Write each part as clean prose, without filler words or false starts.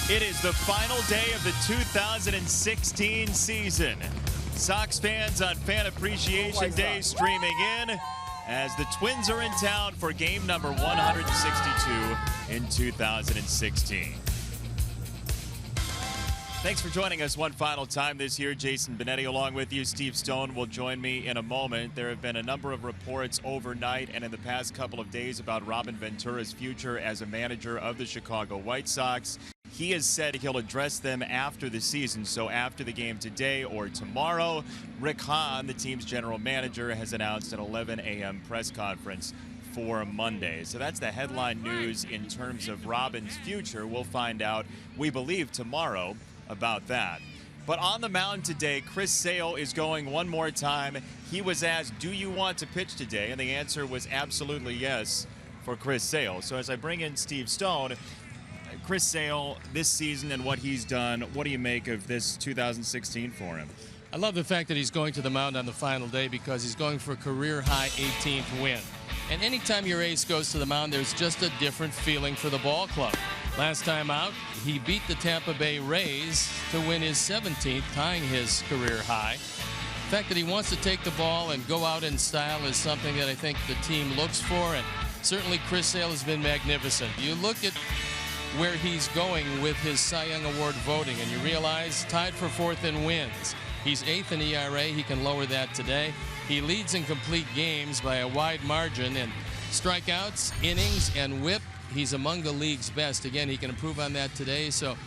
It is the final day of the 2016 season. Sox fans on Fan Appreciation Day streaming in as the Twins are in town for game number 162 in 2016. Thanks for joining us one final time this year. Jason Benetti along with you. Steve Stone will join me in a moment. There have been a number of reports overnight and in the past couple of days about Robin Ventura's future as a manager of the Chicago White Sox. He has said he'll address them after the season, so after the game today or tomorrow. Rick Hahn, the team's general manager, has announced an 11 a.m. press conference for Monday. So that's the headline news in terms of Robin's future. We'll find out, we believe, tomorrow about that. But on the mound today, Chris Sale is going one more time. He was asked, do you want to pitch today? And the answer was absolutely yes for Chris Sale. So as I bring in Steve Stone, Chris Sale, this season and what he's done, what do you make of this 2016 for him? I love the fact that he's going to the mound on the final day because he's going for a career-high 18th win. And anytime your ace goes to the mound, there's just a different feeling for the ball club. Last time out, he beat the Tampa Bay Rays to win his 17th, tying his career high. The fact that he wants to take the ball and go out in style is something that I think the team looks for, and certainly Chris Sale has been magnificent. You look at where he's going with his Cy Young Award voting, and you realize tied for 4th in wins. He's 8th in ERA. He can lower that today. He leads in complete games by a wide margin, and strikeouts, innings, and whip, he's among the league's best. Again, he can improve on that today. So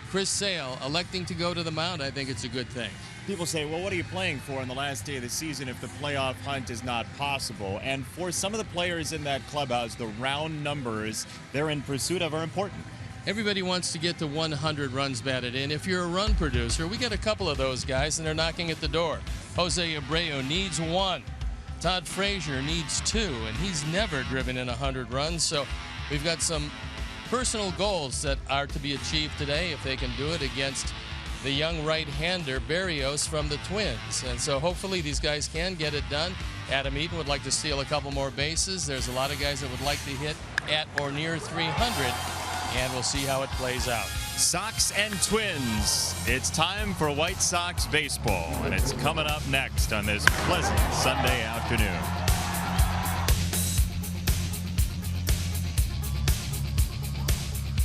Chris Sale electing to go to the mound, I think it's a good thing. People say, well, what are you playing for in the last day of the season if the playoff hunt is not possible? And for some of the players in that clubhouse, the round numbers they're in pursuit of are important. Everybody wants to get to 100 runs batted in. If you're a run producer, we got a couple of those guys, and they're knocking at the door. Jose Abreu needs 1. Todd Frazier needs 2, and he's never driven in 100 runs. So we've got some personal goals that are to be achieved today if they can do it against the young right-hander Berrios from the Twins. And so hopefully these guys can get it done. Adam Eaton would like to steal a couple more bases. There's a lot of guys that would like to hit at or near 300. And we'll see how it plays out. Sox and Twins. It's time for White Sox baseball, and it's coming up next on this pleasant Sunday afternoon.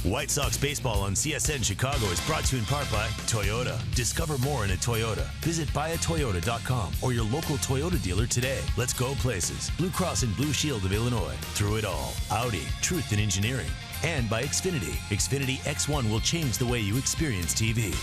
White Sox baseball on CSN Chicago is brought to you in part by Toyota. Discover more in a Toyota. Visit buyatoyota.com or your local Toyota dealer today. Let's go places. Blue Cross and Blue Shield of Illinois. Through it all. Audi. Truth in engineering. And by Xfinity. Xfinity X1 will change the way you experience TV.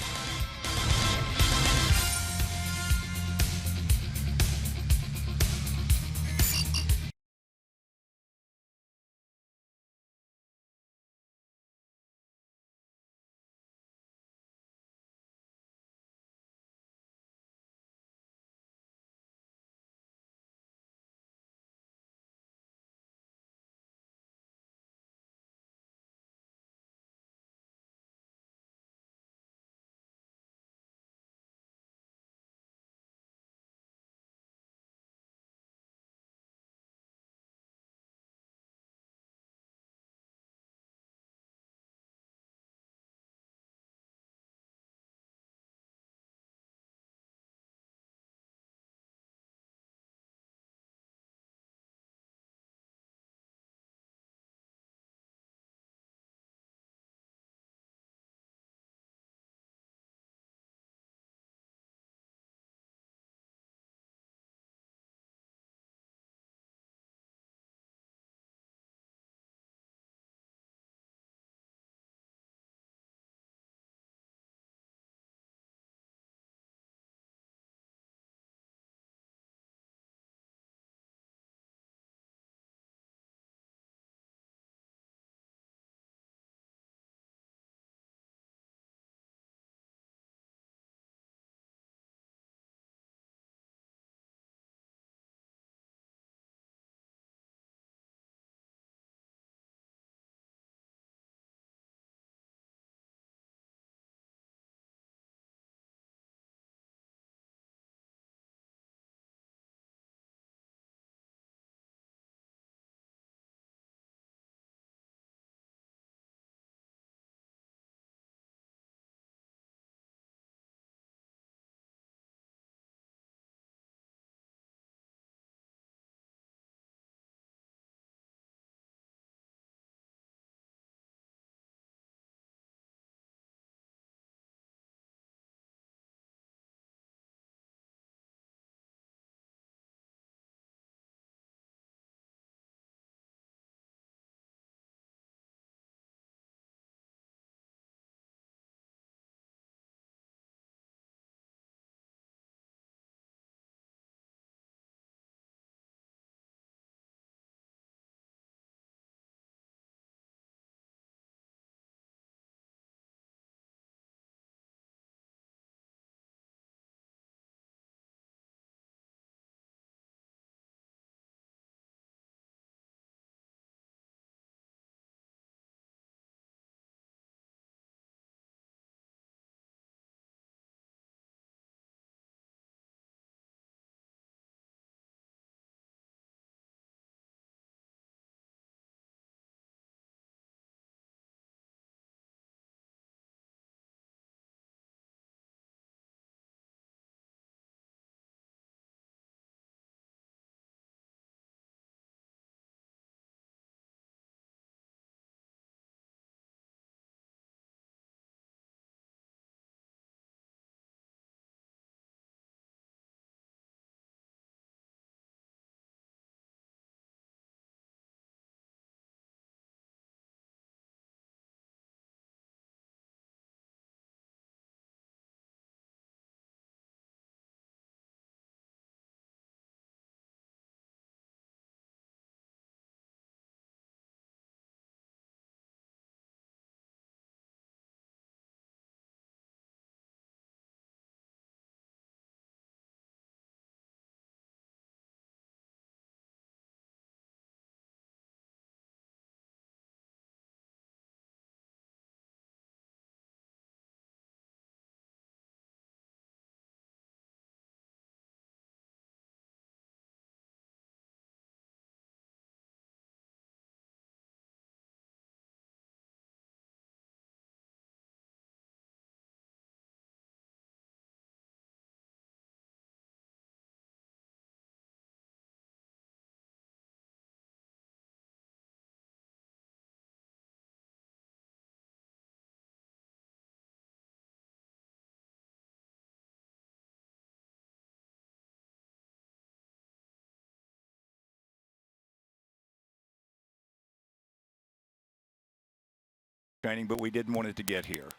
training, but we didn't want it to get here.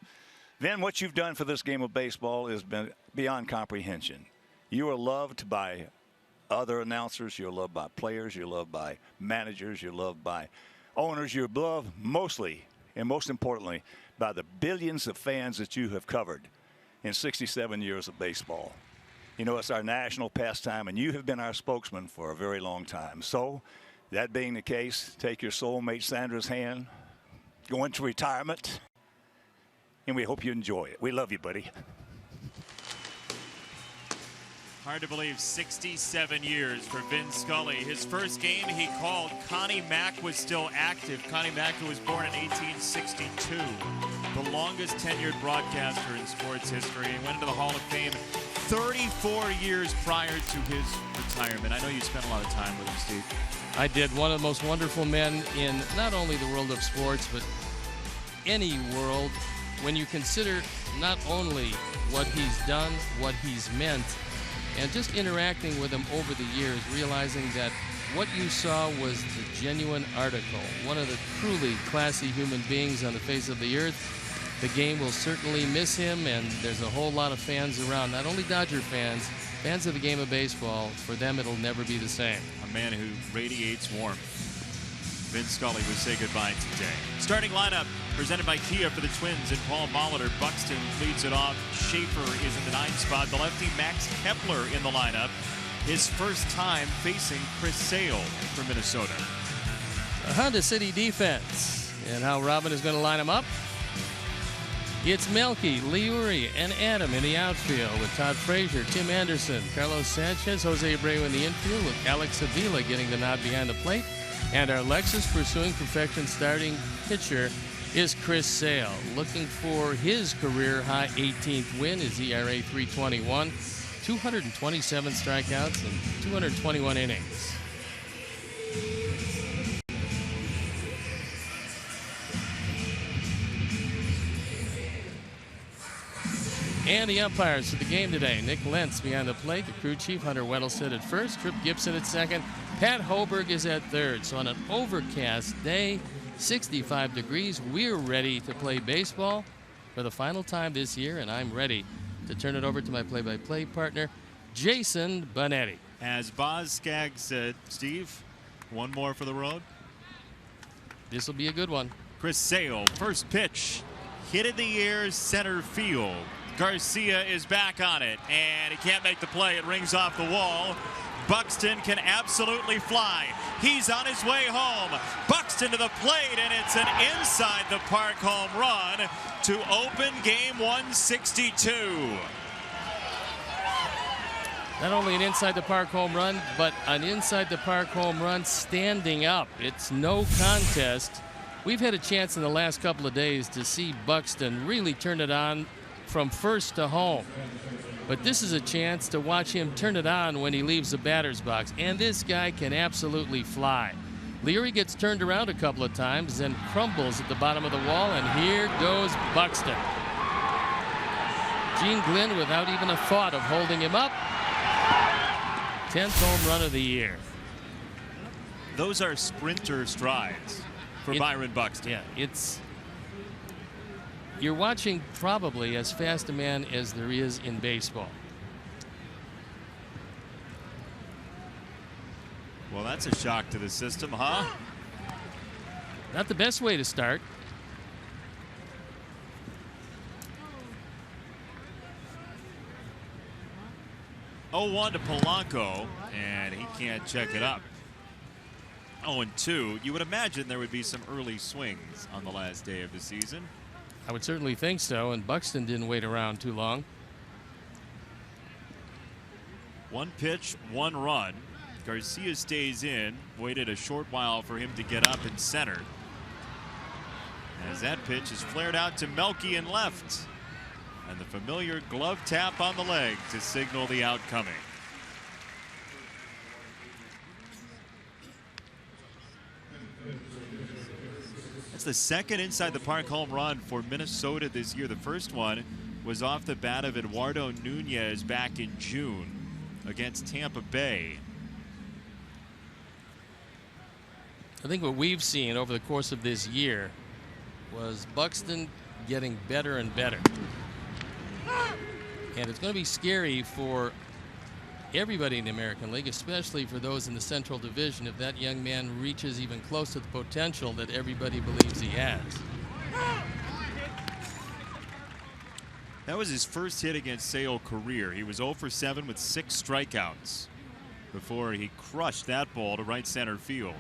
Then what you've done for this game of baseball has been beyond comprehension. You are loved by other announcers. You're loved by players. You're loved by managers. You're loved by owners. You're loved mostly and most importantly by the billions of fans that you have covered in 67 years of baseball. You know, it's our national pastime, and you have been our spokesman for a very long time. So, that being the case, take your soulmate Sandra's hand, go into retirement, and we hope you enjoy it. We love you, buddy. Hard to believe, 67 years for Vin Scully. His first game he called, Connie Mack was still active. Connie Mack, who was born in 1862, the longest tenured broadcaster in sports history. He went into the Hall of Fame 34 years prior to his retirement. I know you spent a lot of time with him, Steve. I did. One of the most wonderful men in not only the world of sports, but any world, when you consider not only what he's done, what he's meant, and just interacting with him over the years, realizing that what you saw was the genuine article, one of the truly classy human beings on the face of the earth. The game will certainly miss him, and there's a whole lot of fans around, not only Dodger fans, fans of the game of baseball. For them, it'll never be the same. A man who radiates warmth. Vin Scully will say goodbye today. Starting lineup presented by Kia for the Twins and Paul Molitor. Buxton leads it off. Schaefer is in the 9th spot. The lefty Max Kepler in the lineup. His first time facing Chris Sale for Minnesota. A Honda City defense, and how Robin is going to line them up. It's Melky, Liuri, and Adam in the outfield with Todd Frazier, Tim Anderson, Carlos Sanchez, Jose Abreu in the infield with Alex Avila getting the nod behind the plate. And our Lexus pursuing perfection starting pitcher is Chris Sale, looking for his career high 18th win. His ERA 3.21, 227 strikeouts and 221 innings. And the umpires for the game today: Nick Lentz behind the plate, the crew chief Hunter Weddlestead at first, Trip Gibson at second, Pat Hoberg is at third. So on an overcast day, 65 degrees, we're ready to play baseball for the final time this year, and I'm ready to turn it over to my play-by-play partner, Jason Bonetti. As Boz Skaggs said, Steve, one more for the road. This will be a good one. Chris Sale, first pitch, hit in the air, center field. Garcia is back on it, and he can't make the play. It rings off the wall. Buxton can absolutely fly. He's on his way home. Buxton to the plate, and it's an inside the park home run to open game 162. Not only an inside the park home run, but an inside the park home run standing up. It's no contest. We've had a chance in the last couple of days to see Buxton really turn it on from first to home. But this is a chance to watch him turn it on when he leaves the batter's box. And this guy can absolutely fly. Leary gets turned around a couple of times, then crumbles at the bottom of the wall, and here goes Buxton. Gene Glynn, without even a thought of holding him up, 10th home run of the year. Those are sprinter strides for Byron Buxton. Yeah, you're watching probably as fast a man as there is in baseball. Well, that's a shock to the system, huh? Not the best way to start. Oh, 1 to Polanco, and he can't check it up. 0-2. You would imagine there would be some early swings on the last day of the season. I would certainly think so, and Buxton didn't wait around too long. 1 pitch, 1 run. Garcia stays in, waited a short while for him to get up and center. As that pitch is flared out to Melky in left. And the familiar glove tap on the leg to signal the outcoming. It's the second inside the park home run for Minnesota this year. The first one was off the bat of Eduardo Nunez back in June against Tampa Bay. I think what we've seen over the course of this year was Buxton getting better and better. And it's going to be scary for everybody in the American League, especially for those in the Central Division, if that young man reaches even close to the potential that everybody believes he has. That was his first hit against Sale career. He was 0 for 7 with 6 strikeouts before he crushed that ball to right center field.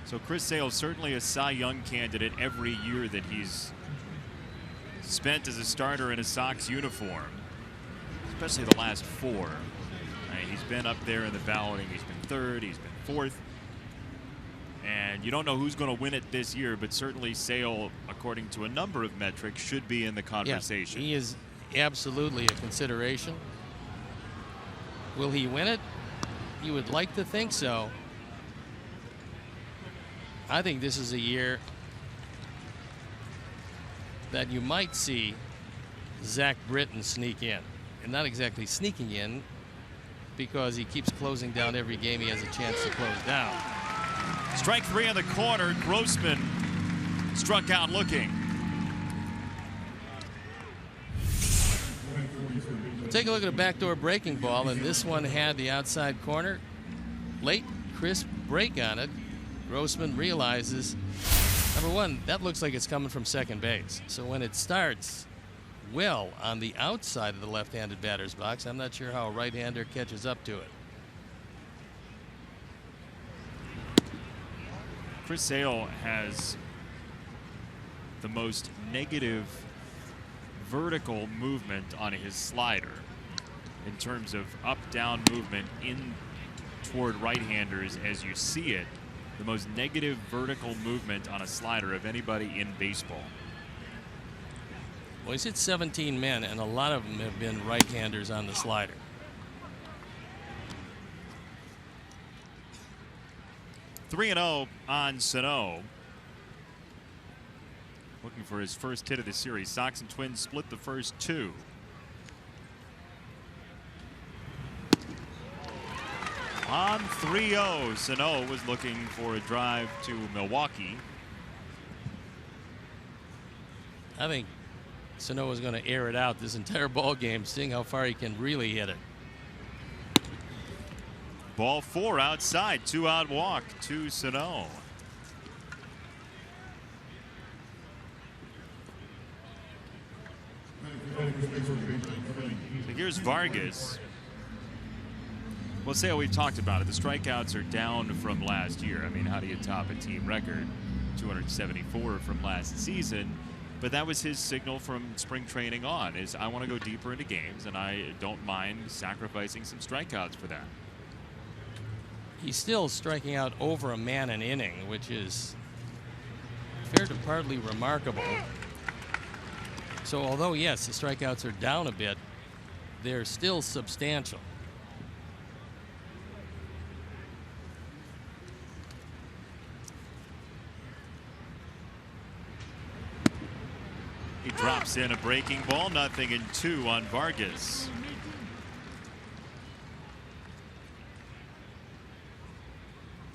So Chris Sale certainly a Cy Young candidate every year that he's spent as a starter in a Sox uniform, especially the last 4. He's been up there in the balloting. He's been 3rd, he's been 4th. And you don't know who's going to win it this year, but certainly Sale, according to a number of metrics, should be in the conversation. Yeah, he is absolutely a consideration. Will he win it? You would like to think so. I think this is a year that you might see Zach Britton sneak in. And not exactly sneaking in, because he keeps closing down every game he has a chance to close down. Strike 3 in the corner. Grossman struck out looking. Take a look at a backdoor breaking ball, and this one had the outside corner. Late, crisp break on it. Grossman realizes, number one, that looks like it's coming from second base. So when it starts well on the outside of the left-handed batter's box, I'm not sure how a right-hander catches up to it. Chris Sale has the most negative vertical movement on his slider in terms of up-down movement in toward right-handers as you see it. The most negative vertical movement on a slider of anybody in baseball. Well, he's hit 17 men, and a lot of them have been right-handers on the slider. (3-0) on Sano. Looking for his first hit of the series. Sox and Twins split the first 2. On 3-0, Sano was looking for a drive to Milwaukee. I think Sano is going to air it out this entire ball game, seeing how far he can really hit it. Ball 4 outside, 2-out walk to Sano. So here's Vargas. Well, Sale, we've talked about it. The strikeouts are down from last year. I mean, how do you top a team record? 274 from last season. But that was his signal from spring training on, is I want to go deeper into games, and I don't mind sacrificing some strikeouts for that. He's still striking out over a man an inning, which is fair to partly remarkable. So although, yes, the strikeouts are down a bit, they're still substantial. He drops in a breaking ball, 0-2 on Vargas.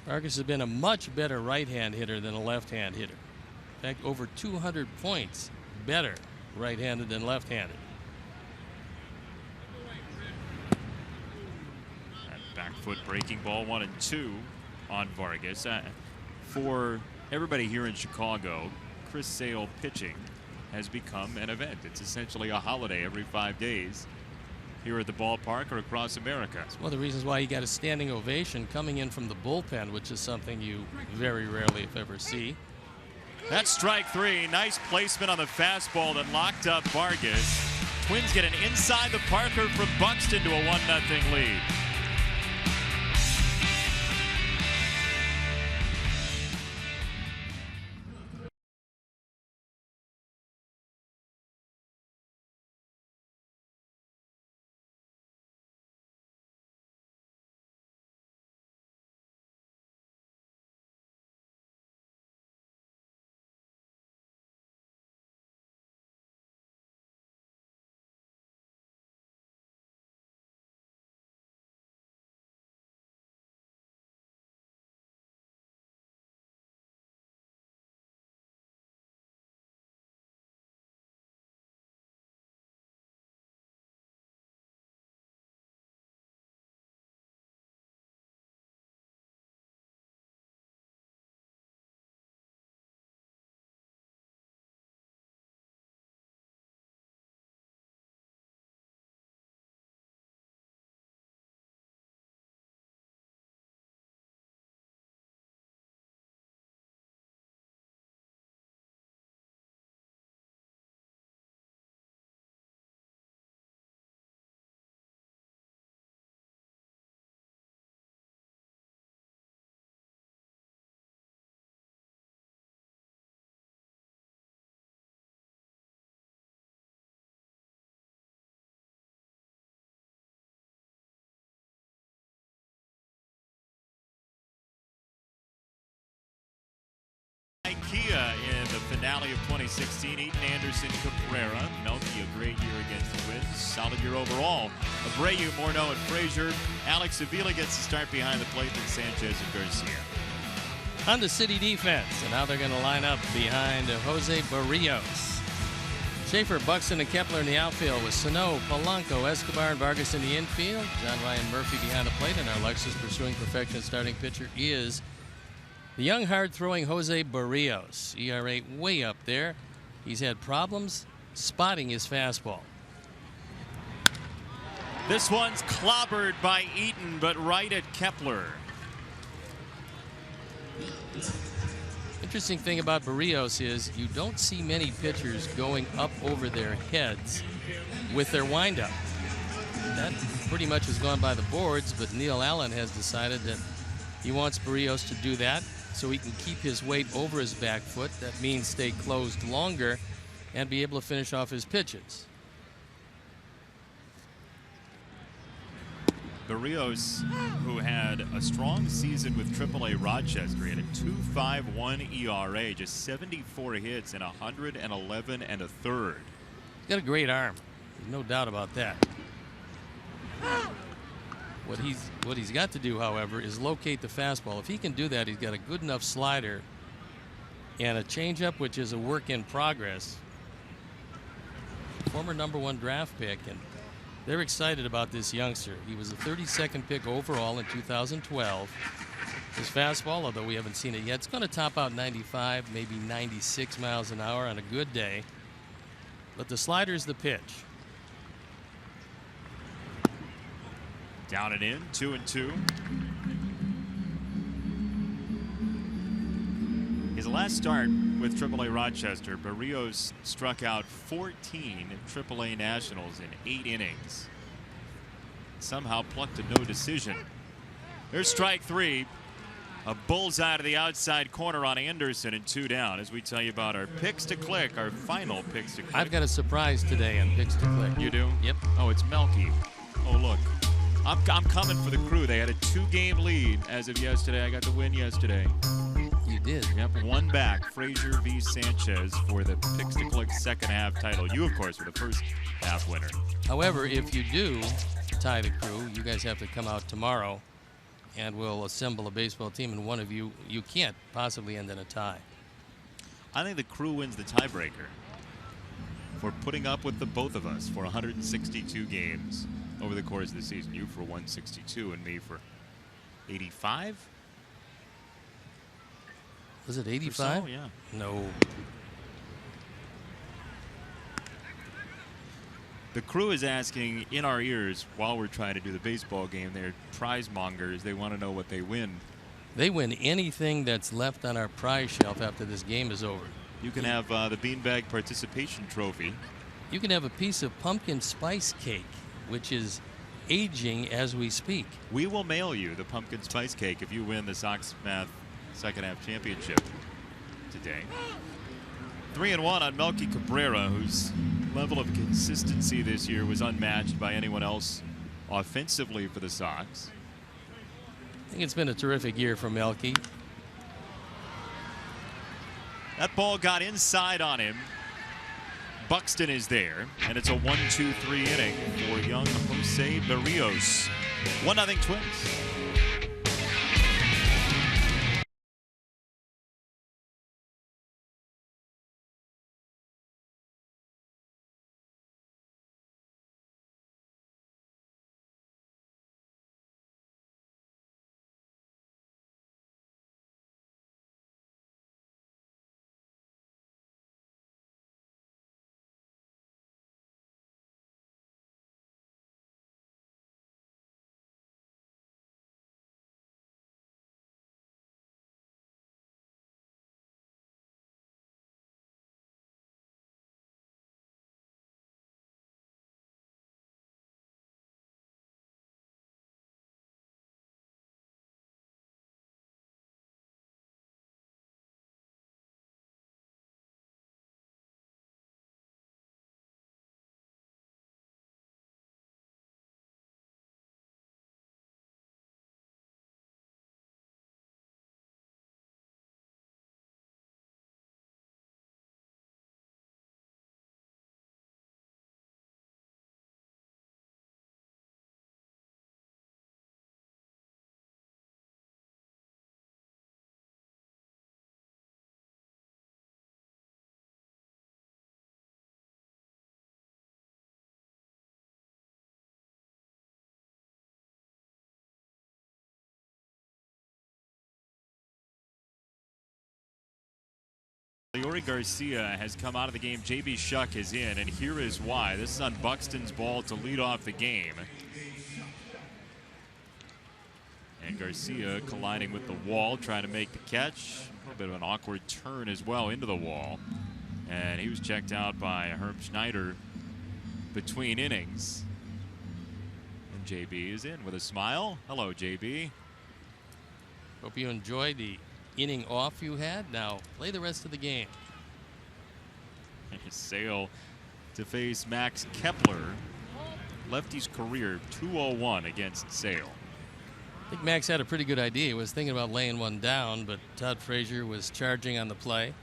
Vargas has been a much better right-hand hitter than a left-hand hitter. In fact, over 200 points better right-handed than left-handed. Back foot breaking ball, 1-2 on Vargas. For everybody here in Chicago, Chris Sale pitching has become an event. It's essentially a holiday every 5 days here at the ballpark or across America. It's one of the reasons why he got a standing ovation coming in from the bullpen, which is something you very rarely, if ever, see. That's strike 3. Nice placement on the fastball that locked up Vargas. Twins get an inside the Parker from Buxton to a 1-0 lead. Kia in the finale of 2016. Eaton, Anderson, Cabrera. Melky, a great year against the Twins. Solid year overall. Abreu, Morneau, and Frazier. Alex Avila gets the start behind the plate, then Sanchez and Garcia. On the City defense, and now they're going to line up behind Jose Barrios. Schaefer, Buxton, and Kepler in the outfield with Sano, Polanco, Escobar, and Vargas in the infield. John Ryan Murphy behind the plate, and our Lexus pursuing perfection starting pitcher is the young, hard-throwing Jose Barrios. ERA way up there. He's had problems spotting his fastball. This one's clobbered by Eaton, but right at Kepler. Interesting thing about Barrios is you don't see many pitchers going up over their heads with their windup. That pretty much has gone by the boards, but Neil Allen has decided that he wants Barrios to do that so he can keep his weight over his back foot. That means stay closed longer and be able to finish off his pitches. Barrios, who had a strong season with AAA Rochester, he had a 2.51 ERA, just 74 hits and 111 1/3. He's got a great arm. There's no doubt about that. What he's got to do, however, is locate the fastball. If he can do that, he's got a good enough slider and a changeup, which is a work in progress. Former #1 draft pick, and they're excited about this youngster. He was the 32nd pick overall in 2012. His fastball, although we haven't seen it yet, it's going to top out 95, maybe 96 miles an hour on a good day. But the slider's the pitch. Down and in, 2-2. His last start with AAA Rochester, Barrios struck out 14 AAA Nationals in 8 innings. Somehow plucked a no decision. There's strike 3. A bullseye to the outside corner on Anderson, and 2 down. As we tell you about our picks to click, our final picks to click. I've got a surprise today on picks to click. You do? Yep. Oh, it's Melky. Oh, look. I'm coming for the Crew. They had a 2-game lead as of yesterday. I got the win yesterday. You did. Yep, 1 back. Frazier v. Sanchez for the Picks to Click second half title. You, of course, were the first half winner. However, if you do tie the Crew, you guys have to come out tomorrow and we'll assemble a baseball team, and one of you can't possibly end in a tie. I think the Crew wins the tiebreaker for putting up with the both of us for 162 games over the course of the season. You for 162 and me for 85. Was it 85? So, yeah. No. The Crew is asking in our ears while we're trying to do the baseball game. They're prize mongers. They want to know what they win. They win anything that's left on our prize shelf after this game is over. You can have the Beanbag Participation Trophy. You can have a piece of pumpkin spice cake, which is aging as we speak. We will mail you the pumpkin spice cake if you win the Sox Math second half championship today. 3-1 on Melky Cabrera, whose level of consistency this year was unmatched by anyone else offensively for the Sox. I think it's been a terrific year for Melky. That ball got inside on him. Buxton is there, and it's a 1-2-3 inning for young Jose Barrios. 1-0 Twins. Yuri Garcia has come out of the game. J.B. Shuck is in, and here is why. This is on Buxton's ball to lead off the game. And Garcia colliding with the wall, trying to make the catch. A little bit of an awkward turn as well into the wall. And he was checked out by Herb Schneider between innings. And JB is in with a smile. Hello, JB. Hope you enjoyed the inning off you had. Now play the rest of the game. Sale to face Max Kepler. Lefty's career 201 against Sale. I think Max had a pretty good idea. He was thinking about laying one down, but Todd Frazier was charging on the play.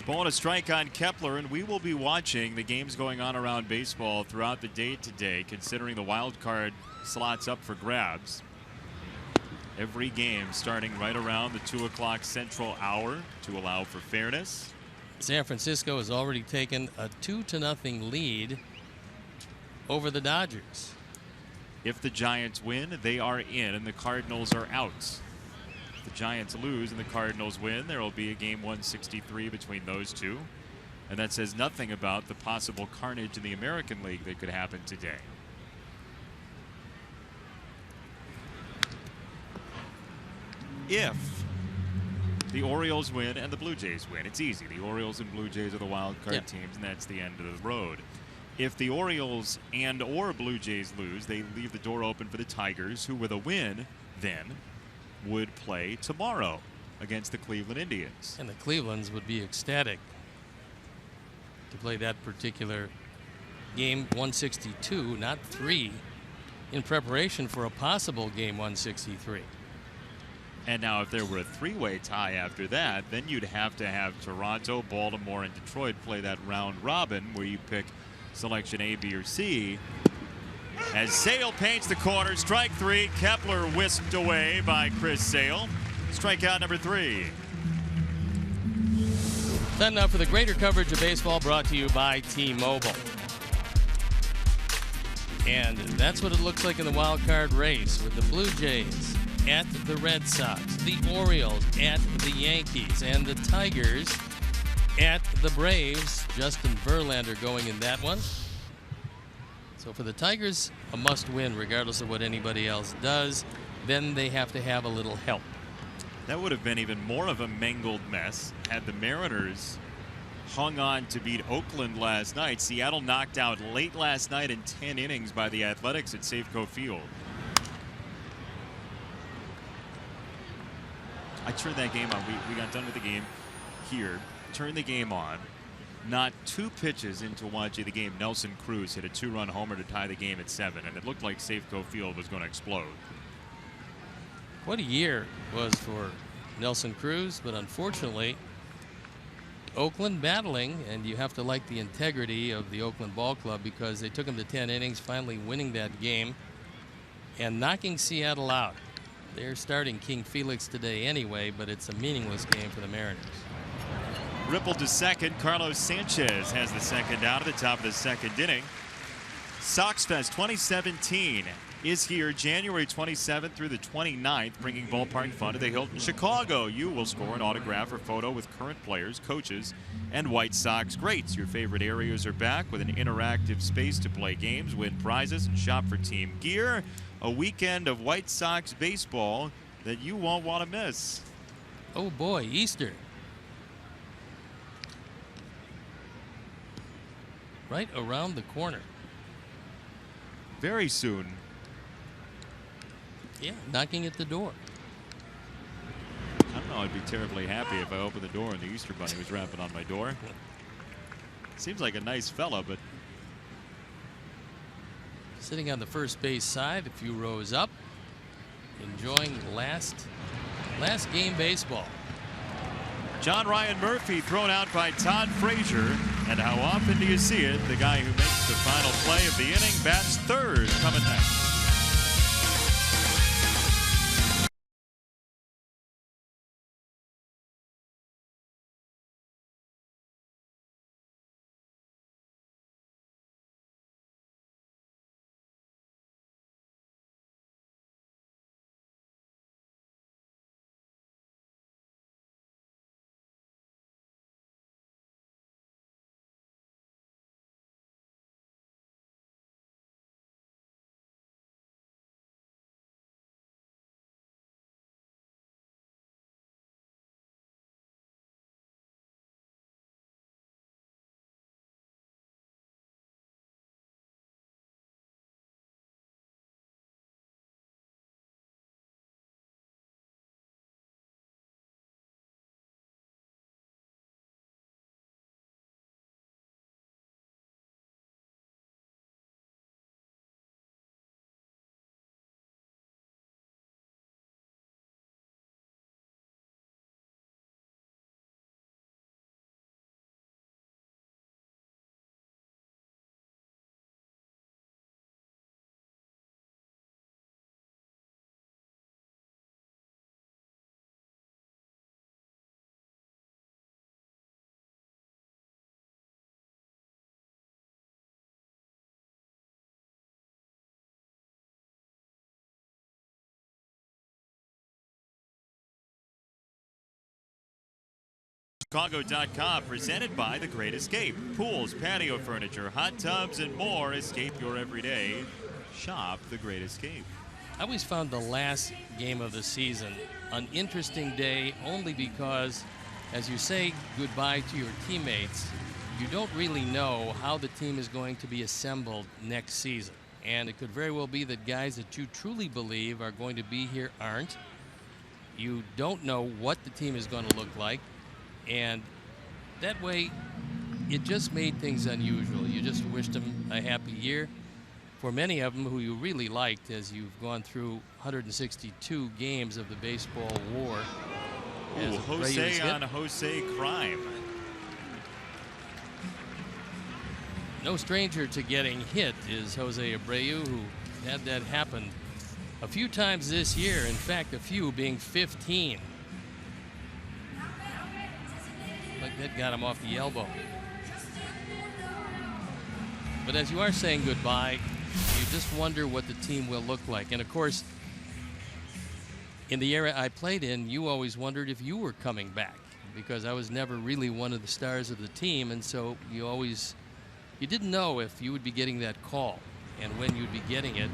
Ball and a strike on Kepler, and we will be watching the games going on around baseball throughout the day today, considering the wild card slots up for grabs. Every game starting right around the 2 o'clock Central hour to allow for fairness. San Francisco has already taken a 2-0 lead over the Dodgers. If the Giants win, they are in, and the Cardinals are out. If the Giants lose and the Cardinals win, there will be a game 163 between those two. And that says nothing about the possible carnage in the American League that could happen today. If the Orioles win and the Blue Jays win, it's easy. The Orioles and Blue Jays are the wild card teams, and that's the end of the road. If the Orioles and or Blue Jays lose, they leave the door open for the Tigers, who with a win then would play tomorrow against the Cleveland Indians. And the Clevelands would be ecstatic to play that particular game 162, not 3, in preparation for a possible game 163. And now if there were a three-way tie after that, then you'd have to have Toronto, Baltimore, and Detroit play that round robin where you pick selection A, B, or C. As Sale paints the corner, strike 3. Kepler whisked away by Chris Sale. Strikeout number 3. Time now for the greater coverage of baseball, brought to you by T-Mobile. And that's what it looks like in the wild card race, with the Blue Jays at the Red Sox, the Orioles at the Yankees, and the Tigers at the Braves. Justin Verlander going in that one. So for the Tigers, a must-win regardless of what anybody else does. Then they have to have a little help. That would have been even more of a mangled mess had the Mariners hung on to beat Oakland last night. Seattle knocked out late last night in 10 innings by the Athletics at Safeco Field. I turned that game on. We got done with the game here. Turned the game on. Not 2 pitches into watching the game, Nelson Cruz hit a 2-run homer to tie the game at 7, and it looked like Safeco Field was going to explode. What a year it was for Nelson Cruz, but unfortunately, Oakland battling, and you have to like the integrity of the Oakland Ball Club because they took him to 10 innings, finally winning that game and knocking Seattle out. They're starting King Felix today anyway, but it's a meaningless game for the Mariners. Rippled to second. Carlos Sanchez has the second out at the top of the second inning. Sox Fest 2017 is here January 27th through the 29th, bringing ballpark fun to the Hilton Chicago. You will score an autograph or photo with current players, coaches, and White Sox greats. Your favorite areas are back with an interactive space to play games, win prizes, and shop for team gear. A weekend of White Sox baseball that you won't want to miss. Oh boy, Easter. Right around the corner. Very soon. Yeah, knocking at the door. I don't know, I'd be terribly happy if I opened the door and the Easter Bunny was rapping on my door. Seems like a nice fella, but... Sitting on the first base side, a few rows up, enjoying last game baseball. John Ryan Murphy thrown out by Todd Frazier. And how often do you see it? The guy who makes the final play of the inning bats third, coming next. Chicago.com, presented by The Great Escape. Pools, patio furniture, hot tubs, and more. Escape your everyday. Shop The Great Escape. I always found the last game of the season an interesting day only because, as you say goodbye to your teammates, you don't really know how the team is going to be assembled next season. And it could very well be that guys that you truly believe are going to be here aren't. You don't know what the team is going to look like. And that way, it just made things unusual. You just wished them a happy year. For many of them who you really liked as you've gone through 162 games of the baseball war. Ooh, Jose on Jose crime. No stranger to getting hit is Jose Abreu, who had that happen a few times this year. In fact, a few being 15. Like that got him off the elbow. But as you are saying goodbye, you just wonder what the team will look like. And of course, in the era I played in, you always wondered if you were coming back, because I was never really one of the stars of the team, and so you didn't know if you would be getting that call and when you'd be getting it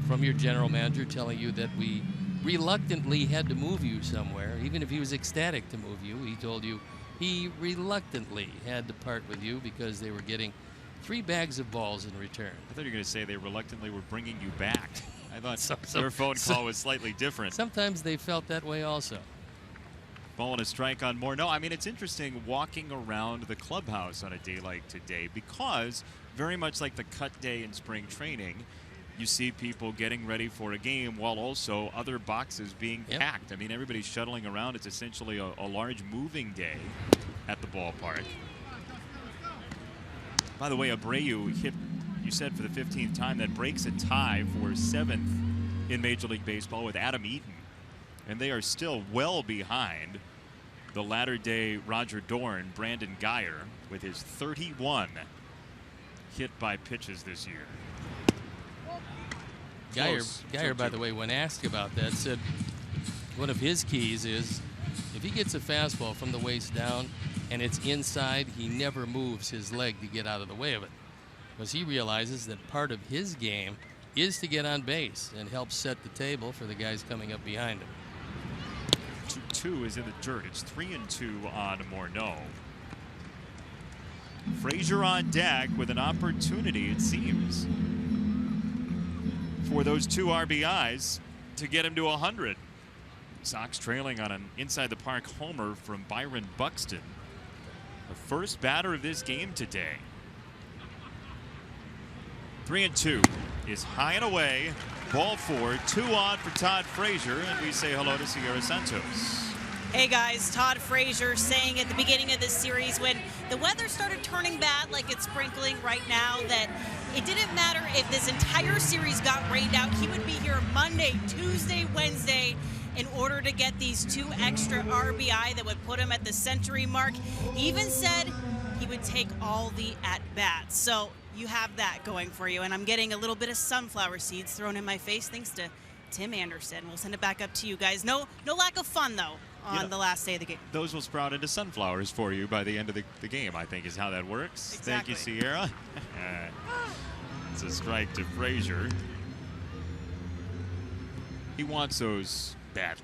from your general manager telling you that we reluctantly had to move you somewhere. Even if he was ecstatic to move you, he told you he reluctantly had to part with you because they were getting 3 bags of balls in return. I thought you were going to say they reluctantly were bringing you back. I thought your phone call was slightly different. Sometimes they felt that way also. Ball and a strike on Moore. No, I mean, it's interesting walking around the clubhouse on a day like today because very much like the cut day in spring training, you see people getting ready for a game while also other boxes being packed. I mean, everybody's shuttling around. It's essentially a large moving day at the ballpark. By the way, Abreu hit, you said for the 15th time, that breaks a tie for 7th in Major League Baseball with Adam Eaton. And they are still well behind the latter-day Roger Dorn, Brandon Geyer, with his 31 hit by pitches this year. Geyer, by the way, when asked about that, said one of his keys is if he gets a fastball from the waist down and it's inside, he never moves his leg to get out of the way of it, because he realizes that part of his game is to get on base and help set the table for the guys coming up behind him. 2-2 is in the dirt. It's 3-2 on Morneau. Frazier on deck with an opportunity, it seems, for those 2 RBIs to get him to 100. Sox trailing on an inside the park homer from Byron Buxton, the first batter of this game today. 3-2 is high and away. Ball 4, 2 on for Todd Frazier, and we say hello to Sierra Santos. Hey guys, Todd Frazier saying at the beginning of this series when the weather started turning bad like it's sprinkling right now that it didn't matter if this entire series got rained out. He would be here Monday, Tuesday, Wednesday in order to get these 2 extra RBI that would put him at the century mark. He even said he would take all the at-bats. So you have that going for you. And I'm getting a little bit of sunflower seeds thrown in my face thanks to Tim Anderson. We'll send it back up to you guys. No lack of fun, though, on the last day of the game. Those will sprout into sunflowers for you by the end of the game, I think, is how that works. Exactly. Thank you, Sierra. It's a strike to Frazier. He wants those badly,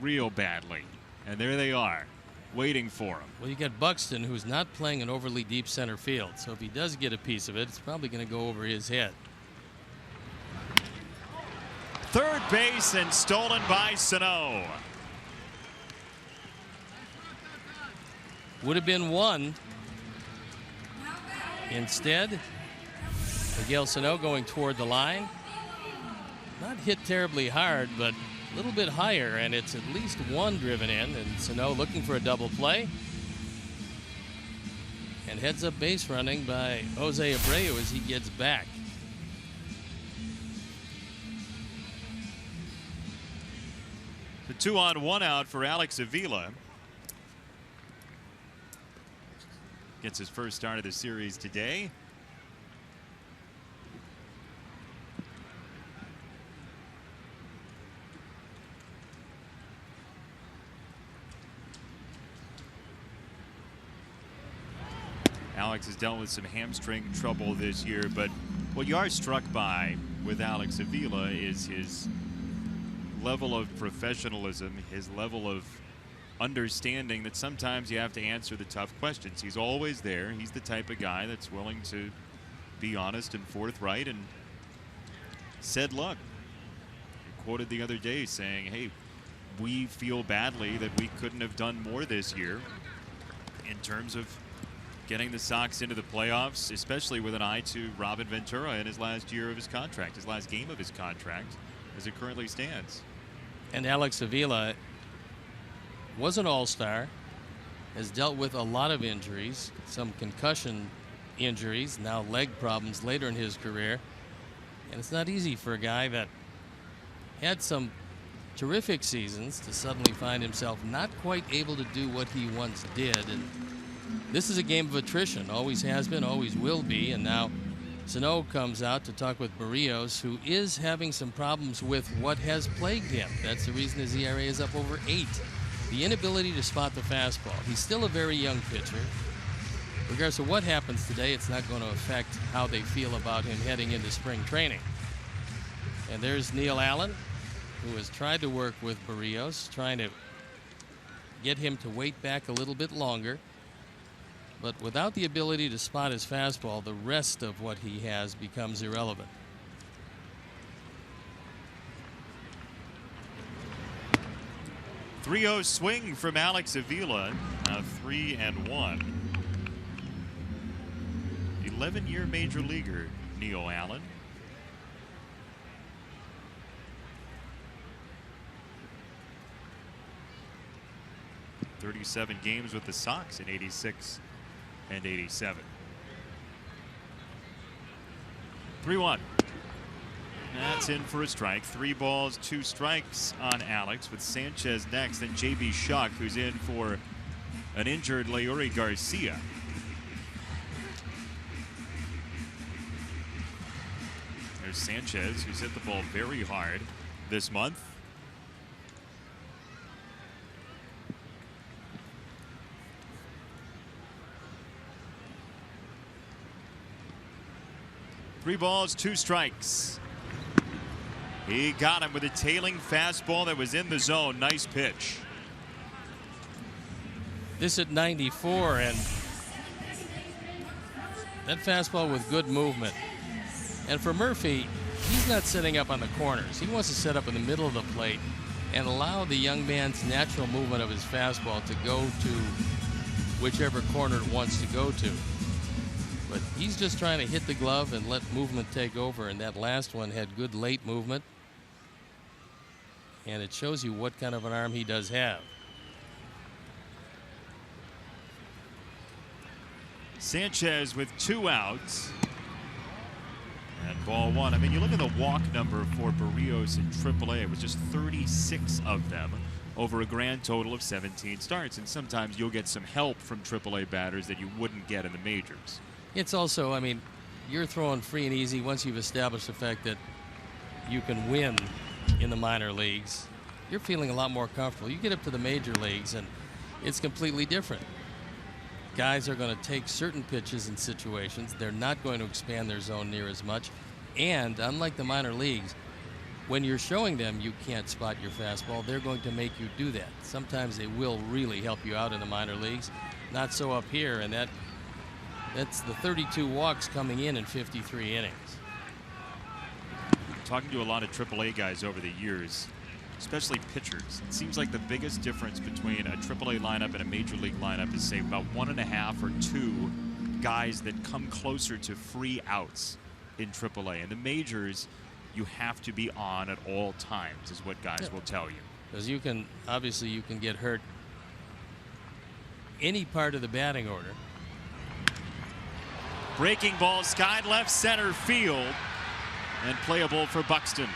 real badly. And there they are, waiting for him. Well, you got Buxton, who's not playing an overly deep center field. So if he does get a piece of it, it's probably going to go over his head. Third base and stolen by Sano. Would have been 1. Instead, Miguel Sano going toward the line. Not hit terribly hard, but a little bit higher, and it's at least 1 driven in, and Sano looking for a double play. And heads up base running by Jose Abreu as he gets back. The 2-on-1 out for Alex Avila. Gets his first start of the series today. Alex has dealt with some hamstring trouble this year, but what you are struck by with Alex Avila is his level of professionalism, his level of understanding that sometimes you have to answer the tough questions. He's always there. He's the type of guy that's willing to be honest and forthright, and said, look, he quoted the other day saying, hey, we feel badly that we couldn't have done more this year in terms of getting the Sox into the playoffs, especially with an eye to Robin Ventura in his last year of his contract, his last game of his contract as it currently stands. And Alex Avila was an all-star, has dealt with a lot of injuries, some concussion injuries, now leg problems later in his career. And it's not easy for a guy that had some terrific seasons to suddenly find himself not quite able to do what he once did. And this is a game of attrition, always has been, always will be. And now Sano comes out to talk with Barrios, who is having some problems with what has plagued him. That's the reason his ERA is up over 8. The inability to spot the fastball. He's still a very young pitcher. Regardless of what happens today, it's not going to affect how they feel about him heading into spring training. And there's Neil Allen, who has tried to work with Barrios, trying to get him to wait back a little bit longer. But without the ability to spot his fastball, the rest of what he has becomes irrelevant. .30 swing from Alex Avila, now 3-1. 11-year major leaguer, Neil Allen. .37 games with the Sox in '86 and '87. 3-1. That's in for a strike. 3 balls, 2 strikes on Alex, with Sanchez next, and J.B. Shuck, who's in for an injured Leury Garcia. There's Sanchez, who's hit the ball very hard this month. Three balls, 2 strikes. He got him with a tailing fastball that was in the zone. Nice pitch. This at 94, and that fastball with good movement. And for Murphy, he's not setting up on the corners. He wants to set up in the middle of the plate and allow the young man's natural movement of his fastball to go to whichever corner it wants to go to. But he's just trying to hit the glove and let movement take over, and that last one had good late movement. And it shows you what kind of an arm he does have. Sanchez with 2 outs. And ball 1. I mean, you look at the walk number for Barrios in AAA. It was just 36 of them over a grand total of 17 starts. And sometimes you'll get some help from AAA batters that you wouldn't get in the majors. It's also, I mean, you're throwing free and easy once you've established the fact that you can win in the minor leagues. You're feeling a lot more comfortable. You get up to the major leagues and it's completely different. Guys are going to take certain pitches in situations. They're not going to expand their zone near as much. And unlike the minor leagues, when you're showing them you can't spot your fastball, they're going to make you do that. Sometimes they will really help you out in the minor leagues. Not so up here, and that's the 32 walks coming in 53 innings. Talking to a lot of AAA guys over the years, especially pitchers, it seems like the biggest difference between a AAA lineup and a major league lineup is, say, about 1.5 or 2 guys that come closer to free outs in AAA. In the majors, you have to be on at all times, is what guys will tell you. Because you can, obviously, you can get hurt any part of the batting order. Breaking ball, skied left center field, and playable for Buxton.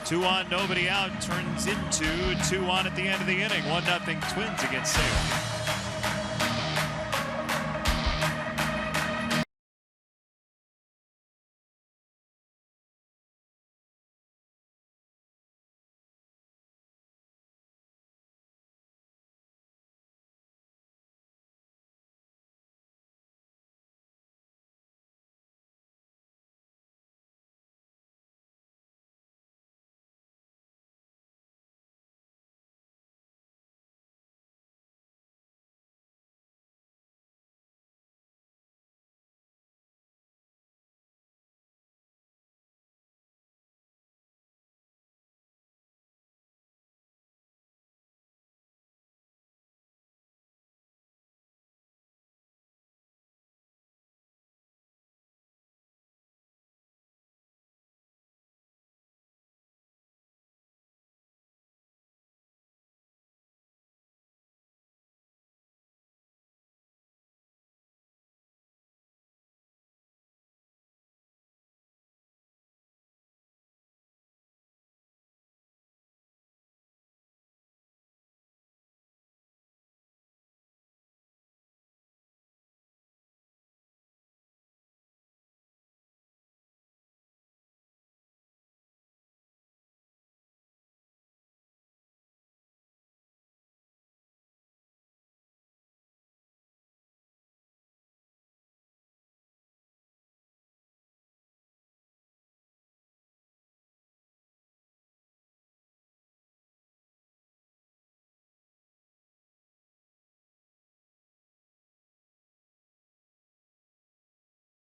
2 on, nobody out, turns into 2 on at the end of the inning. 1-0 Twins against Salem.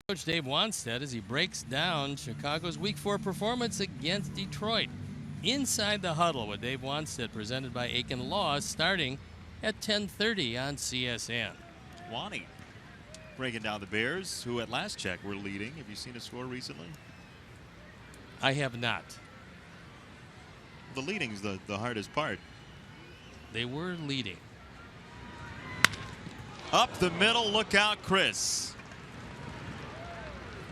Coach Dave Wanstead as he breaks down Chicago's Week 4 performance against Detroit. Inside the Huddle with Dave Wanstead, presented by Aiken Law, starting at 10:30 on CSN. Wani breaking down the Bears, who at last check were leading. Have you seen a score recently? I have not. The leading's the hardest part. They were leading. Up the middle, look out, Chris.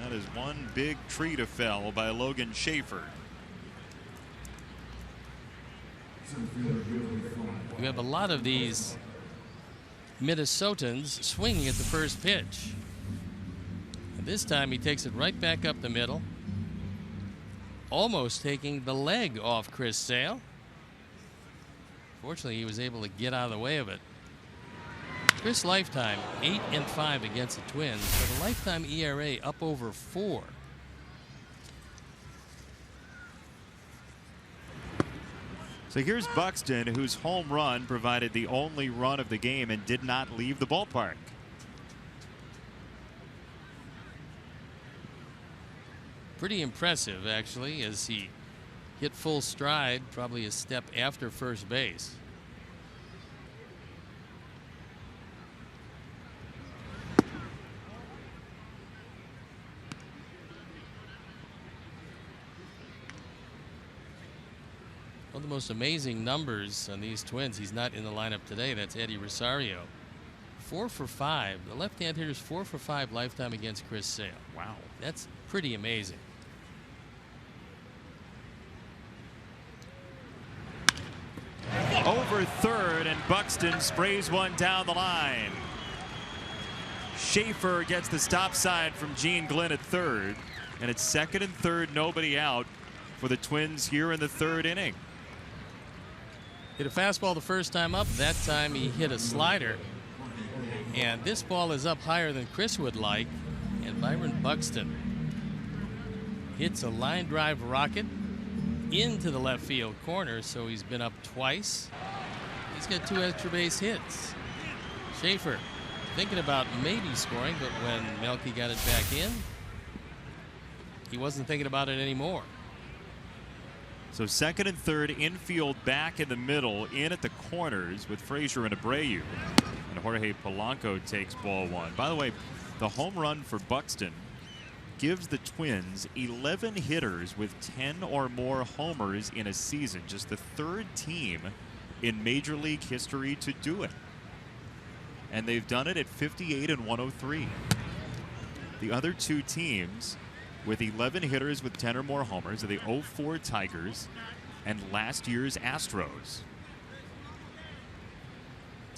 That is one big tree to fell by Logan Schaefer. We have a lot of these Minnesotans swinging at the first pitch. And this time he takes it right back up the middle, almost taking the leg off Chris Sale. Fortunately, he was able to get out of the way of it. Chris lifetime 8-5 against the Twins, with a lifetime ERA up over 4. So here's Buxton, whose home run provided the only run of the game and did not leave the ballpark. Pretty impressive, actually, as he hit full stride, probably a step after first base. One of the most amazing numbers on these Twins. He's not in the lineup today. That's Eddie Rosario. 4 for 5. The left-hand hitter's 4 for 5 lifetime against Chris Sale. Wow. That's pretty amazing. Over third, and Buxton sprays one down the line. Schaefer gets the stop sign from Gene Glenn at third, and it's second and third, nobody out for the Twins here in the third inning. Hit a fastball the first time up. That time he hit a slider. And this ball is up higher than Chris would like. And Byron Buxton hits a line drive rocket into the left field corner. So he's been up twice. He's got 2 extra base hits. Schaefer thinking about maybe scoring, but when Melky got it back in, he wasn't thinking about it anymore. So second and third, infield back in the middle, in at the corners with Frazier and Abreu. And Jorge Polanco takes ball 1. By the way, the home run for Buxton gives the Twins 11 hitters with 10 or more homers in a season. Just the third team in Major League history to do it. And they've done it at 58 and 103. The other 2 teams with 11 hitters with 10 or more homers are the 04 Tigers and last year's Astros.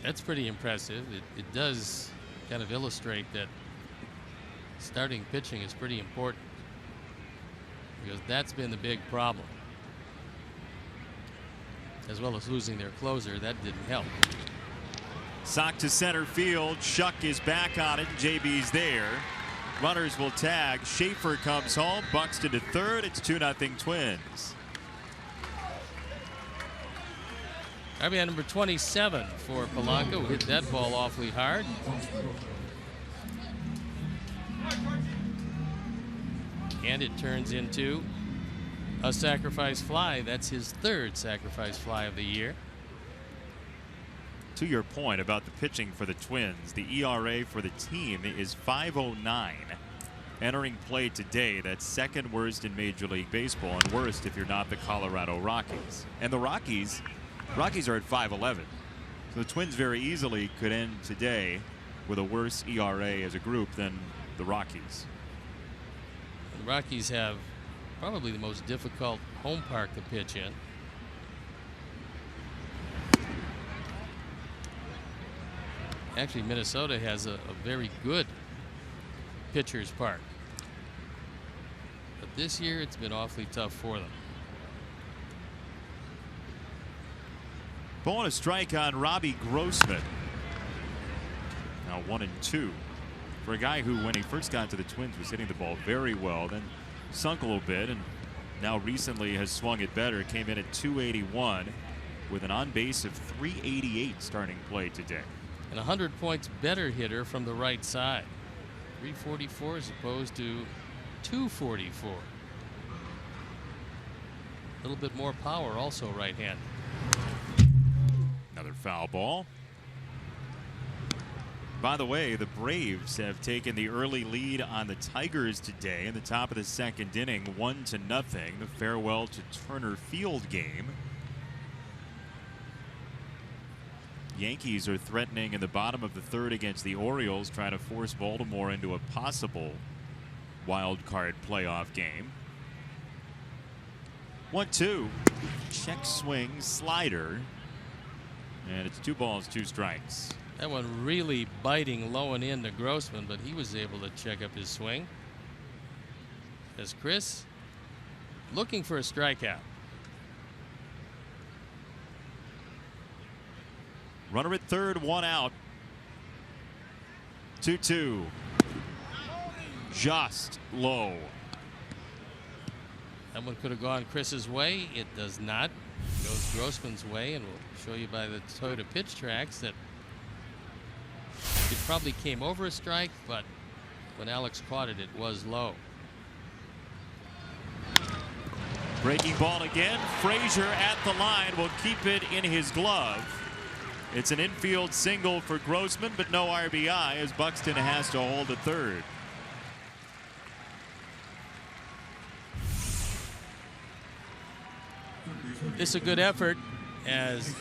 That's pretty impressive. It does kind of illustrate that starting pitching is pretty important, because that's been the big problem. As well as losing their closer, that didn't help. Sock to center field. Shuck is back on it. JB's there. Runners will tag. Schaefer comes home. Buxton to third. It's 2-0 Twins. RBI number 27 for Polanco. Hit that ball awfully hard. And it turns into a sacrifice fly. That's his 3rd sacrifice fly of the year. To your point about the pitching for the Twins, the ERA for the team is 5.09. Entering play today, that's second worst in Major League Baseball, and worst if you're not the Colorado Rockies. And the Rockies are at 5.11. So the Twins very easily could end today with a worse ERA as a group than the Rockies. The Rockies have probably the most difficult home park to pitch in. Actually, Minnesota has a very good pitcher's park. But this year, it's been awfully tough for them. Ball and a strike on Robbie Grossman. Now 1-2 for a guy who, when he first got to the Twins, was hitting the ball very well, then sunk a little bit, and now recently has swung it better. Came in at 281 with an on base of 388 starting play today. And 100 points better hitter from the right side. 344 as opposed to 244. A little bit more power, also right-handed. Another foul ball. By the way, the Braves have taken the early lead on the Tigers today in the top of the second inning, 1-0. The farewell to Turner Field game. Yankees are threatening in the bottom of the third against the Orioles, trying to force Baltimore into a possible wild card playoff game. 1-2. Check swing slider. And it's 2 balls, 2 strikes. That one really biting low and in to Grossman, but he was able to check up his swing. As Chris looking for a strikeout. Runner at third, 1 out. 2-2. Just low. That one could have gone Chris's way. It does not. It goes Grossman's way, and we'll show you by the Toyota pitch tracks that it probably came over a strike, but when Alex caught it, it was low. Breaking ball again. Frazier at the line will keep it in his glove. It's an infield single for Grossman, but no RBI as Buxton has to hold at third. This is a good effort as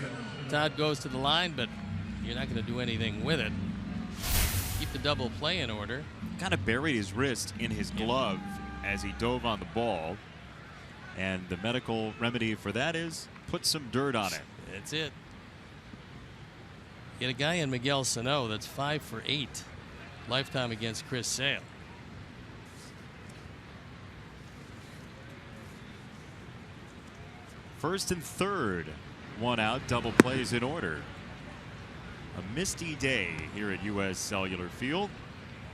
Todd goes to the line, but you're not going to do anything with it. Keep the double play in order. Kind of buried his wrist in his glove as he dove on the ball. And the medical remedy for that is put some dirt on it. That's it. You get a guy in Miguel Sano that's 5 for 8 lifetime against Chris Sale. First and third, 1 out, double plays in order. A misty day here at U.S. Cellular Field.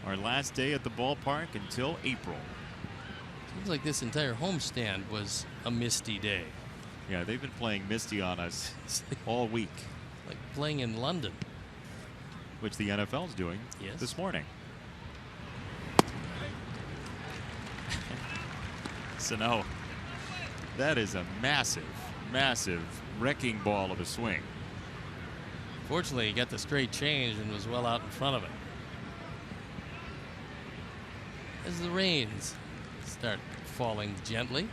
Our last day at the ballpark until April. Seems like this entire homestand was a misty day. Yeah, they've been playing misty on us all week. Like playing in London. Which the NFL's doing this morning. So no, that is a massive, massive wrecking ball of a swing. Fortunately, he got the straight change and was well out in front of it. As the rains start falling gently.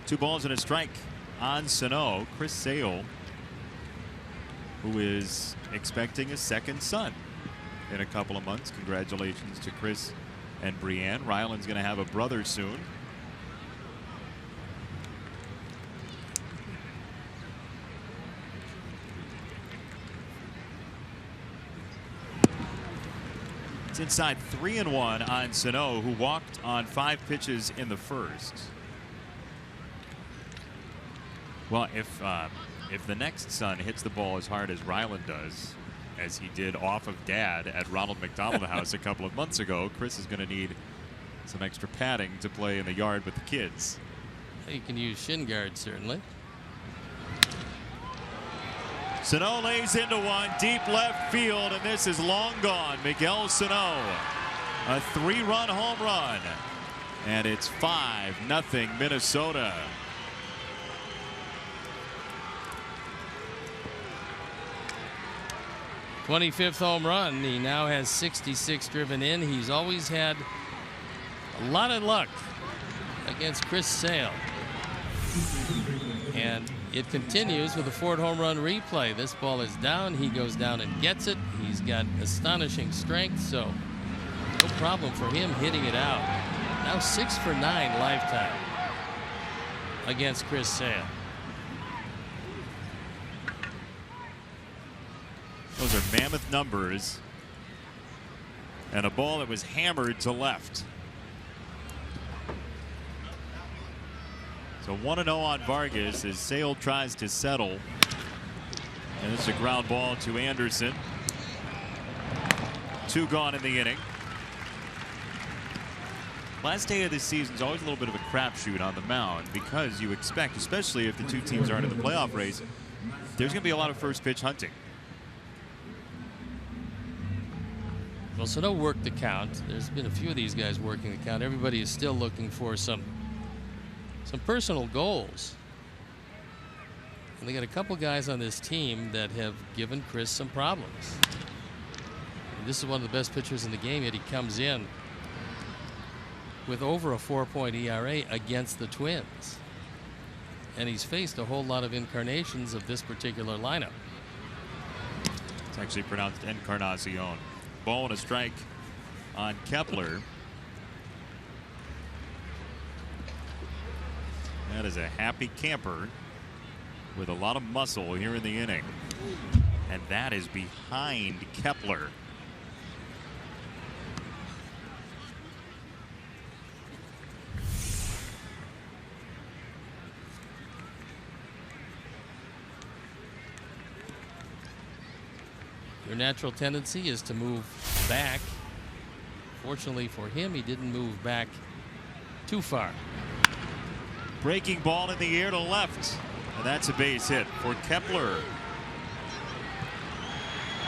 Two balls and a strike on Sano. Chris Sale, who is expecting a second son in a couple of months. Congratulations to Chris and Brianne. Ryland's going to have a brother soon. It's inside 3-1 on Sano, who walked on 5 pitches in the first. Well, if the next son hits the ball as hard as Ryland does, as he did off of Dad at Ronald McDonald House a couple of months ago, Chris is going to need some extra padding to play in the yard with the kids. You can use shin guards, certainly. Sano lays into one, deep left field, and this is long gone. Miguel Sano, a 3-run home run, and it's 5-0 Minnesota. 25th home run. He now has 66 driven in. He's always had a lot of luck against Chris Sale. And it continues with a Ford home run replay. This ball is down. He goes down and gets it. He's got astonishing strength, so no problem for him hitting it out. Now 6 for 9 lifetime against Chris Sale. Those are mammoth numbers. And a ball that was hammered to left. So 1-0 on Vargas as Sale tries to settle. And it's a ground ball to Anderson. 2 gone in the inning. Last day of the season is always a little bit of a crapshoot on the mound because you expect, especially if the two teams aren't in the playoff race, there's going to be a lot of first pitch hunting. Well, so don't work the count. There's been a few of these guys working the count. Everybody is still looking for some personal goals. And they got a couple guys on this team that have given Chris some problems. And this is one of the best pitchers in the game, yet he comes in with over a 4-point ERA against the Twins. And he's faced a whole lot of incarnations of this particular lineup. It's actually pronounced Encarnacion. Ball and a strike on Kepler. That is a happy camper with a lot of muscle here in the inning. And that is behind Kepler. Your natural tendency is to move back. Fortunately for him, he didn't move back too far. Breaking ball in the air to left. And that's a base hit for Kepler.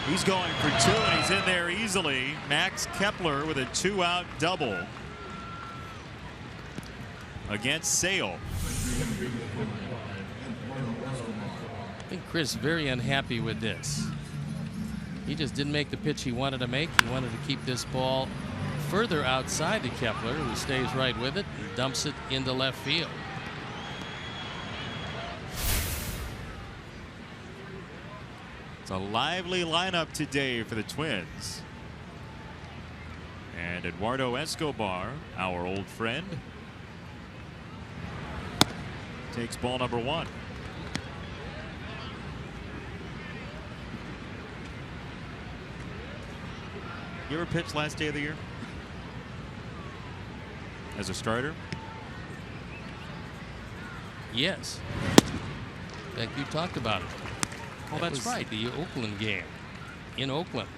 He's going for two, and he's in there easily. Max Kepler with a 2-out double against Sale. I think Chris very unhappy with this. He just didn't make the pitch he wanted to make. He wanted to keep this ball further outside to Kepler, who stays right with it and dumps it into left field. It's a lively lineup today for the Twins. And Eduardo Escobar, our old friend, takes ball number 1. You ever pitched last day of the year? As a starter? Yes. In fact, you talked about it. Oh, That that's was right. The Oakland game in Oakland.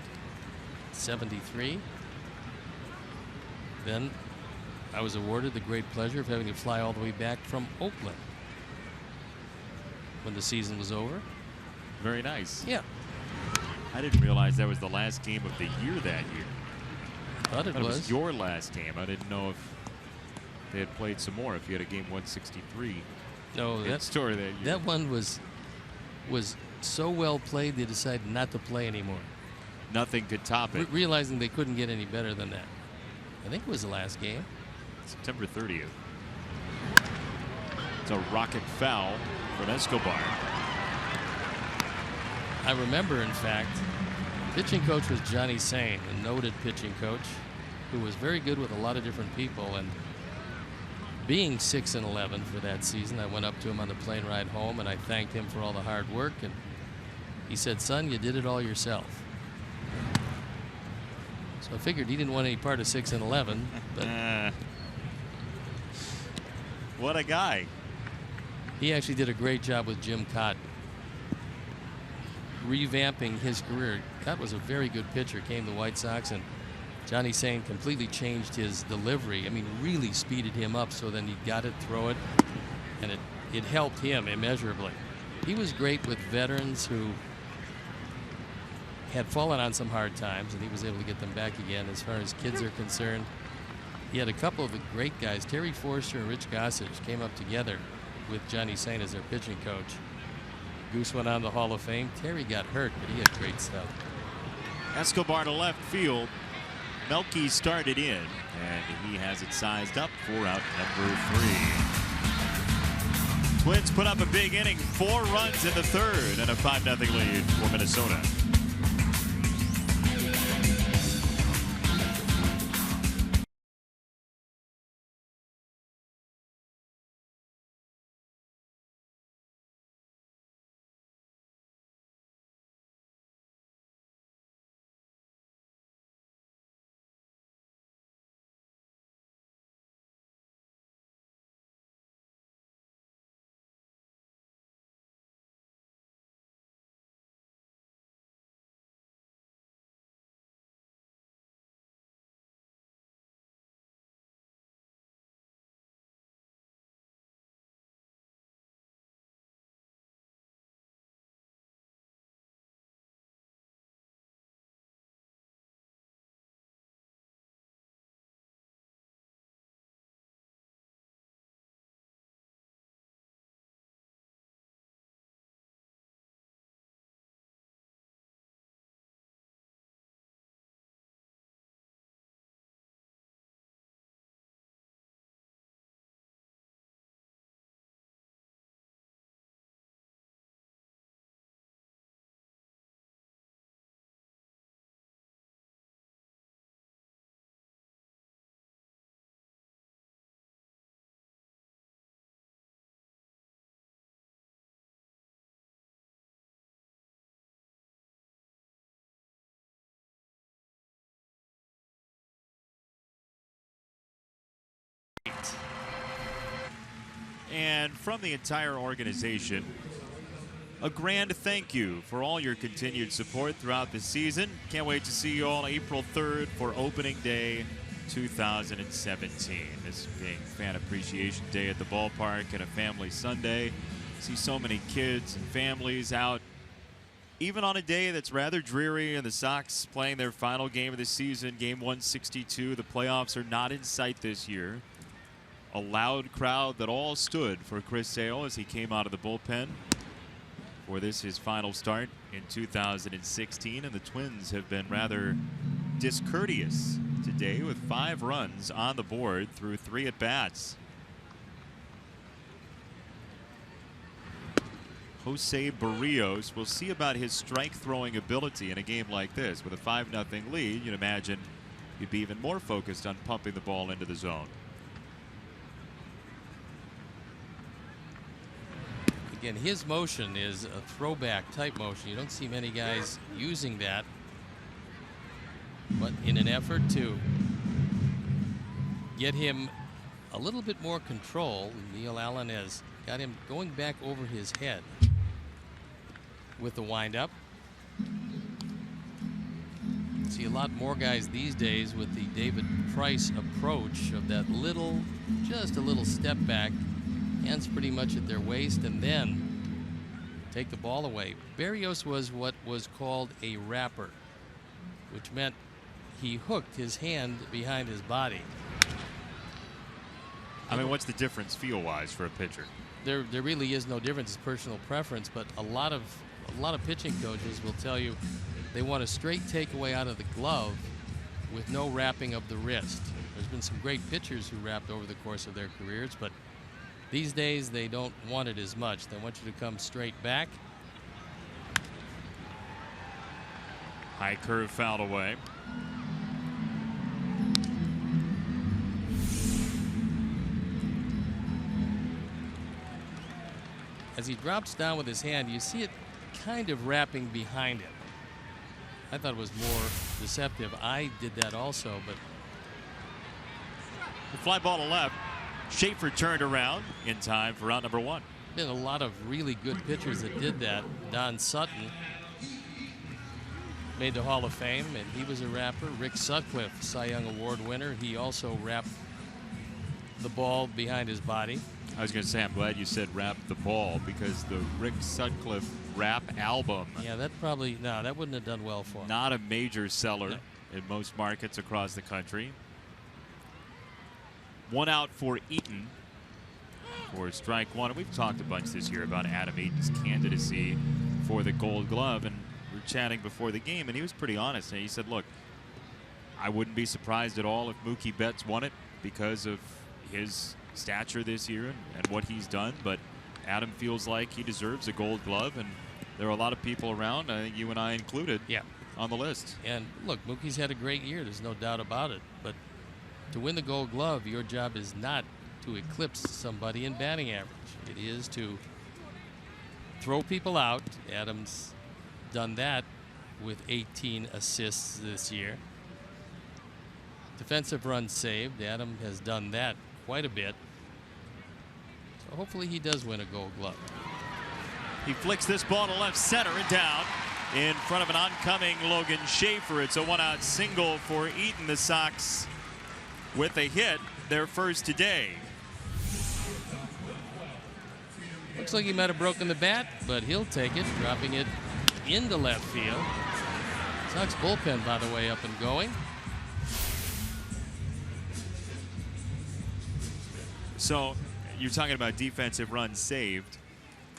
73. Then I was awarded the great pleasure of having to fly all the way back from Oakland when the season was over. Very nice. Yeah. I didn't realize that was the last game of the year that year. Thought it It was. was your last game. I didn't know if they had played some more. If you had a game 163 No, in that store that year. that one was so well played they decided not to play anymore. Nothing could top it. Realizing they couldn't get any better than that. I think it was the last game. September 30th. It's a rocket foul from Escobar. I remember, in fact, pitching coach was Johnny Sain, a noted pitching coach who was very good with a lot of different people. And being 6-11 for that season, I went up to him on the plane ride home and I thanked him for all the hard work. And he said, "Son, you did it all yourself." So I figured he didn't want any part of 6-11. But What a guy. he actually did a great job with Jim Cott, revamping his career. Cott was a very good pitcher, came to the White Sox, and Johnny Sain completely changed his delivery. I mean, really speeded him up so then he got it, throw it, and it helped him immeasurably. He was great with veterans who had fallen on some hard times, and he was able to get them back again. As far as kids are concerned, he had a couple of the great guys. Terry Forster and Rich Gossage came up together with Johnny Sain as their pitching coach. Goose went on to the Hall of Fame. Terry got hurt, but he had great stuff. Escobar to left field. Melky started in, and he has it sized up for out number 3. Twins put up a big inning, 4 runs in the third, and a 5-0 lead for Minnesota. And from the entire organization, a grand thank you for all your continued support throughout the season. Can't wait to see you all April 3rd for opening day 2017. This being Fan Appreciation Day at the ballpark and a family Sunday. See so many kids and families out, even on a day that's rather dreary, and the Sox playing their final game of the season, game 162. The playoffs are not in sight this year. A loud crowd that all stood for Chris Sale as he came out of the bullpen for this, his final start in 2016. And the Twins have been rather discourteous today with 5 runs on the board through 3 at-bats. Jose Barrios, we'll see about his strike-throwing ability in a game like this. With a 5-0 lead, you'd imagine you'd be even more focused on pumping the ball into the zone. Again, his motion is a throwback type motion. You don't see many guys using that. But in an effort to get him a little bit more control, Neil Allen has got him going back over his head with the windup. See a lot more guys these days with the David Price approach of that little, just a little step back, hands pretty much at their waist, and then take the ball away. Barrios was what was called a wrapper, which meant he hooked his hand behind his body. I mean, what's the difference feel-wise for a pitcher? There really is no difference. It's personal preference, but a lot of pitching coaches will tell you they want a straight takeaway out of the glove with no wrapping of the wrist. There's been some great pitchers who wrapped over the course of their careers, but these days they don't want it as much. They want you to come straight back. High curve fouled away. As he drops down with his hand, you see it kind of wrapping behind him. I thought it was more deceptive. I did that also, but The fly ball to left. Schaefer turned around in time for out number 1. been a lot of really good pitchers that did that. Don Sutton made the Hall of Fame, and he was a wrapper. Rick Sutcliffe, Cy Young Award winner, he also wrapped the ball behind his body. I was going to say, I'm glad you said wrap the ball, because the Rick Sutcliffe rap album, Yeah, that probably, no, that wouldn't have done well for him. not a major seller No. in most markets across the country. 1 out for Eaton for strike 1. And we've talked a bunch this year about Adam Eaton's candidacy for the Gold Glove, and we were chatting before the game, and he was pretty honest. And he said, look, I wouldn't be surprised at all if Mookie Betts won it because of his stature this year and what he's done, but Adam feels like he deserves a Gold Glove, and there are a lot of people around, I think you and I included, Yeah. on the list. And look, Mookie's had a great year. There's no doubt about it. But to win the Gold Glove, your job is not to eclipse somebody in batting average. It is to throw people out. Adam's done that with 18 assists this year. Defensive runs saved. Adam has done that quite a bit. So hopefully he does win a Gold Glove. He flicks this ball to left center and down in front of an oncoming Logan Schaefer. It's a 1-out single for Eaton. The Sox with a hit, their first today. Looks like he might have broken the bat, but he'll take it, dropping it into left field. Sox bullpen, by the way, up and going. So you're talking about defensive runs saved.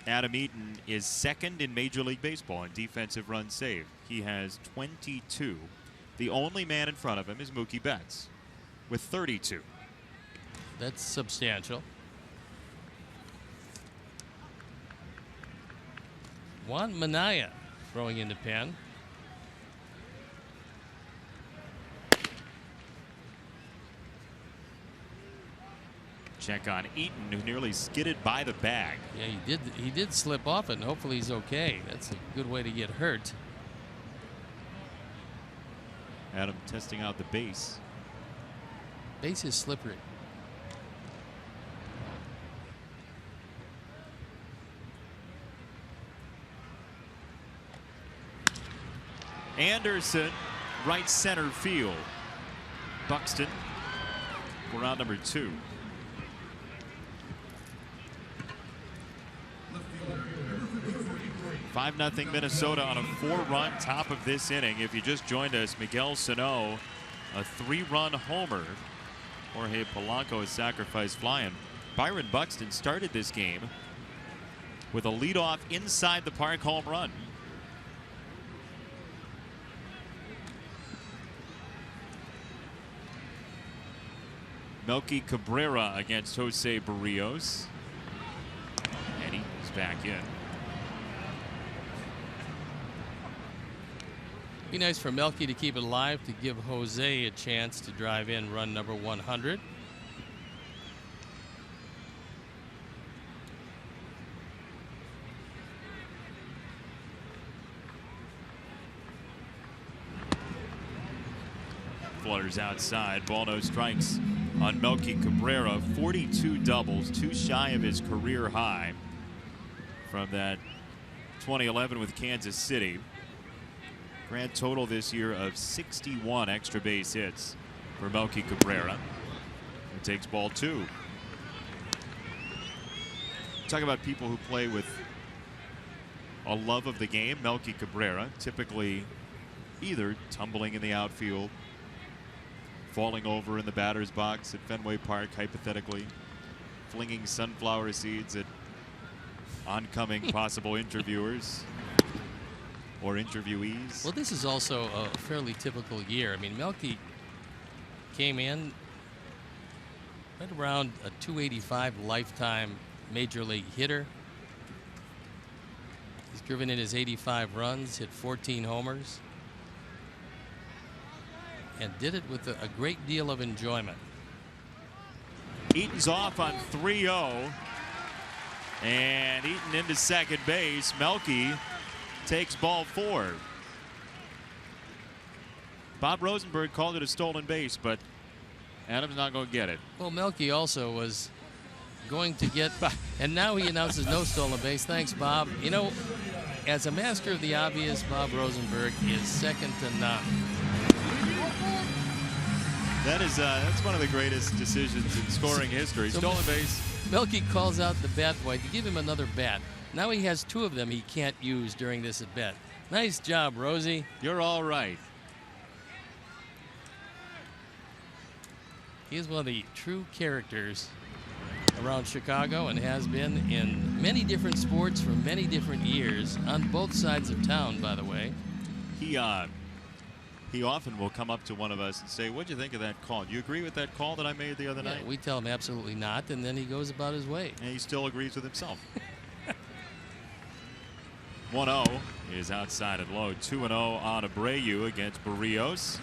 Adam Eaton is second in Major League Baseball in defensive runs saved. He has 22. The only man in front of him is Mookie Betts with 32. That's substantial. Juan Minaya throwing into pen. Check on Eaton, who nearly skidded by the bag. Yeah, he did slip off it, and hopefully he's okay. That's a good way to get hurt. Adam testing out the base. Base is slippery. Anderson, right center field. Buxton for round number 2. Five 0 Minnesota on a 4-run top of this inning. If you just joined us, Miguel Sano, a 3-run homer. Jorge Polanco is sacrificed flying. Byron Buxton started this game with a leadoff inside the park home run. Melky Cabrera against Jose Barrios. And he's back in. Be nice for Melky to keep it alive, to give Jose a chance to drive in run number 100. Flutters outside. Ball no strikes on Melky Cabrera. 42 doubles, 2 shy of his career high from that 2011 with Kansas City. Grand total this year of 61 extra base hits for Melky Cabrera. He takes ball 2. Talk about people who play with a love of the game. Melky Cabrera typically either tumbling in the outfield, falling over in the batter's box at Fenway Park, hypothetically, flinging sunflower seeds at oncoming possible interviewers or interviewees. Well, this is also a fairly typical year. I mean, Melky came in right around a 285 lifetime major league hitter. He's driven in his 85 runs, hit 14 homers, and did it with a great deal of enjoyment. Eaton's off on 3-0, and Eaton into second base. Melky takes ball 4. Bob Rosenberg called it a stolen base, but Adams not going to get it. Well, Melky also was going to get, and now he announces no stolen base. Thanks, Bob. You know, as a master of the obvious, Bob Rosenberg is second to none. That's one of the greatest decisions in scoring history. Stolen base. Melky calls out the bat boy to give him another bat. Now he has 2 of them he can't use during this at bat. Nice job, Rosie. You're all right. He is one of the true characters around Chicago and has been in many different sports for many different years on both sides of town, by the way. He often will come up to one of us and say, "What'd you think of that call? Do you agree with that call that I made the other night?" We tell him absolutely not, and then he goes about his way. And he still agrees with himself. 1-0 is outside and low. 2-0 on Abreu against Barrios.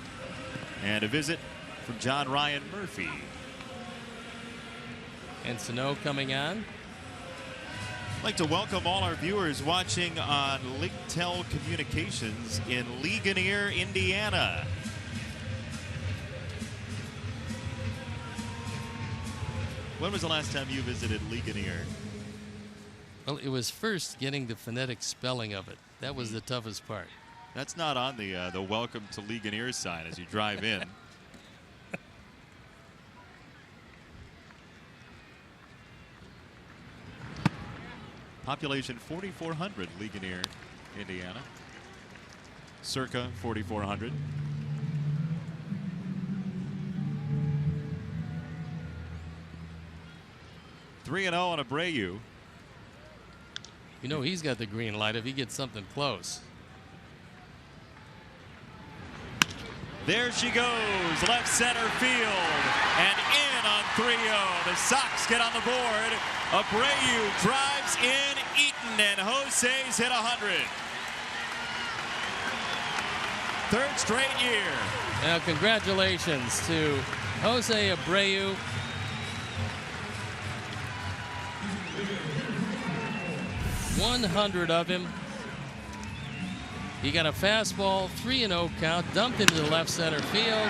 And a visit from John Ryan Murphy. And Sano coming on. I'd like to welcome all our viewers watching on Ligtel Communications in Ligonier, Indiana. When was the last time you visited Ligonier? Well, it was first getting the phonetic spelling of it. That was the toughest part. That's not on the welcome to Ligonier sign as you drive in. Population 4,400, Ligonier, Indiana. Circa 4,400. Three and 0 on Abreu. You know he's got the green light if he gets something close. There she goes, left center field, and in on 3-0. The Sox get on the board. Abreu drives in Eaton, and Jose's hit 100. Third straight year. Now, congratulations to Jose Abreu. .100 of him. He got a fastball, 3-0 count, dumped into the left center field.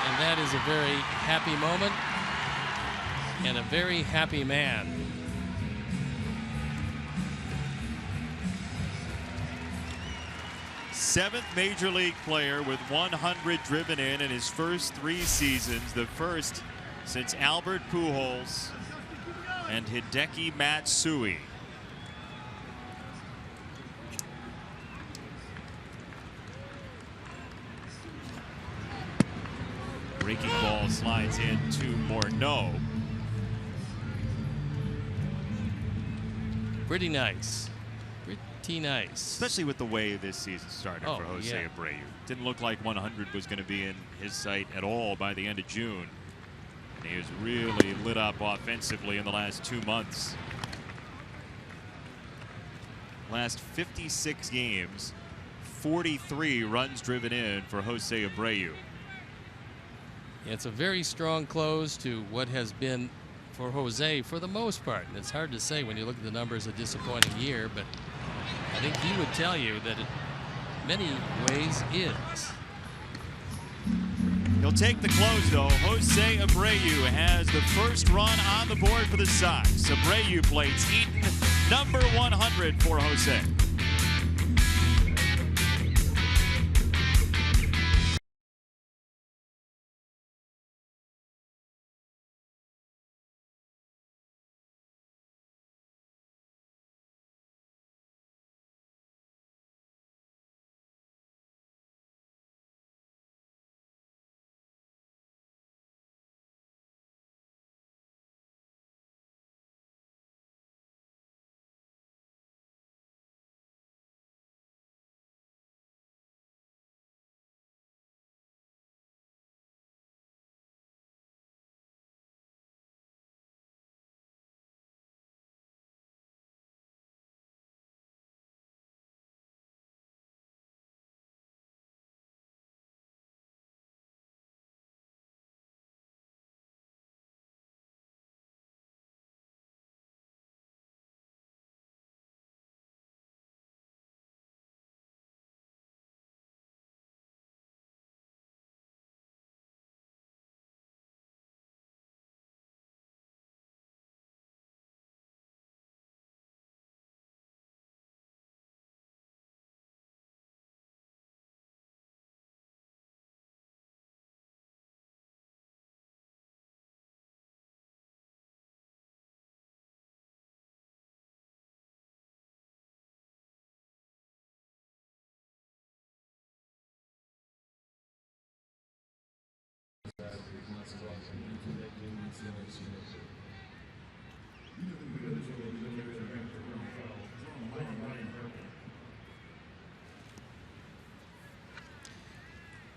And that is a very happy moment and a very happy man. 7th Major League player with 100 driven in his first 3 seasons, the first since Albert Pujols and Hideki Matsui. Breaking ball slides in to Morneau. Pretty nice. Pretty nice. Especially with the way this season started for Jose Abreu. Didn't look like 100 was going to be in his sight at all by the end of June. And he was really lit up offensively in the last 2 months. Last 56 games, 43 runs driven in for Jose Abreu. It's a very strong close to what has been for Jose for the most part. And it's hard to say when you look at the numbers, a disappointing year, but I think he would tell you that it many ways is. He'll take the close, though. Jose Abreu has the first run on the board for the Sox. Abreu plates Eaton, number 100 for Jose.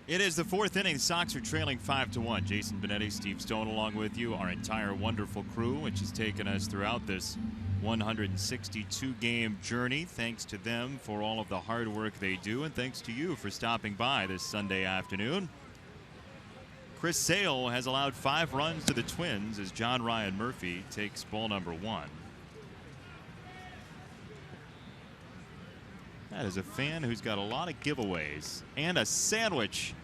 It is the 4th inning. The Sox are trailing 5-1. Jason Benetti, Steve Stone along with you. Our entire wonderful crew, which has taken us throughout this 162-game journey. Thanks to them for all of the hard work they do, and thanks to you for stopping by this Sunday afternoon. Chris Sale has allowed 5 runs to the Twins as John Ryan Murphy takes ball number 1. That is a fan who's got a lot of giveaways and a sandwich.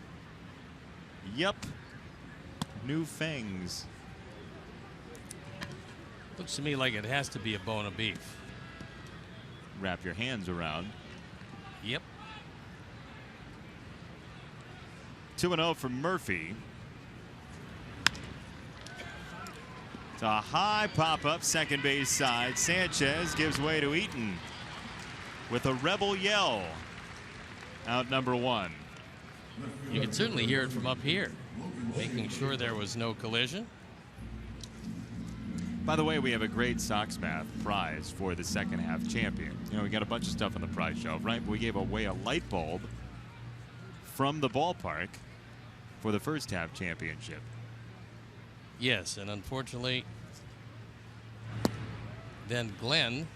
Yep. New fangs. Looks to me like it has to be a bone of beef. Wrap your hands around. Yep. 2-0 for Murphy. It's a high pop-up, second base side. Sanchez gives way to Eaton with a rebel yell. Out number 1. You can certainly hear it from up here, making sure there was no collision. By the way, we have a great Sox Math prize for the second half champion. You know, we got a bunch of stuff on the prize shelf, right? We gave away a light bulb from the ballpark for the first half championship. Yes, and unfortunately, then Glenn,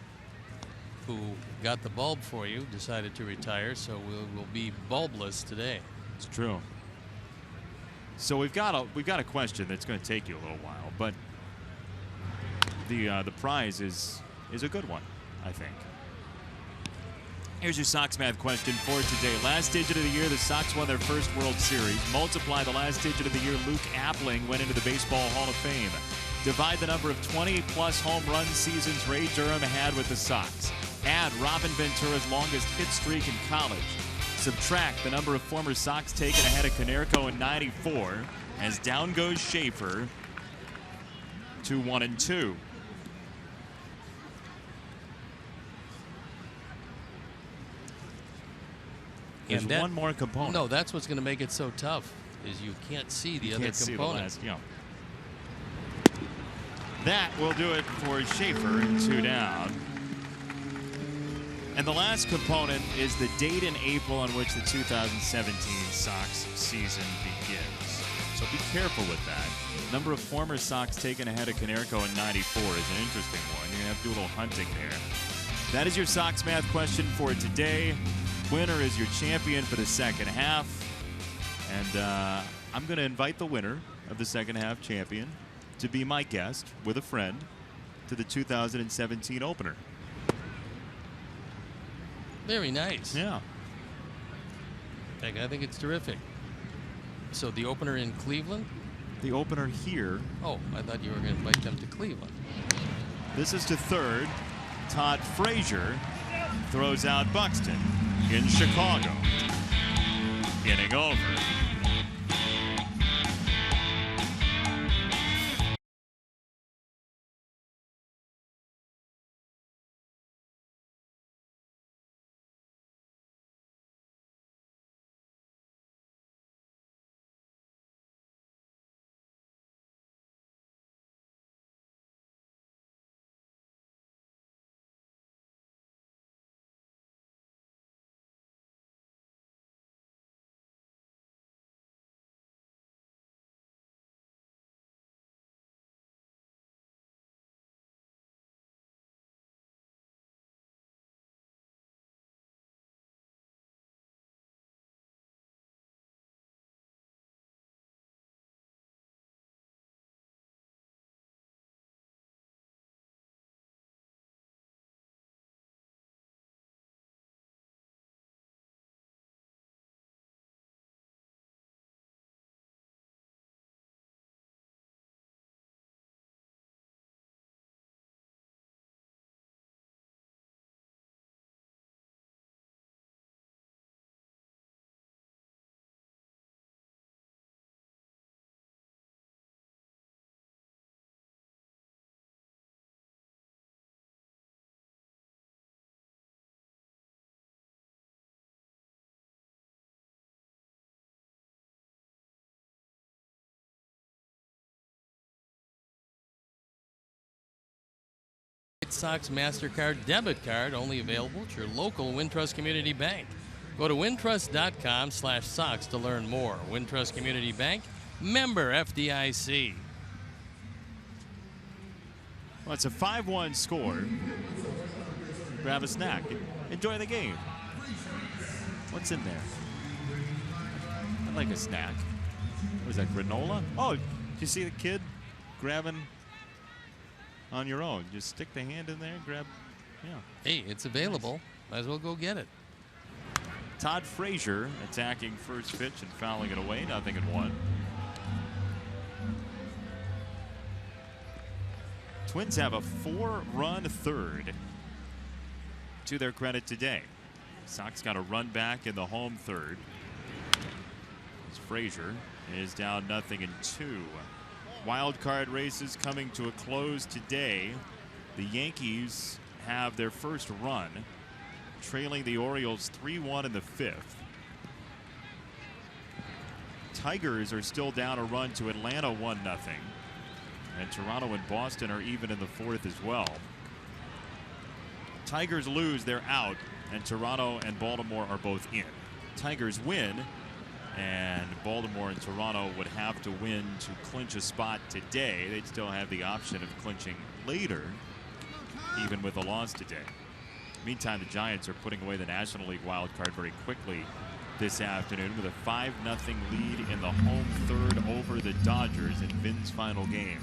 who got the bulb for you, decided to retire, so we'll be bulbless today. It's true. So we've got a question that's going to take you a little while, but the prize is a good one, I think. Here's your Sox Math question for today. Last digit of the year, the Sox won their first World Series. Multiply the last digit of the year Luke Appling went into the Baseball Hall of Fame. Divide the number of 20-plus home run seasons Ray Durham had with the Sox. Add Robin Ventura's longest hit streak in college. Subtract the number of former Sox taken ahead of Konerko in '94, as down goes Schaefer to 1-2. There's one more component. No, that's what's going to make it so tough, is you can't see the other component. That will do it for Schaefer, 2 down. And the last component is the date in April on which the 2017 Sox season begins. So be careful with that. Number of former Sox taken ahead of Konerko in '94 is an interesting one. You're going to have to do a little hunting there. That is your Sox math question for today. Winner is your champion for the second half. And I'm going to invite the winner of the second half champion to be my guest with a friend to the 2017 opener. Very nice. Yeah. I think it's terrific. So the opener in Cleveland? The opener here. Oh, I thought you were going to invite them to Cleveland. This is to third. Todd Frazier throws out Buxton in Chicago. Inning over. Sox MasterCard debit card, only available at your local Wintrust Community Bank. Go to wintrust.com/Sox to learn more. Wintrust Community Bank, member FDIC. Well, it's a 5-1 score. Grab a snack. Enjoy the game. What's in there? I like a snack. What is that, granola? Oh, did you see the kid grabbing on your own? Just stick the hand in there and grab. Yeah. Hey, it's available. Might as well go get it. Todd Frazier attacking first pitch and fouling it away. 0-1. Twins have a 4-run third to their credit today. Sox got a run back in the home third. As Frazier is down 0-2. Wild card races coming to a close today. The Yankees have their first run, trailing the Orioles 3-1 in the 5th. Tigers are still down a run to Atlanta 1-0. And Toronto and Boston are even in the 4th as well. Tigers lose, they're out, and Toronto and Baltimore are both in. Tigers win, and Baltimore and Toronto would have to win to clinch a spot today. They'd still have the option of clinching later, even with a loss today. Meantime, the Giants are putting away the National League wild card very quickly this afternoon with a 5-0 lead in the home third over the Dodgers in Vin's final game.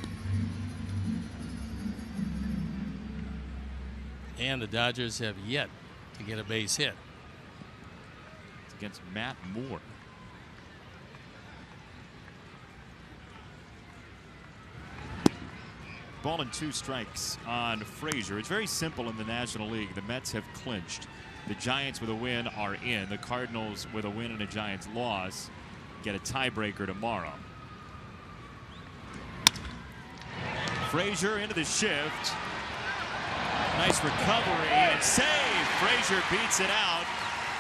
And the Dodgers have yet to get a base hit. It's against Matt Moore. Ball and 2 strikes on Frazier. It's very simple in the National League. The Mets have clinched The Giants with a win are in. The Cardinals with a win and a Giants loss get a tiebreaker tomorrow. Frazier into the shift. Nice recovery and save. Frazier beats it out.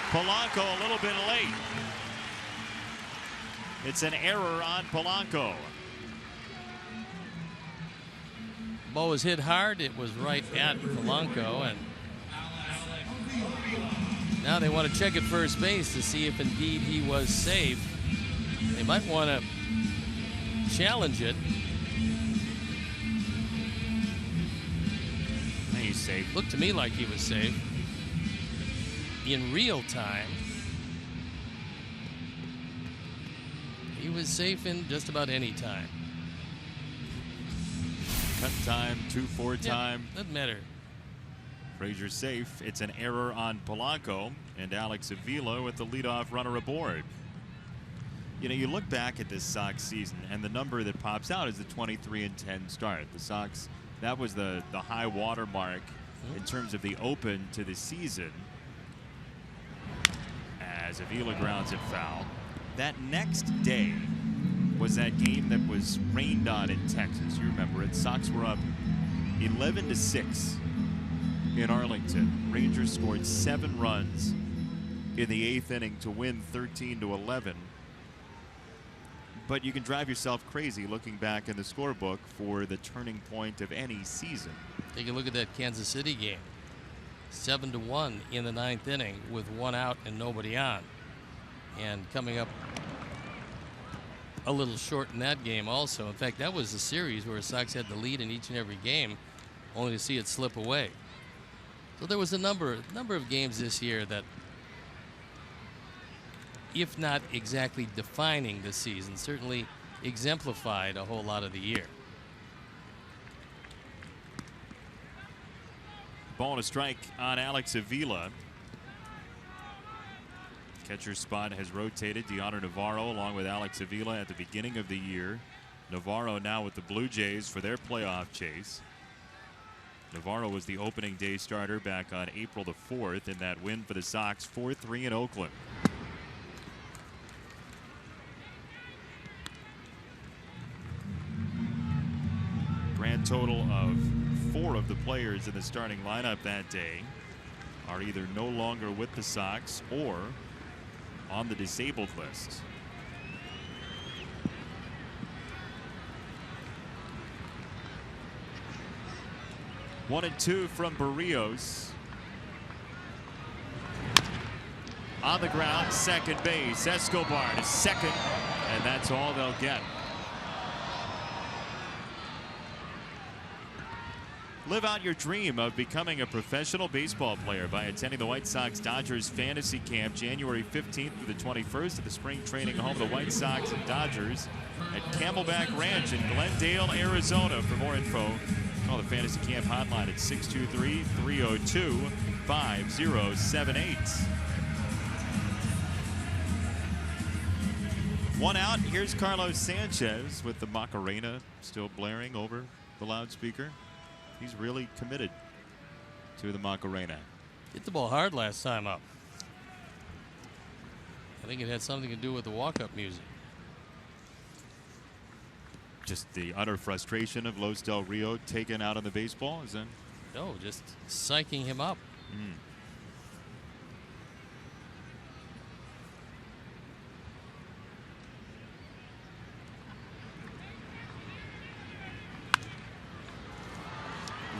Polanco a little bit late. It's an error on Polanco. Ball was hit hard. It was right at Polanco, and now they want to check at first base to see if indeed he was safe. They might want to challenge it. He's safe. Looked to me like he was safe. In real time, he was safe in just about any time. Cut time, 2-4 time. Doesn't matter. Frazier safe. It's an error on Polanco, and Alex Avila with the leadoff runner aboard. You know, you look back at this Sox season, and the number that pops out is the 23-10 start. The Sox, that was the high water mark in terms of the open to the season. As Avila grounds it foul. That next day was that game that was rained on in Texas. You remember it. Sox were up 11-6 in Arlington. Rangers scored 7 runs in the 8th inning to win 13-11. But you can drive yourself crazy looking back in the scorebook for the turning point of any season. Take a look at that Kansas City game. 7-1 in the 9th inning with 1 out and nobody on. And coming up a little short in that game also. In fact, that was the series where Sox had the lead in each and every game, only to see it slip away. So there was a number of games this year that, if not exactly defining the season, certainly exemplified a whole lot of the year. Ball and a strike on Alex Avila. Catcher spot has rotated. Deoner Navarro along with Alex Avila at the beginning of the year. Navarro now with the Blue Jays for their playoff chase. Navarro was the opening day starter back on April the 4th in that win for the Sox 4-3 in Oakland. Grand total of 4 of the players in the starting lineup that day are either no longer with the Sox or on the disabled list. One and 2 from Barrios. On the ground, second base. Escobar to second, and that's all they'll get. Live out your dream of becoming a professional baseball player by attending the White Sox-Dodgers Fantasy Camp January 15th through the 21st at the spring training home of the White Sox and Dodgers at Camelback Ranch in Glendale, Arizona. For more info, call the Fantasy Camp hotline at 623-302-5078. 1 out. Here's Carlos Sanchez with the Macarena still blaring over the loudspeaker. He's really committed to the Macarena. Hit the ball hard last time up. I think it had something to do with the walk-up music. Just the utter frustration of Los Del Rio taken out on the baseball, is that? No, just psyching him up.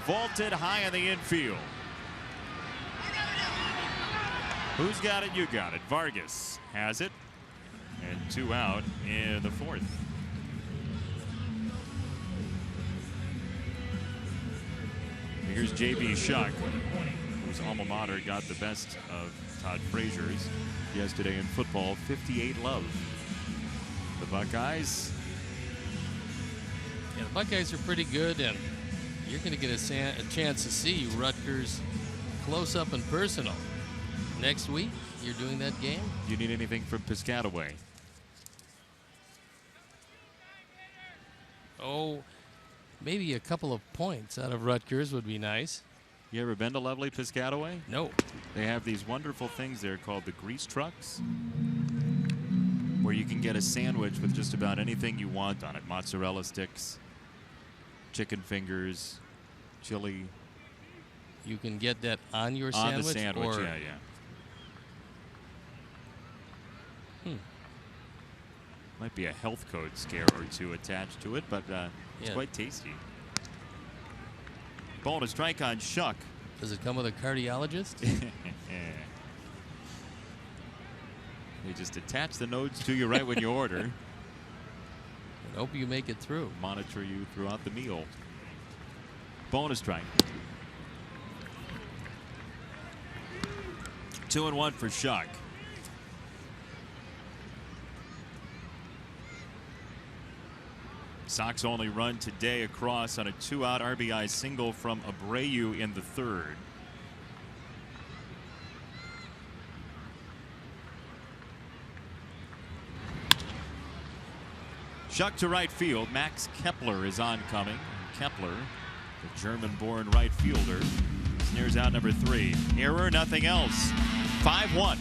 Vaulted high in the infield. Who's got it? You got it. Vargas has it. And 2 out in the 4th. Here's J.B. Shuck, whose alma mater got the best of Todd Frazier's yesterday in football, 58 love. The Buckeyes. Yeah, the Buckeyes are pretty good, and you're going to get a chance to see Rutgers close up and personal. Next week, you're doing that game. Do you need anything from Piscataway? Oh, maybe a couple of points out of Rutgers would be nice. You ever been to lovely Piscataway? No. They have these wonderful things there called the grease trucks, where you can get a sandwich with just about anything you want on it. Mozzarella sticks, chicken fingers, chili. You can get that on your sandwich? On the sandwich, or... yeah. Might be a health code scare or two attached to it, but it's quite tasty. Ball to strike on Shuck. Does it come with a cardiologist? They just attach the notes to you right when you order. And hope you make it through. Monitor you throughout the meal. Bonus strike. 2-1 for Shuck. Sox only run today across on a 2-out RBI single from Abreu in the third. Shuck to right field. Max Kepler is oncoming. Kepler, the German-born right fielder, snares out number 3. Error, nothing else. 5-1.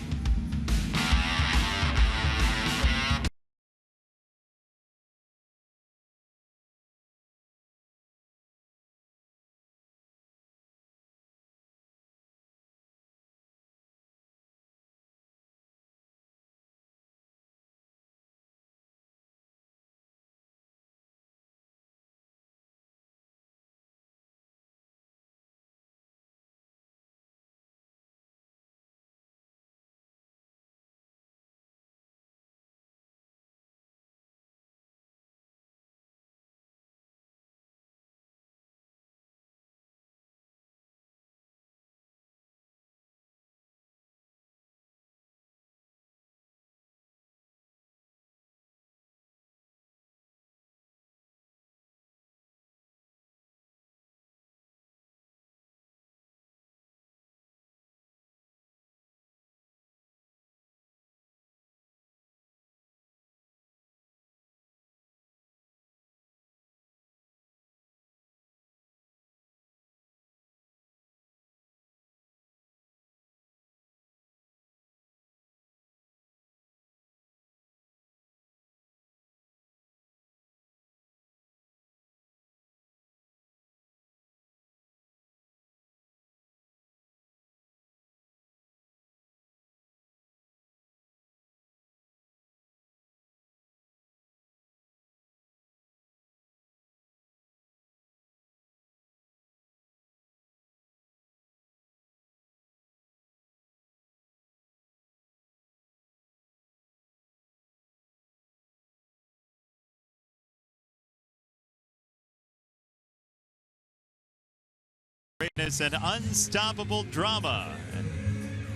Greatness and unstoppable drama.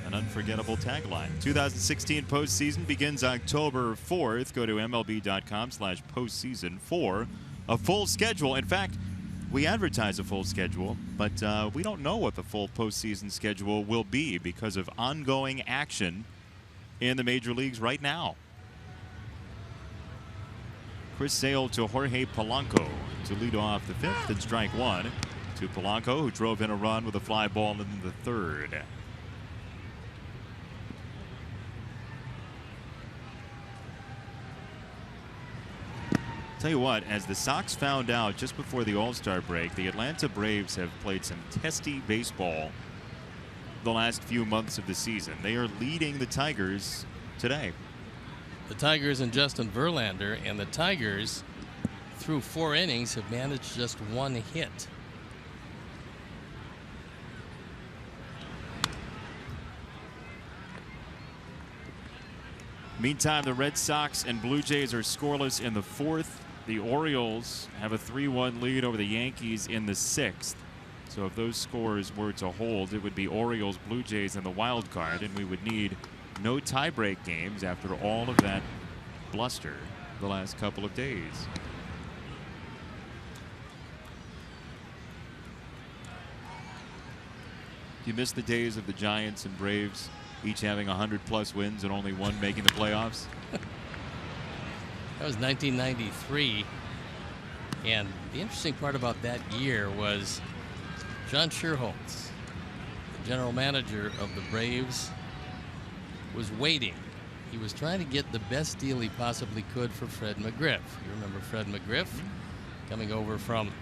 An unforgettable tagline. 2016 postseason begins October 4th. Go to MLB.com/postseason for a full schedule. In fact, we advertise a full schedule, but we don't know what the full postseason schedule will be because of ongoing action in the major leagues right now. Chris Sale to Jorge Polanco to lead off the 5th and strike 1. To Polanco, who drove in a run with a fly ball in the 3rd. Tell you what, as the Sox found out just before the All-Star break, the Atlanta Braves have played some testy baseball the last few months of the season. They are leading the Tigers today. The Tigers and Justin Verlander, and the Tigers, through 4 innings, have managed just 1 hit. Meantime, the Red Sox and Blue Jays are scoreless in the 4th. The Orioles have a 3-1 lead over the Yankees in the 6th. So if those scores were to hold, it would be Orioles, Blue Jays in the wild card, and we would need no tiebreak games after all of that bluster the last couple of days. You miss the days of the Giants and Braves each having 100+ wins and only one making the playoffs? That was 1993. And the interesting part about that year was John Sherholtz general manager of the Braves, was waiting. He was trying to get the best deal he possibly could for Fred McGriff. You remember Fred McGriff coming over from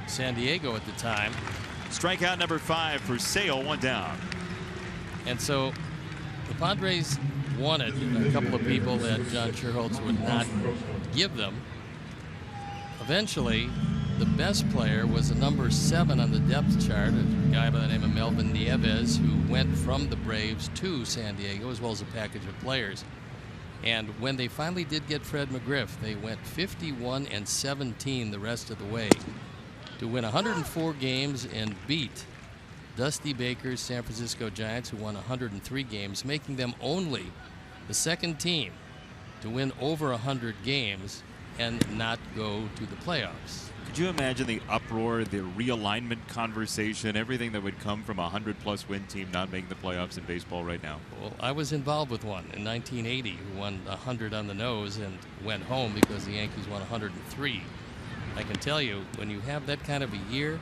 San Diego at the time. Strikeout number 5 for Sale, 1 down. And so the Padres wanted a couple of people that John Schuerholz would not give them. Eventually, the best player was a number 7 on the depth chart, a guy by the name of Melvin Nieves, who went from the Braves to San Diego, as well as a package of players. And when they finally did get Fred McGriff, they went 51-17 the rest of the way to win 104 games and beat Dusty Baker's San Francisco Giants, who won 103 games, making them only the second team to win over 100 games and not go to the playoffs. Could you imagine the uproar, the realignment conversation, everything that would come from a 100-plus win team not making the playoffs in baseball right now? Well, I was involved with one in 1980 who won 100 on the nose and went home because the Yankees won 103. I can tell you, when you have that kind of a year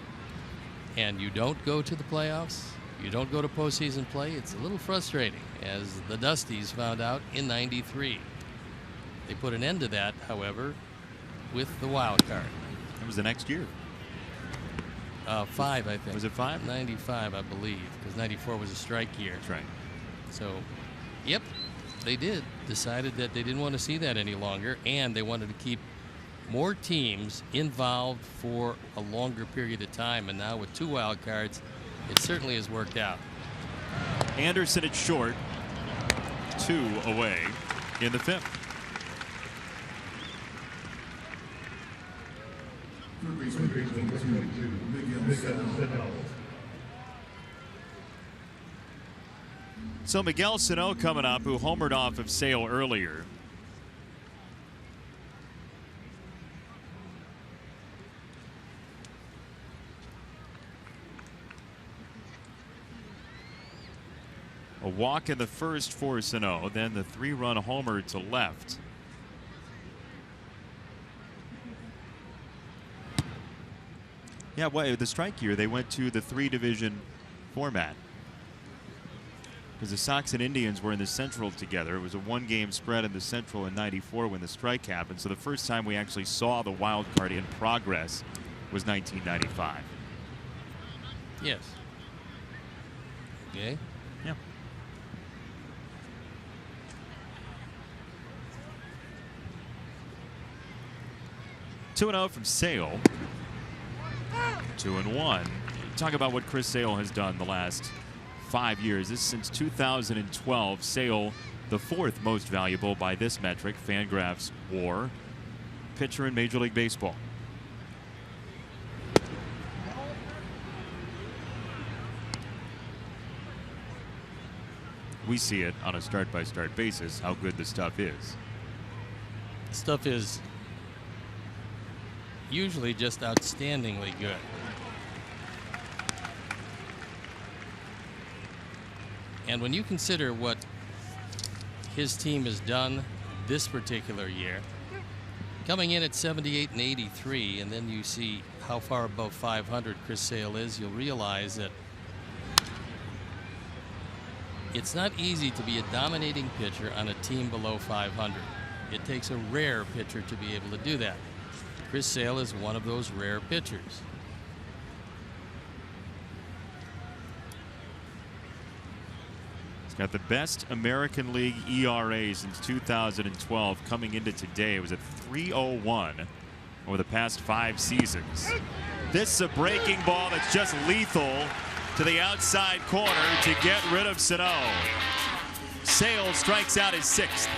and you don't go to the playoffs, you don't go to postseason play, it's a little frustrating, as the Dusties found out in '93. They put an end to that, however, with the wild card. It was the next year. 5, I think. Was it 5? 95, I believe, because 94 was a strike year. That's right. So, yep, they decided that they didn't want to see that any longer, and they wanted to keep more teams involved for a longer period of time. And now with 2 wild cards, it certainly has worked out. Anderson at short, 2 away in the 5th. So Miguel Sano coming up, who homered off of Sale earlier. A walk in the first for Sano, then the 3-run homer to left. Yeah, well, the strike year, they went to the 3-division format. Because the Sox and Indians were in the Central together. It was a 1-game spread in the Central in '94 when the strike happened. So the first time we actually saw the wild card in progress was 1995. Yes. Okay. Yeah. Two and 0 from Sale. 2-1. Talk about what Chris Sale has done the last 5 years. This is since 2012. Sale, the 4th most valuable by this metric, Fangraphs WAR, pitcher in Major League Baseball. We see it on a start-by-start basis, how good the stuff is. Stuff is usually just outstandingly good. And when you consider what his team has done this particular year, coming in at 78-83, and then you see how far above 500 Chris Sale is, you'll realize that it's not easy to be a dominating pitcher on a team below 500. It takes a rare pitcher to be able to do that. Chris Sale is one of those rare pitchers. Got the best American League ERA since 2012. Coming into today, it was at 3.01 over the past 5 seasons. This is a breaking ball that's just lethal to the outside corner to get rid of Sano. Sale strikes out his 6th.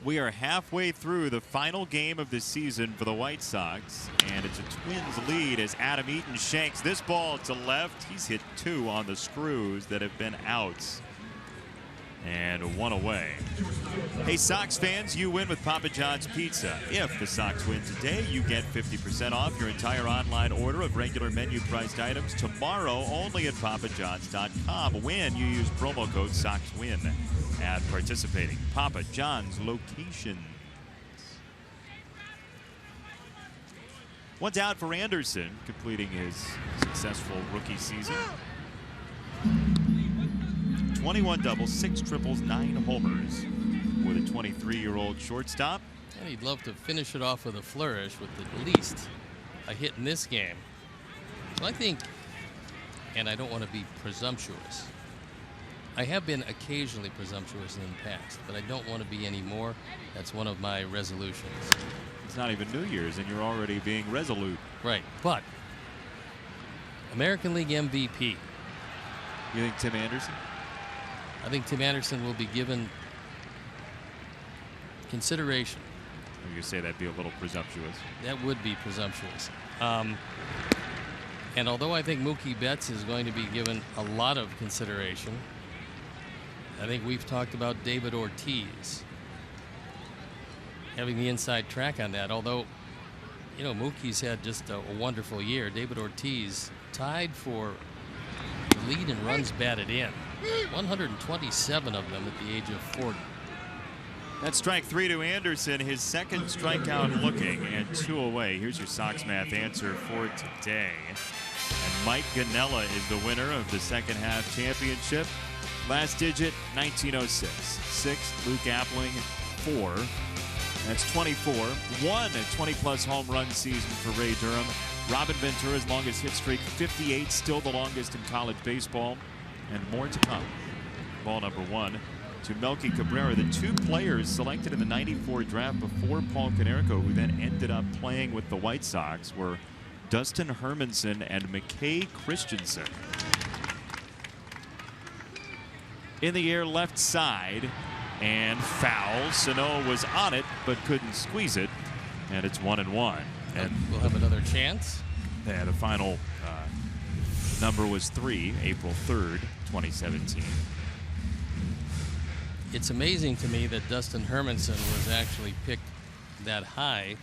We are halfway through the final game of the season for the White Sox, and it's a Twins lead as Adam Eaton shanks this ball to left. He's hit 2 on the screws that have been outs. And 1 away. Hey, Sox fans, you win with Papa John's Pizza. If the Sox win today, you get 50% off your entire online order of regular menu priced items tomorrow only at papajohns.com when you use promo code SOXWIN at participating Papa John's locations. One down for Anderson, completing his successful rookie season. 21 doubles, 6 triples, 9 homers with a 23-year-old shortstop. And he'd love to finish it off with a flourish with at least a hit in this game. So I think, and I don't want to be presumptuous, I have been occasionally presumptuous in the past, but I don't want to be anymore. That's one of my resolutions. It's not even New Year's, and you're already being resolute. Right, but American League MVP. You think Tim Anderson? I think Tim Anderson will be given consideration. You say that'd be a little presumptuous. That would be presumptuous. And although I think Mookie Betts is going to be given a lot of consideration, I think we've talked about David Ortiz having the inside track on that. Although, you know, Mookie's had just a wonderful year. David Ortiz tied for the lead in runs batted in. 127 of them at the age of 40. That's strike 3 to Anderson, his second strikeout looking, and 2 away. Here's your Sox Math answer for today. And Mike Ganella is the winner of the second half championship. Last digit, 1906. 6, Luke Appling, 4. That's 24. 1 20-plus home run season for Ray Durham. Robin Ventura's longest hit streak, 58, still the longest in college baseball. And more to come. Ball number 1 to Melky Cabrera, the 2 players selected in the '94 draft before Paul Konerko, who then ended up playing with the White Sox, were Dustin Hermanson and McKay Christensen. In the air left side, and foul. Sano was on it, but couldn't squeeze it, and it's 1-1. And we'll have another chance. Yeah, the final number was 3, April 3rd, 2017. It's amazing to me that Dustin Hermanson was actually picked that high,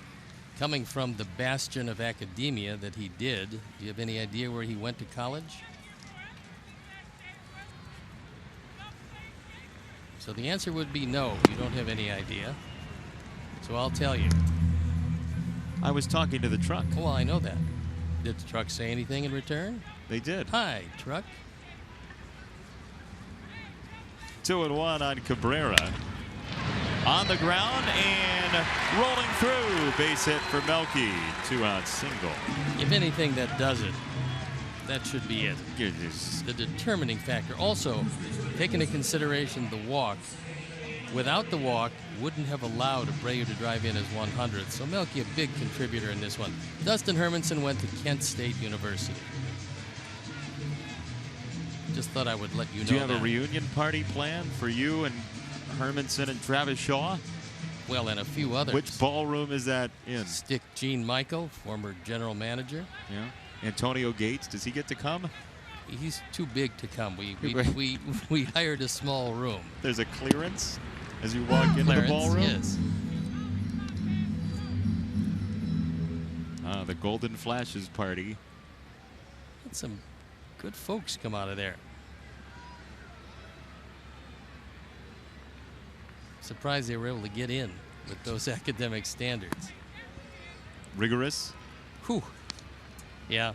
coming from the bastion of academia that he did. Do you have any idea where he went to college? So the answer would be no, you don't have any idea. So I'll tell you. I was talking to the truck. Well, I know that. Did the truck say anything in return? They did. Hi, truck. 2-1 on Cabrera. On the ground and rolling through. Base hit for Melky. 2-out single. If anything that does it, that should be it. The determining factor. Also, take into consideration the walk. Without the walk, wouldn't have allowed Abreu to drive in his 100th. So Melky, a big contributor in this one. Dustin Hermanson went to Kent State University. Just thought I would let you know. Do you have that. a reunion party planned for you and Hermanson and Travis Shaw? Well, and a few others. Which ballroom is that in? Stick Gene Michael, former general manager. Yeah. Antonio Gates, does he get to come? He's too big to come. We hired a small room. There's a clearance as you walk into the ballroom? Yes. The Golden Flashes party. Had some good folks come out of there. Surprised they were able to get in with those academic standards. Rigorous? Whew. Yeah.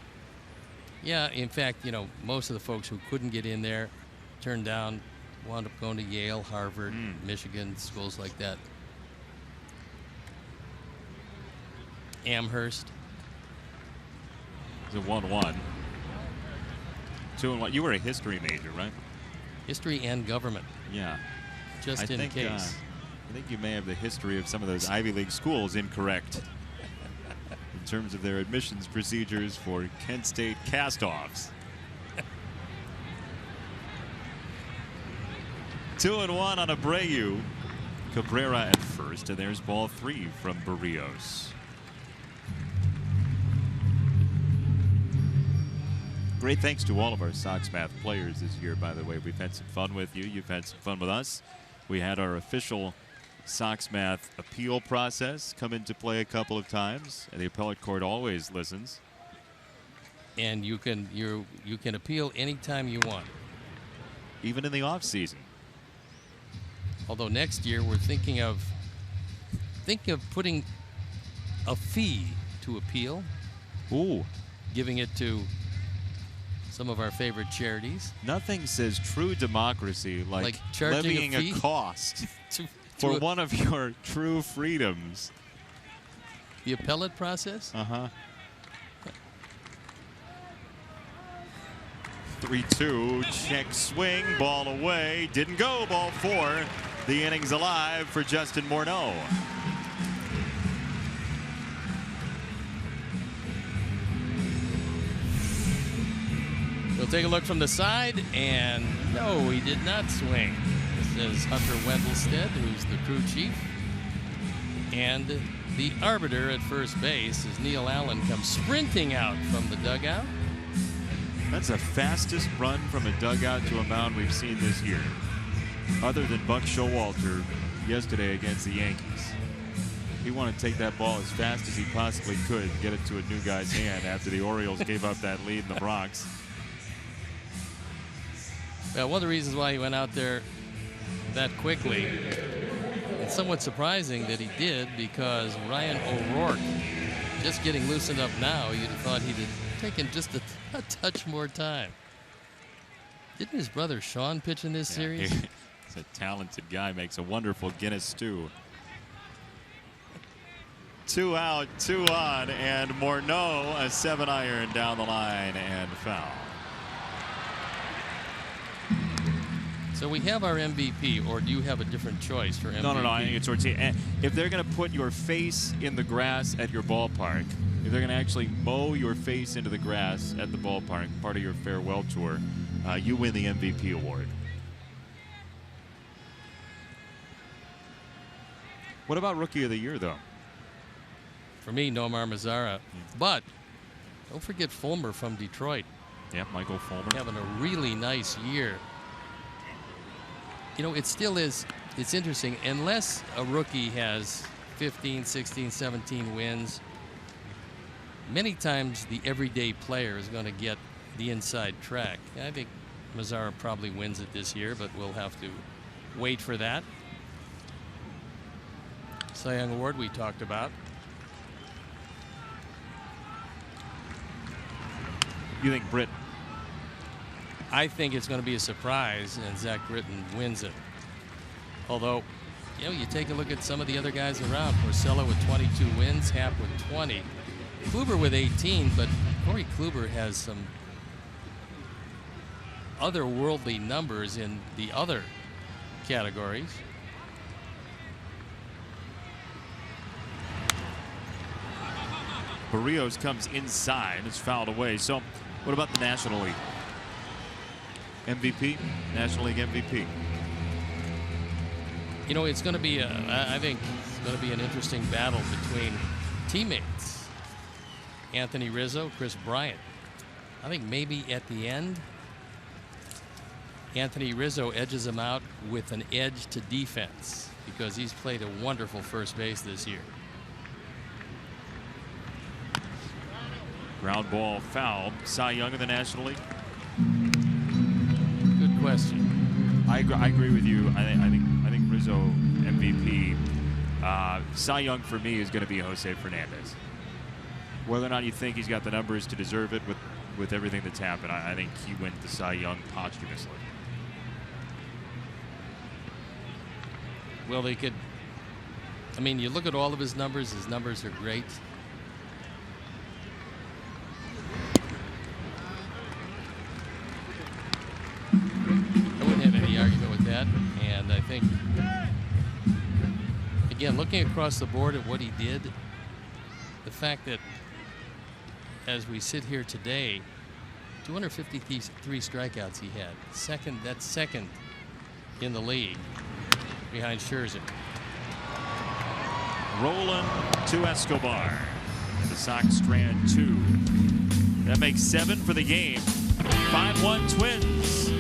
Yeah, in fact, you know, most of the folks who couldn't get in there turned down, wound up going to Yale, Harvard, Michigan, schools like that. Amherst. It's a 1-1. 2-1. You were a history major, right? History and government. Yeah. Just in case. I think you may have the history of some of those Ivy League schools incorrect in terms of their admissions procedures for Kent State cast-offs. 2-1 on Abreu. Cabrera at first, and there's ball 3 from Barrios. Great thanks to all of our Sox Math players this year, by the way. We've had some fun with you. You've had some fun with us. We had our official Sox Math appeal process come into play a couple of times, and the appellate court always listens. And you can appeal anytime you want, even in the off season. Although next year we're thinking of putting a fee to appeal. Ooh. Giving it to some of our favorite charities. Nothing says true democracy like levying a cost for one of your true freedoms. The appellate process? Uh-huh. 3-2, check swing, ball away, didn't go, ball 4. The inning's alive for Justin Morneau. We'll take a look from the side, and no, he did not swing. This is Hunter Wendelstedt, who's the crew chief. And the arbiter at first base as Neil Allen comes sprinting out from the dugout. That's the fastest run from a dugout to a mound we've seen this year, other than Buck Showalter yesterday against the Yankees. He wanted to take that ball as fast as he possibly could and get it to a new guy's hand after the Orioles gave up that lead in the Bronx. Well, one of the reasons why he went out there that quickly, it's somewhat surprising that he did, because Ryan O'Rourke just getting loosened up now. You'd have thought he'd have taken just a touch more time. Didn't his brother Sean pitch in this series? He's a talented guy, makes a wonderful Guinness stew. 2 out, 2 on, and Morneau, a 7-iron down the line and foul. So we have our MVP, or do you have a different choice for MVP? No. I think it's Ortiz. If they're going to put your face in the grass at your ballpark, if they're going to actually mow your face into the grass at the ballpark, part of your farewell tour, you win the MVP award. What about Rookie of the Year, though? For me, Nomar Mazara. But don't forget Fulmer from Detroit. Yeah, Michael Fulmer. Having a really nice year. You know, it still is, it's interesting, unless a rookie has 15, 16, 17 wins, many times the everyday player is going to get the inside track. I think Mazara probably wins it this year, but we'll have to wait for that. Cy Young Award we talked about. You think Britton? I think it's going to be a surprise, and Zach Britton wins it. Although, you know, you take a look at some of the other guys around. Porcello with 22 wins, Happ with 20. Kluber with 18, but Corey Kluber has some otherworldly numbers in the other categories. Barrios comes inside. It's fouled away. So what about the National League? MVP? National League MVP. You know, it's going to be, I think it's going to be an interesting battle between teammates. Anthony Rizzo, Chris Bryant. I think maybe at the end, Anthony Rizzo edges him out with an edge to defense because he's played a wonderful first base this year. Ground ball foul. Cy Young in the National League? Good question. I agree with you. I think Rizzo MVP. Cy Young for me is going to be Jose Fernandez. Whether or not you think he's got the numbers to deserve it with everything that's happened, I think he went the Cy Young posthumously. Well, they could. I mean, you look at all of his numbers are great. I wouldn't have any argument with that. And I think, again, looking across the board at what he did, the fact that as we sit here today, 253 strikeouts he had. That's second in the league behind Scherzer. Roland to Escobar. The Sox strand 2. That makes 7 for the game. 5-1 Twins.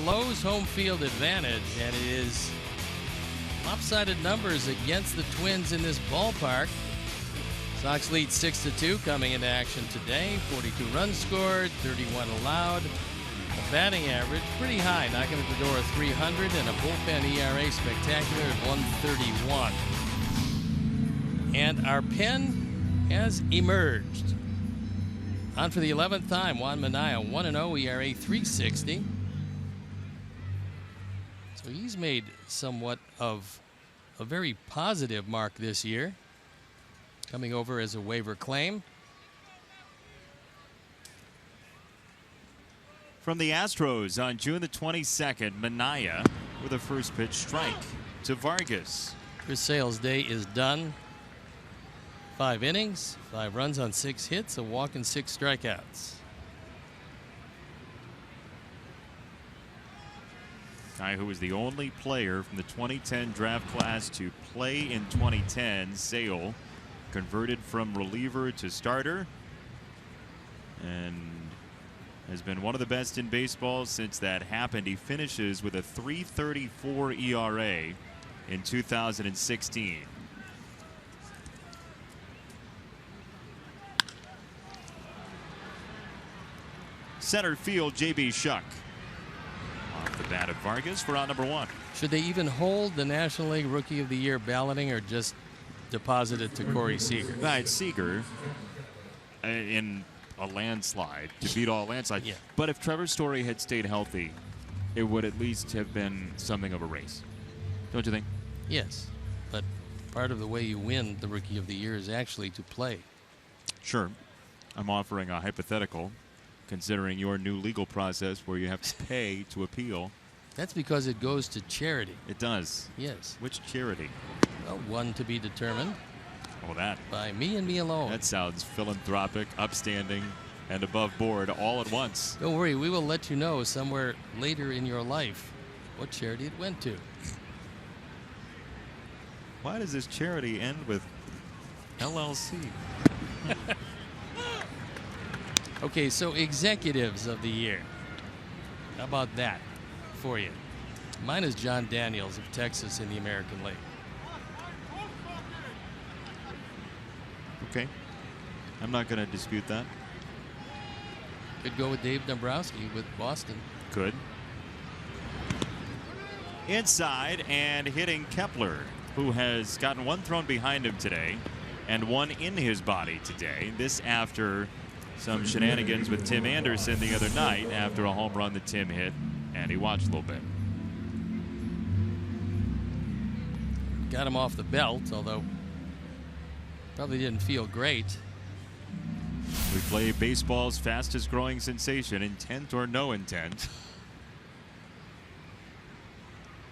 Lowe's home field advantage, and it is lopsided numbers against the Twins in this ballpark. Sox lead 6-2 coming into action today. 42 runs scored, 31 allowed. A batting average pretty high, knocking at the door of 300, and a bullpen ERA spectacular at 131. And our pen has emerged. On for the 11th time, Juan Minaya, 1-0, ERA 360. So he's made somewhat of a very positive mark this year, coming over as a waiver claim. From the Astros on June the 22nd, Minaya with a first pitch strike to Vargas. Chris Sale's day is done. 5 innings, 5 runs on 6 hits, a walk and 6 strikeouts. Guy who was the only player from the 2010 draft class to play in 2010. Sale converted from reliever to starter and has been one of the best in baseball since that happened. He finishes with a 3.34 ERA in 2016. Center field, J.B. Shuck. Off the bat of Vargas for out number 1. Should they even hold the National League Rookie of the Year balloting, or just deposit it to Corey Seager? Right, Seager in a landslide, to beat all landslides. Yeah. But if Trevor Story had stayed healthy, it would at least have been something of a race. Don't you think? Yes, but part of the way you win the Rookie of the Year is actually to play. Sure. I'm offering a hypothetical, considering your new legal process where you have to pay to appeal. That's because it goes to charity. It does. Yes. Which charity? Well, one to be determined Oh, that. by me and me alone. That sounds philanthropic, upstanding, and above board all at once. Don't worry, we will let you know somewhere later in your life what charity it went to. Why does this charity end with LLC? Okay, so executives of the year. How about that for you? Mine is John Daniels of Texas in the American League. Okay. I'm not going to dispute that. Could go with Dave Dombrowski with Boston. Could. Inside and hitting Kepler, who has gotten one thrown behind him today and one in his body today. This after some shenanigans with Tim Anderson the other night after a home run that Tim hit, and he watched a little bit. got him off the belt, although probably didn't feel great. We play baseball's fastest growing sensation, intent or no intent.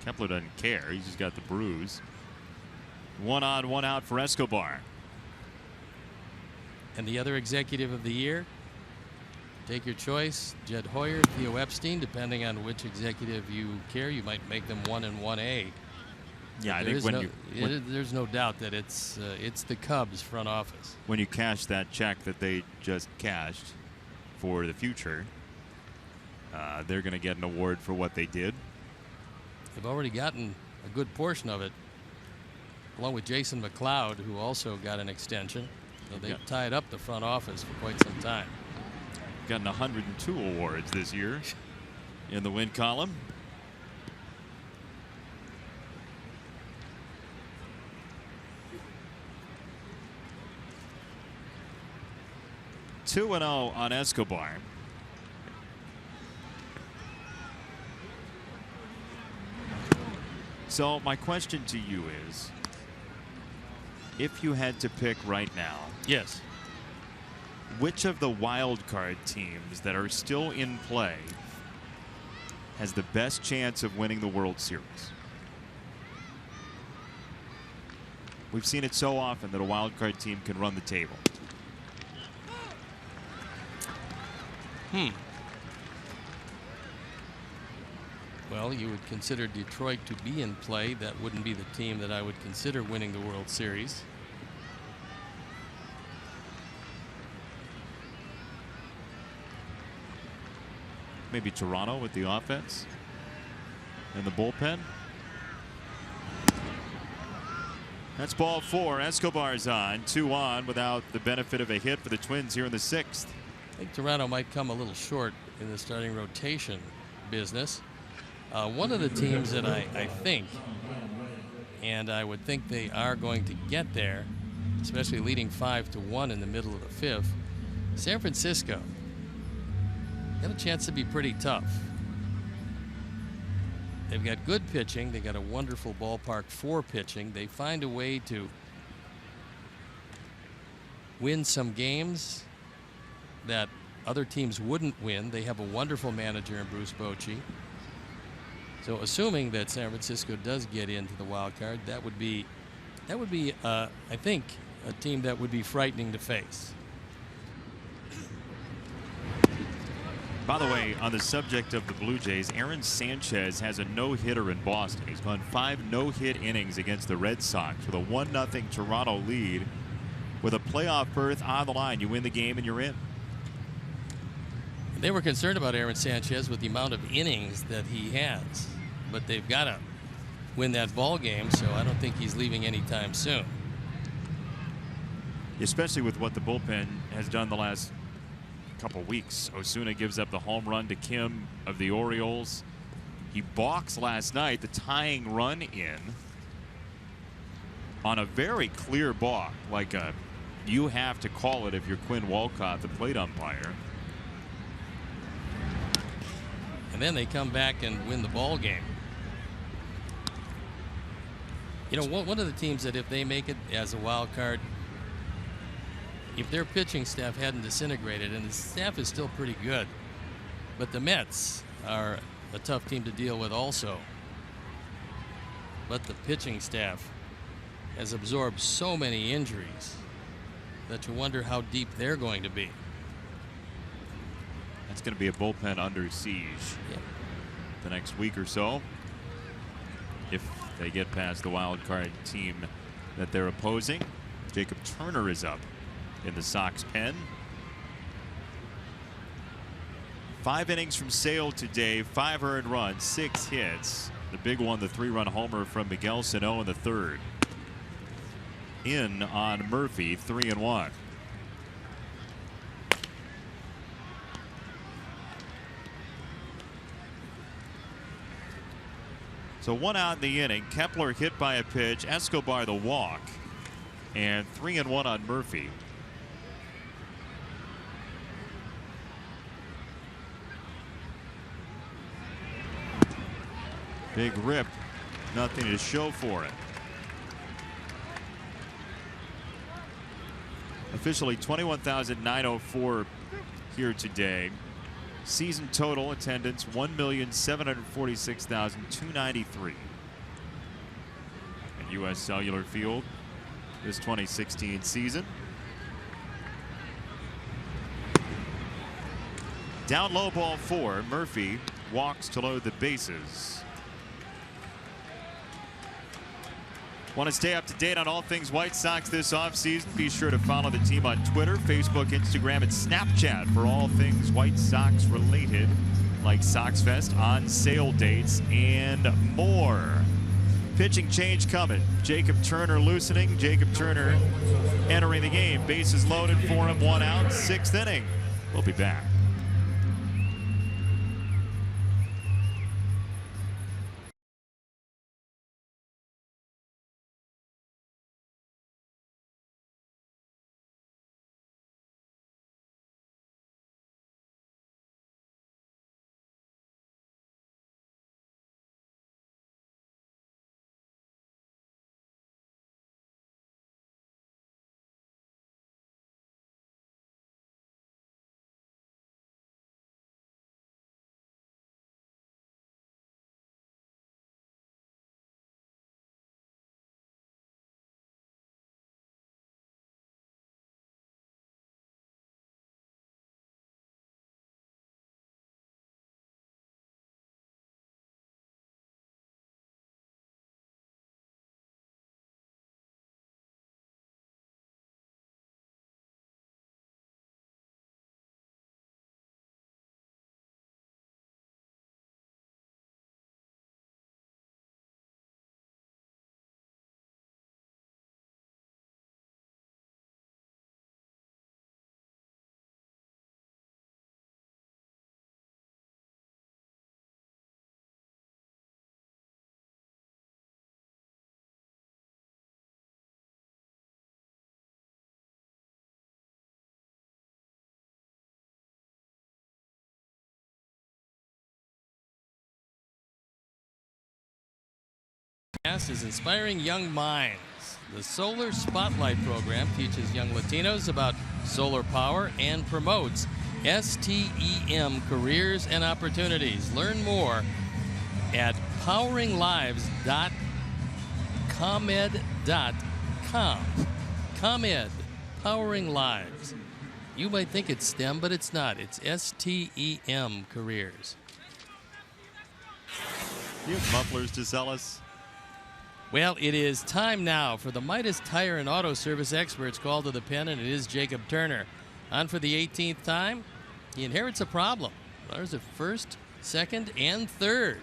Kepler doesn't care. He's just got the bruise. 1 on, 1 out for Escobar. And the other executive of the year, take your choice. Jed Hoyer, Theo Epstein, depending on which executive you care, you might make them 1 and 1A. Yeah, I think there's no doubt that it's the Cubs front office. When you cash that check that they just cashed for the future, they're going to get an award for what they did. They've already gotten a good portion of it, along with Jason McLeod, who also got an extension. So they've tied up the front office for quite some time. Gotten 102 awards this year in the win column. Two 2-0 on Escobar. So my question to you is, if you had to pick right now, yes, which of the wild card teams that are still in play has the best chance of winning the World Series? We've seen it so often that a wild card team can run the table. Well, you would consider Detroit to be in play. That wouldn't be the team that I would consider winning the World Series. Maybe Toronto with the offense and the bullpen. That's ball 4. Escobar's on. 2 on without the benefit of a hit for the Twins here in the 6th. I think Toronto might come a little short in the starting rotation business. One of the teams that I think, and I would think they are going to get there, especially leading 5-1 in the middle of the 5th, San Francisco. Got a chance to be pretty tough. They've got good pitching. They got a wonderful ballpark for pitching. They find a way to win some games that other teams wouldn't win. They have a wonderful manager in Bruce Bochy. So assuming that San Francisco does get into the wild card, that would be I think, a team that would be frightening to face. By the way, on the subject of the Blue Jays, Aaron Sanchez has a no-hitter in Boston. He's gone 5 no-hit innings against the Red Sox with a 1-0 Toronto lead. With a playoff berth on the line, you win the game and you're in. They were concerned about Aaron Sanchez with the amount of innings that he has, but they've got to win that ball game, so I don't think he's leaving anytime soon. Especially with what the bullpen has done the last couple weeks. Osuna gives up the home run to Kim of the Orioles. He balks last night, the tying run in on a very clear balk, like you have to call it if you're Quinn Walcott, the plate umpire. And then they come back and win the ball game. You know, one of the teams that if they make it as a wild card, if their pitching staff hadn't disintegrated, and the staff is still pretty good, but the Mets are a tough team to deal with also. But the pitching staff has absorbed so many injuries that you wonder how deep they're going to be. That's going to be a bullpen under siege the next week or so, if they get past the wild card team that they're opposing. Jacob Turner is up in the Sox pen. 5 innings from Sale today, 5 earned runs, 6 hits. The big one, the 3-run homer from Miguel Sano in the 3rd. In on Murphy, 3-1. So 1 out in the inning. Kepler hit by a pitch, Escobar the walk, and 3-1 on Murphy. Big rip, nothing to show for it. Officially 21,904 here today. Season total attendance 1,746,293 at U.S. Cellular Field this 2016 season. Down low, ball 4. Murphy walks to load the bases. Want to stay up to date on all things White Sox this offseason? Be sure to follow the team on Twitter, Facebook, Instagram, and Snapchat for all things White Sox related, like Sox Fest, on sale dates, and more. Pitching change coming. Jacob Turner loosening. Jacob Turner entering the game. Bases loaded for him, 1 out, 6th inning. We'll be back. Is inspiring young minds. The Solar Spotlight program teaches young Latinos about solar power and promotes STEM careers and opportunities. Learn more at poweringlives.comed.com. ComEd, Powering Lives. You might think it's STEM, but it's not. It's STEM careers. You have mufflers to sell us? Well, it is time now for the Midas Tire and Auto Service experts called to the pen, and it is Jacob Turner. On for the 18th time, he inherits a problem. Runners at first, second, and third.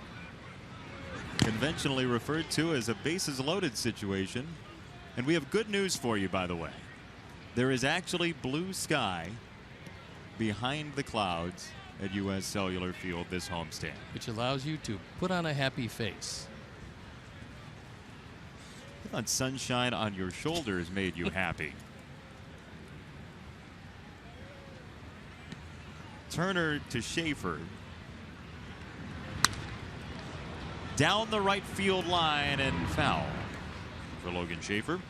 Conventionally referred to as a bases loaded situation. And we have good news for you, by the way. There is actually blue sky behind the clouds at U.S. Cellular Field this homestand, which allows you to put on a happy face. I thought sunshine on your shoulders made you happy. Turner to Schaefer. Down the right field line and foul for Logan Schaefer.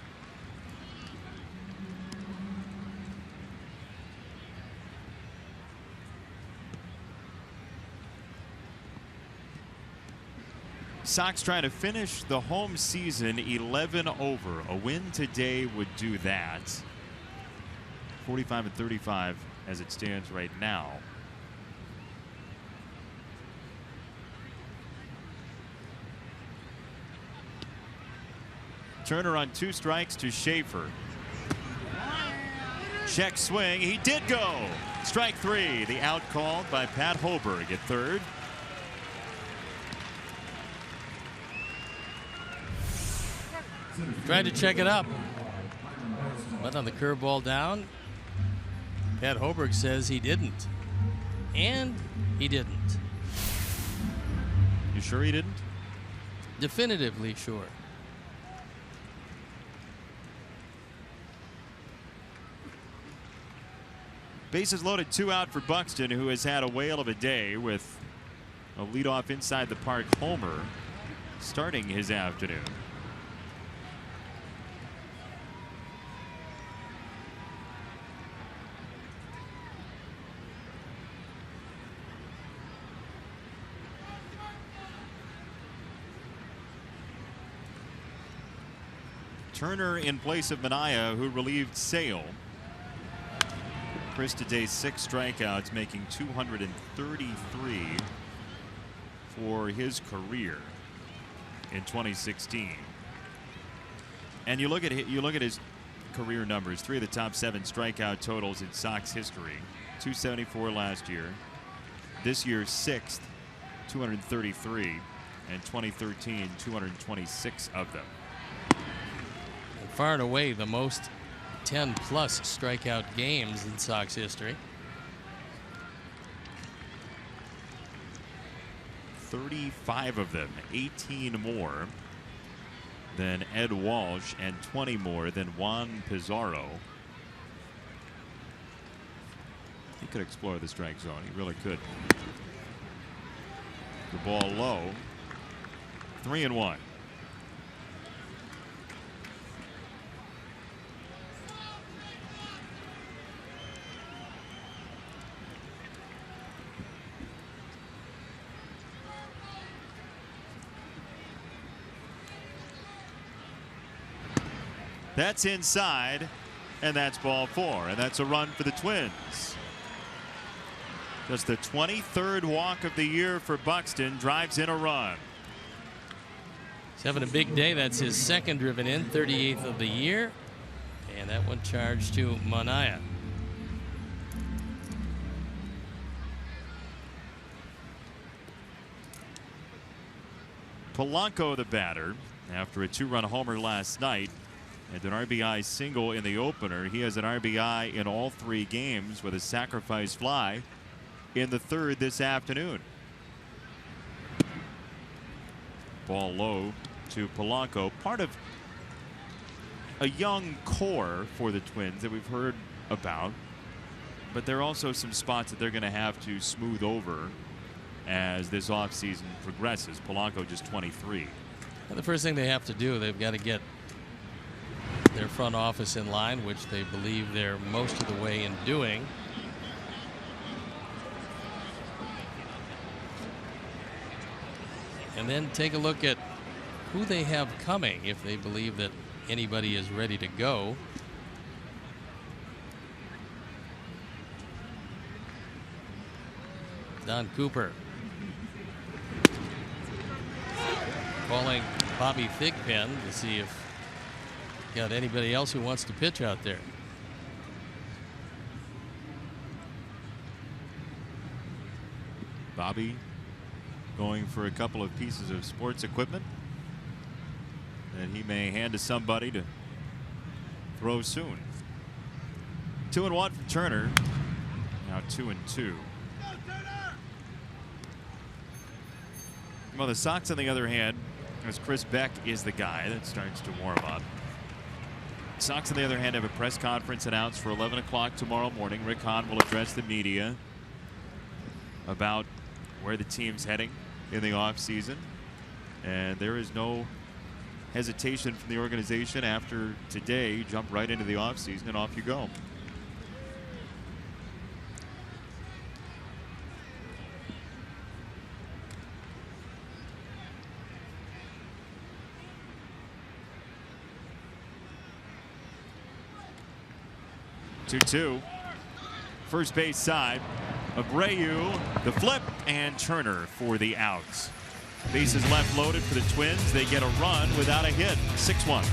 Sox trying to finish the home season 11 over. A win today would do that. 45-35 as it stands right now. Turner on 2 strikes to Schaefer. Check swing. He did go. Strike 3. The out called by Pat Hoberg at third. Tried to check it up. Went on the curveball down. Pat Hoberg says he didn't. And he didn't. You sure he didn't? Definitively sure. Bases loaded, 2 out for Buxton, who has had a whale of a day with a leadoff inside the park homer starting his afternoon. Turner in place of Manaea, who relieved Sale. Chris today 6 strikeouts, making 233 for his career in 2016. And you look at his career numbers. 3 of the top 7 strikeout totals in Sox history. 274 last year. This year 6th, 233, and 2013 226 of them. And far and away the most 10-plus strikeout games in Sox history. 35 of them, 18 more than Ed Walsh and 20 more than Juan Pizarro. He could explore the strike zone. He really could. The ball low. 3-1. That's inside, and that's ball 4, and that's a run for the Twins. Just the 23rd walk of the year for Buxton, drives in a run. He's having a big day. That's his 2nd driven in, 38th of the year, and that one charged to Manaea. Polanco, the batter, after a 2-run homer last night and an RBI single in the opener. He has an RBI in all 3 games with a sacrifice fly in the 3rd this afternoon. Ball low to Polanco, part of a young core for the Twins that we've heard about, but there are also some spots that they're going to have to smooth over as this offseason progresses. Polanco just 23. Well, the first thing they have to do, they've got to get their front office in line, which they believe they're most of the way in doing. And then take a look at who they have coming, if they believe that anybody is ready to go. Don Cooper calling Bobby Thigpen to see if got anybody else who wants to pitch out there. Bobby going for a couple of pieces of sports equipment that he may hand to somebody to throw soon. 2-1 from Turner. Now 2-2. Well, the Sox, on the other hand, as Chris Beck is the guy that starts to warm up. Sox, on the other hand, have a press conference announced for 11 o'clock tomorrow morning. Rick Hahn will address the media about where the team's heading in the offseason. And there is no hesitation from the organization after today. You jump right into the offseason and off you go. First base side. Abreu, the flip, and Turner for the outs. Bases left loaded for the Twins. They get a run without a hit. 6-1.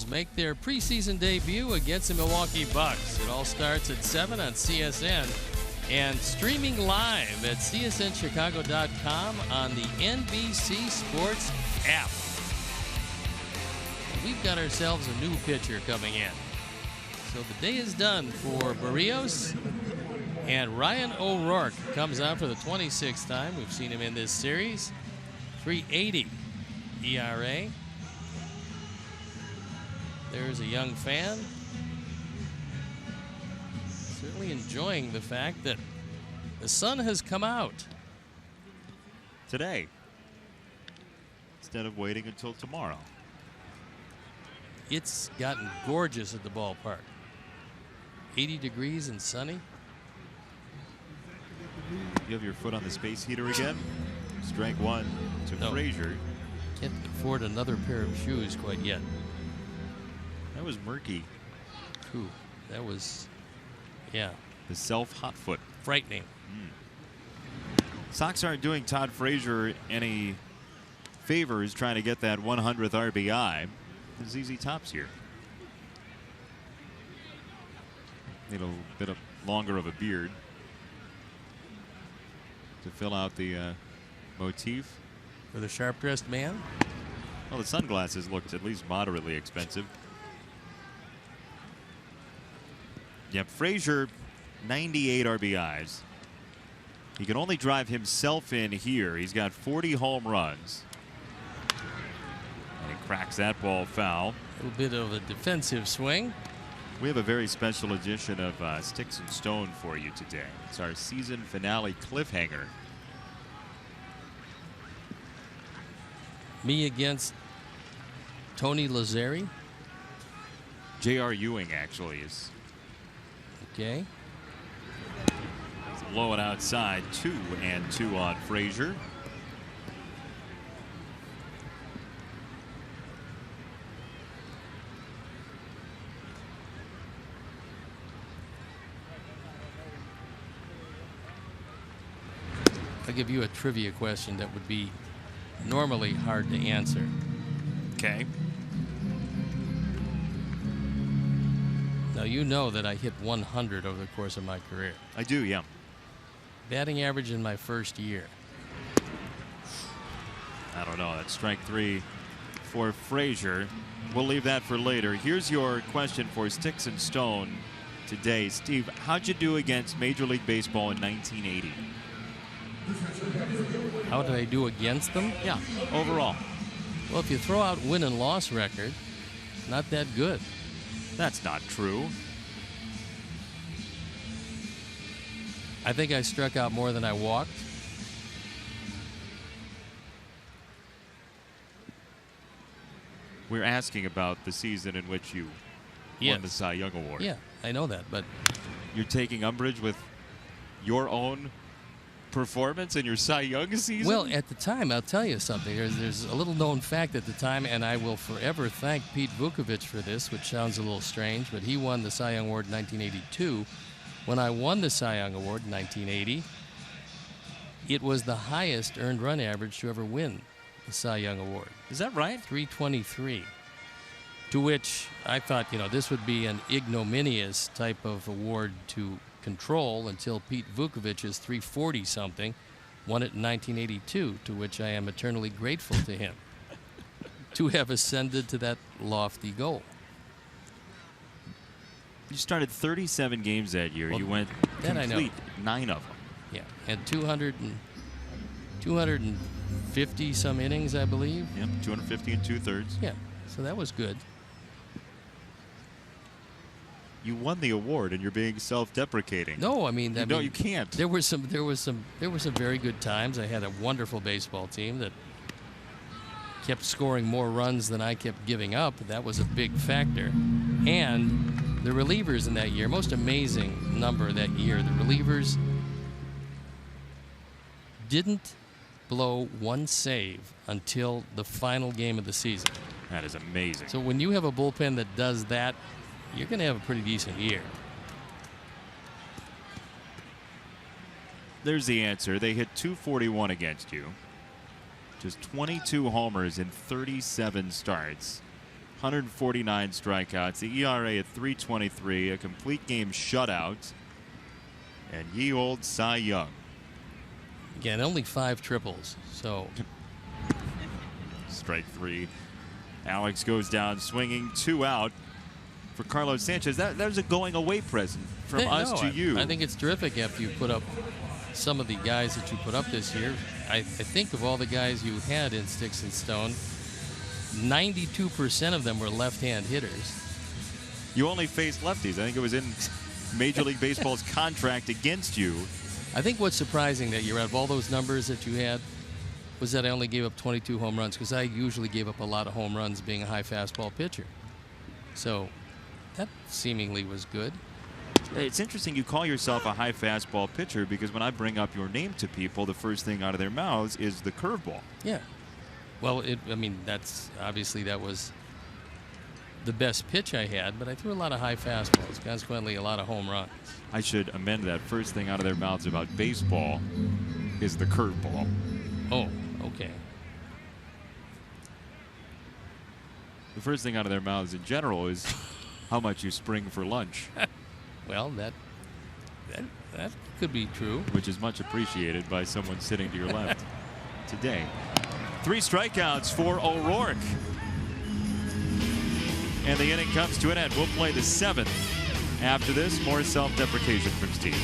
make their preseason debut against the Milwaukee Bucks. It all starts at 7 on CSN and streaming live at csnchicago.com on the NBC Sports app. We've got ourselves a new pitcher coming in. So the day is done for Barrios, and Ryan O'Rourke comes out for the 26th time. We've seen him in this series. 3.80 ERA. There's a young fan. Certainly enjoying the fact that the sun has come out today instead of waiting until tomorrow. It's gotten gorgeous at the ballpark. 80 degrees and sunny. You have your foot on the space heater again. Strike one to Frazier. Can't afford another pair of shoes quite yet. That was murky. Ooh, that was, yeah. The self-hot foot. Frightening. Sox aren't doing Todd Frazier any favors trying to get that 100th RBI. ZZ Top's here. Need a bit longer of a beard to fill out the motif. For the sharp-dressed man? Well, the sunglasses looked at least moderately expensive. Yep, Frazier, 98 RBIs. He can only drive himself in here. He's got 40 home runs. And he cracks that ball foul. A little bit of a defensive swing. We have a very special edition of Sticks and Stone for you today. It's our season finale cliffhanger. Me against Tony Lazzari. J.R. Ewing actually is. Okay. Low and outside, 2-2 on Frazier. I'll give you a trivia question that would be normally hard to answer. Okay. Now, you know that I hit 100 over the course of my career. I do, yeah. Batting average in my first year. I don't know. That's strike three for Frazier. We'll leave that for later. Here's your question for Sticks and Stone today. Steve, how'd you do against Major League Baseball in 1980? How did I do against them? Yeah, overall. Well, if you throw out win and loss record, not that good. That's not true. I think I struck out more than I walked. We're asking about the season in which you won the Cy Young Award. Yeah, I know that, but you're taking umbrage with your own performance in your Cy Young season? Well, at the time, I'll tell you something. There's a little known fact at the time, and I will forever thank Pete Vukovich for this, which sounds a little strange, but he won the Cy Young Award in 1982. When I won the Cy Young Award in 1980, it was the highest earned run average to ever win the Cy Young Award. Is that right? 323. To which I thought, this would be an ignominious type of award to control until Pete Vukovich's 340-something won it in 1982, to which I am eternally grateful to him to have ascended to that lofty goal. You started 37 games that year. Well, you went complete 9 of them. Yeah, and 250 some innings, I believe. Yep, 250 and 2/3. Yeah, so that was good. You won the award, and you're being self-deprecating. No, I mean, you can't. There were some very good times. I had a wonderful baseball team that kept scoring more runs than I kept giving up. That was a big factor. And the relievers in that year, most amazing number that year, the relievers didn't blow one save until the final game of the season. That is amazing. So when you have a bullpen that does that, you're going to have a pretty decent year. There's the answer. They hit 241 against you. Just 22 homers in 37 starts. 149 strikeouts, the ERA at 3.23, a complete game shutout, and ye old Cy Young. Again, only 5 triples. So strike 3. Alex goes down swinging, 2 out for Carlos Sanchez. That was a going away present from us to you. I think it's terrific after you put up some of the guys that you put up this year. I think of all the guys you had in Sticks and Stone, 92% of them were left-hand hitters. You only faced lefties. I think it was in Major League Baseball's contract against you. I think what's surprising that year, out of all those numbers that you had, was that I only gave up 22 home runs, because I usually gave up a lot of home runs being a high fastball pitcher. So that seemingly was good. It's interesting you call yourself a high fastball pitcher, because when I bring up your name to people, the first thing out of their mouths is the curveball. Yeah. Well, I mean, that's obviously that was the best pitch I had, but I threw a lot of high fastballs, consequently a lot of home runs. I should amend that. First thing out of their mouths about baseball is the curveball. Oh, okay. The first thing out of their mouths in general is how much you spring for lunch. Well, that could be true. Which is much appreciated by someone sitting to your left today. 3 strikeouts for O'Rourke. And the inning comes to an end. We'll play the 7th. After this, more self-deprecation from Steve.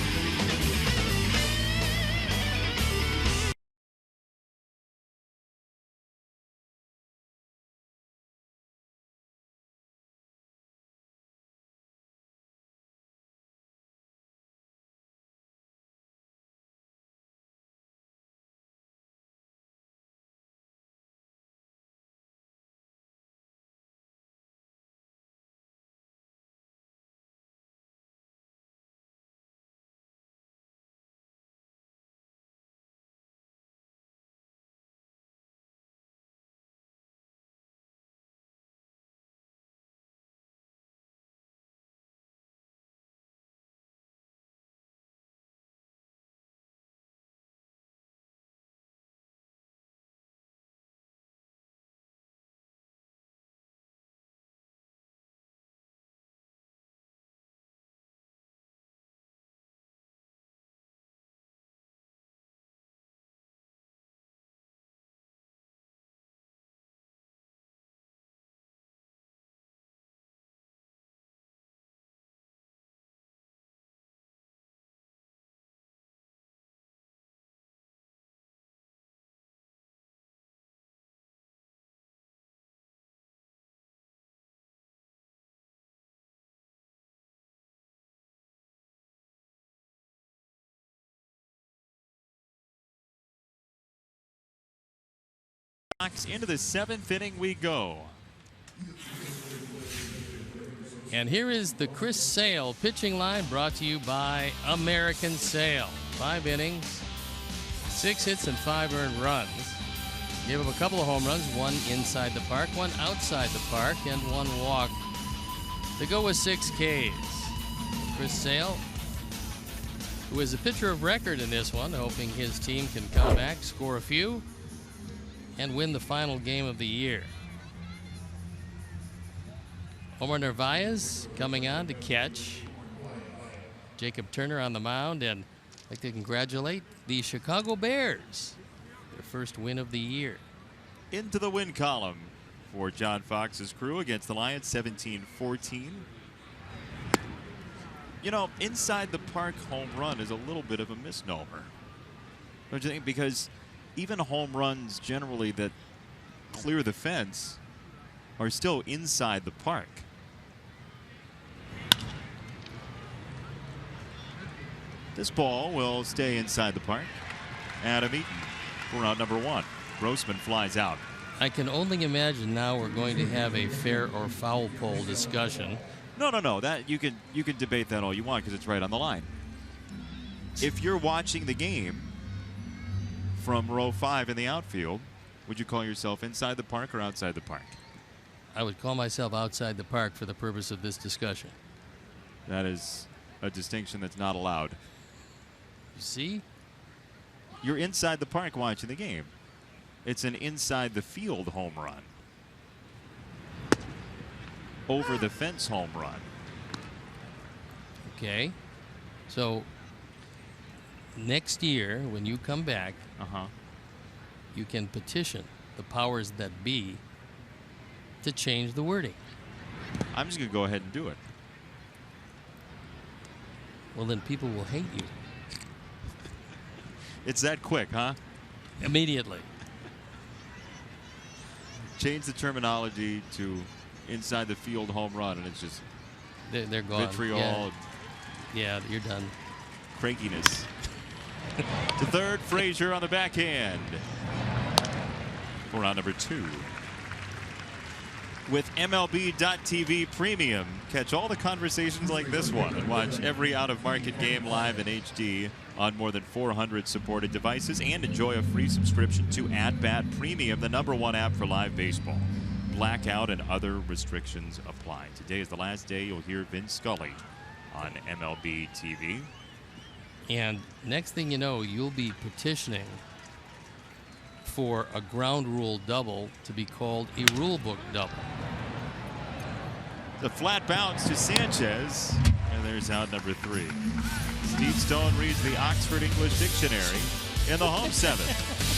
Into the 7th inning we go. And here is the Chris Sale pitching line, brought to you by American Sale. 5 innings, 6 hits and 5 earned runs. Gave up a couple of home runs, 1 inside the park, 1 outside the park, and 1 walk to go with 6 Ks. Chris Sale, who is a pitcher of record in this one, hoping his team can come back, score a few, and win the final game of the year. Omar Narvaez coming on to catch. Jacob Turner on the mound, and I'd like to congratulate the Chicago Bears, their first win of the year. Into the win column for John Fox's crew against the Lions, 17-14. You know, inside the park home run is a little bit of a misnomer, don't you think? Because even home runs generally that clear the fence are still inside the park. This ball will stay inside the park. Adam Eaton for out number 1. Grossman flies out. I can only imagine now we're going to have a fair or foul pole discussion. No. That you can debate that all you want, because it's right on the line. If you're watching the game from row 5 in the outfield, would you call yourself inside the park or outside the park? I would call myself outside the park for the purpose of this discussion. That is a distinction that's not allowed. You see? You're inside the park watching the game. It's an inside the field home run. over the fence home run. Okay. So next year, when you come back, you can petition the powers that be to change the wording. I'm just going to go ahead and do it. Well, then people will hate you. It's that quick, huh? Immediately. Change the terminology to inside the field home run, and it's just they're gone. Vitriol. Yeah, you're done. Crankiness. To third, Frazier on the backhand. For round number 2. With MLB.TV Premium, catch all the conversations like this one and watch every out-of-market game live in HD on more than 400 supported devices, and enjoy a free subscription to At-Bat Premium, the #1 app for live baseball. Blackout and other restrictions apply. Today is the last day you'll hear Vince Scully on MLB TV. And next thing you know, you'll be petitioning for a ground rule double to be called a rule book double. The flat bounce to Sanchez, and there's out number 3. Steve Stone reads the Oxford English Dictionary in the home 7th.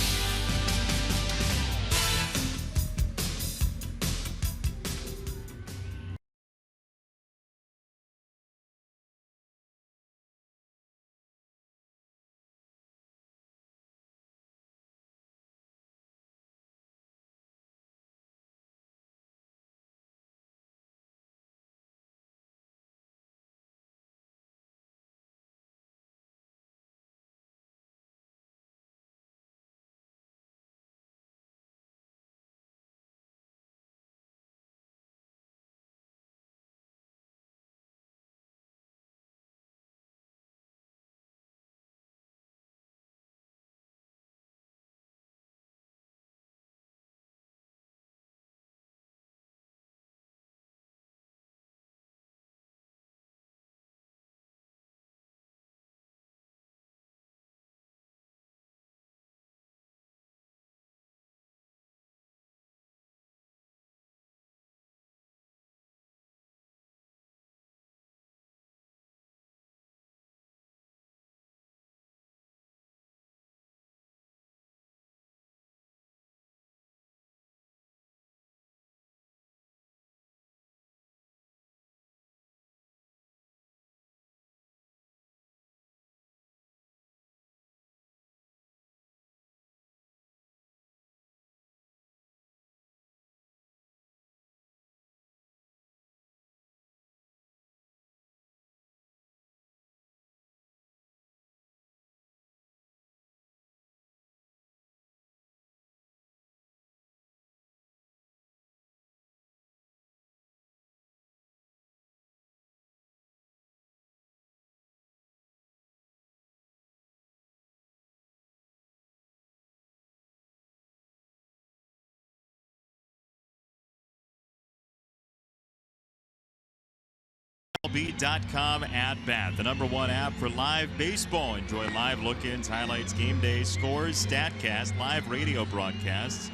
MLB.com At-Bat, the #1 app for live baseball. Enjoy live look-ins, highlights, game days, scores, StatCast, live radio broadcasts,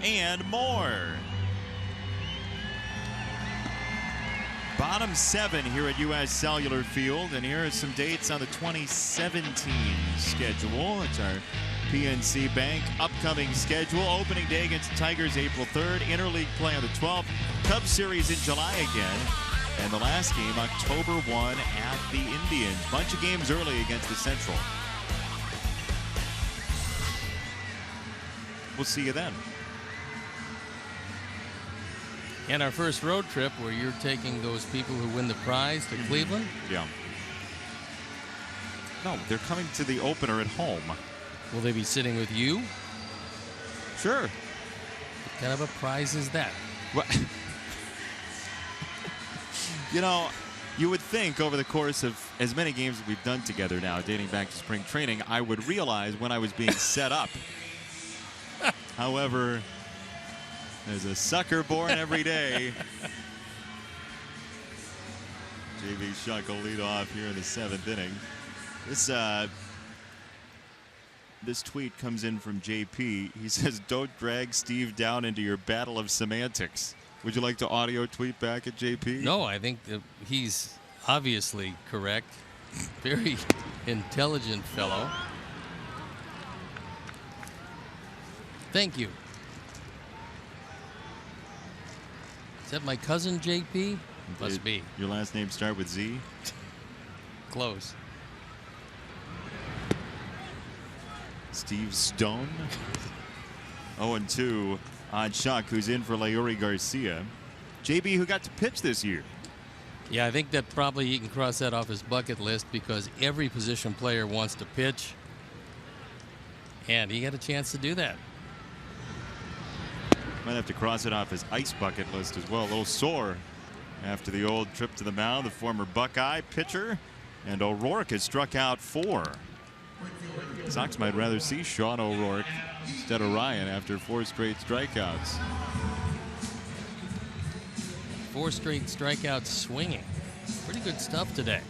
and more. Bottom 7 here at U.S. Cellular Field, and here are some dates on the 2017 schedule. It's our PNC Bank upcoming schedule. Opening day against the Tigers April 3rd. Interleague play on the 12th. Cubs series in July again. And the last game, October 1 at the Indians. Bunch of games early against the Central. We'll see you then. And our first road trip where you're taking those people who win the prize to Cleveland? Yeah. No, they're coming to the opener at home. Will they be sitting with you? Sure. What kind of a prize is that? What? You know, you would think over the course of as many games that we've done together now, dating back to spring training, I would realize when I was being set up. However, there's a sucker born every day. J.B. Shuck will lead off here in the 7th inning. This tweet comes in from JP. He says, "Don't drag Steve down into your battle of semantics." Would you like to audio tweet back at JP? No, I think that he's obviously correct. Very intelligent fellow. Thank you. Is that my cousin JP? Must be. Your last name start with Z? Close. Steve Stone. 0-2 on Shuck, who's in for Leury Garcia. JB, who got to pitch this year. Yeah, I think that probably he can cross that off his bucket list because every position player wants to pitch. And he got a chance to do that. Might have to cross it off his ice bucket list as well. A little sore after the old trip to the mound. The former Buckeye pitcher. And O'Rourke has struck out 4. Sox might rather see Sean O'Rourke instead of Ryan after 4 straight strikeouts. 4 straight strikeouts swinging. Pretty good stuff today.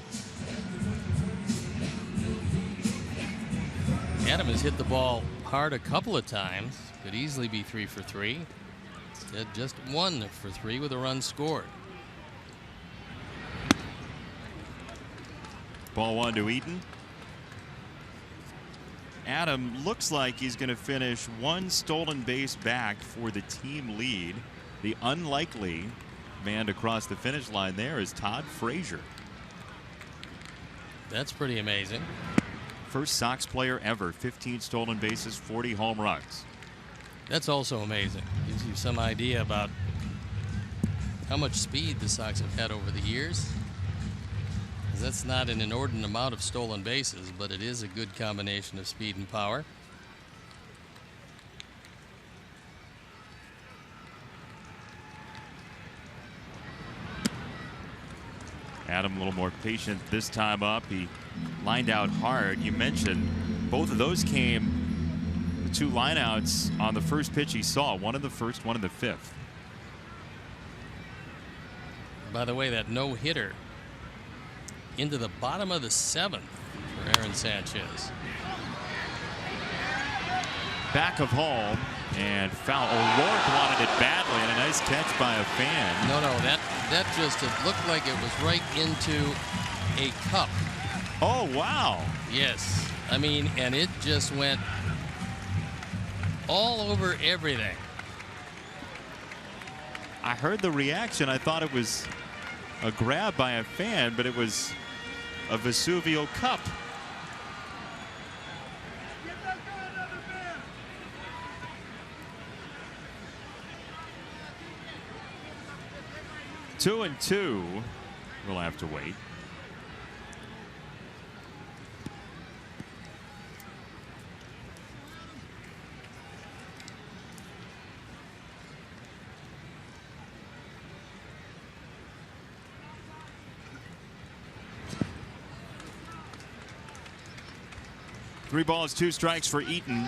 Adam has hit the ball hard a couple of times. Could easily be 3 for 3. Instead, just 1 for 3 with a run scored. Ball 1 to Eaton. Adam looks like he's going to finish 1 stolen base back for the team lead. The unlikely man to cross the finish line there is Todd Frazier. That's pretty amazing. First Sox player ever, 15 stolen bases, 40 home runs. That's also amazing. Gives you some idea about how much speed the Sox have had over the years. That's not an inordinate amount of stolen bases, but it is a good combination of speed and power. Adam a little more patient this time up. He lined out hard. You mentioned both of those came, the 2 lineouts on the first pitch he saw. One in the first, one in the 5th. By the way, that no-hitter into the bottom of the 7th for Aaron Sanchez. Back of home and foul. O'Rourke wanted it badly and a nice catch by a fan. No, that just it looked like it was right into a cup. Oh, wow. Yes. I mean, and it just went all over everything. I heard the reaction. I thought it was a grab by a fan, but it was a Vesuvio cup. Two and two. We'll have to wait. Three balls, 2 strikes for Eaton.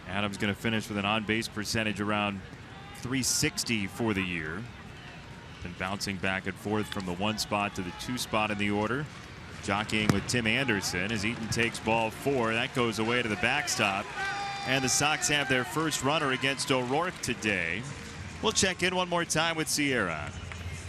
Adams going to finish with an on-base percentage around .360 for the year. Been bouncing back and forth from the 1 spot to the 2 spot in the order. Jockeying with Tim Anderson as Eaton takes ball 4. That goes away to the backstop. And the Sox have their first runner against O'Rourke today. We'll check in one more time with Sierra.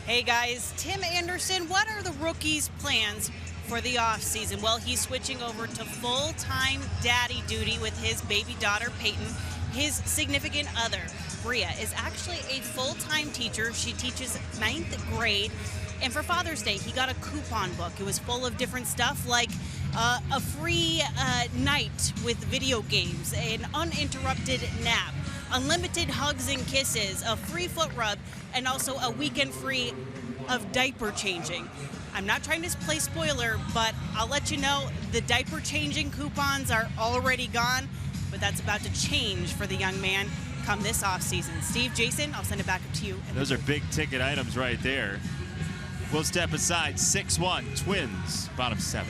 Hey guys, Tim Anderson, what are the rookie's plans for the offseason? Well, he's switching over to full-time daddy duty with his baby daughter, Peyton. His significant other, Bria, is actually a full-time teacher. She teaches 9th grade. And for Father's Day, he got a coupon book. It was full of different stuff like a free night with video games, an uninterrupted nap, unlimited hugs and kisses, a free foot rub, and also a weekend free of diaper changing. I'm not trying to play spoiler, but I'll let you know the diaper changing coupons are already gone, but that's about to change for the young man come this offseason. Steve, Jason, I'll send it back up to you. Those are big ticket items right there. We'll step aside. 6-1 Twins, bottom 7.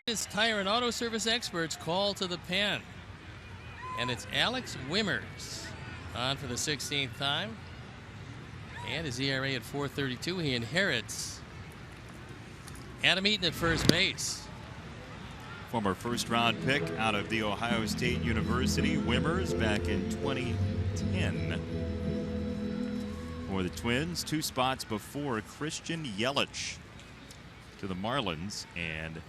It's Tire and Auto Service experts call to the pen. And it's Alex Wimmers on for the 16th time. And his ERA at 4.32. He inherits Adam Eaton at first base. Former first-round pick out of The Ohio State University, Wimmers, back in 2010. For the Twins, 2 spots before Christian Yelich to the Marlins, and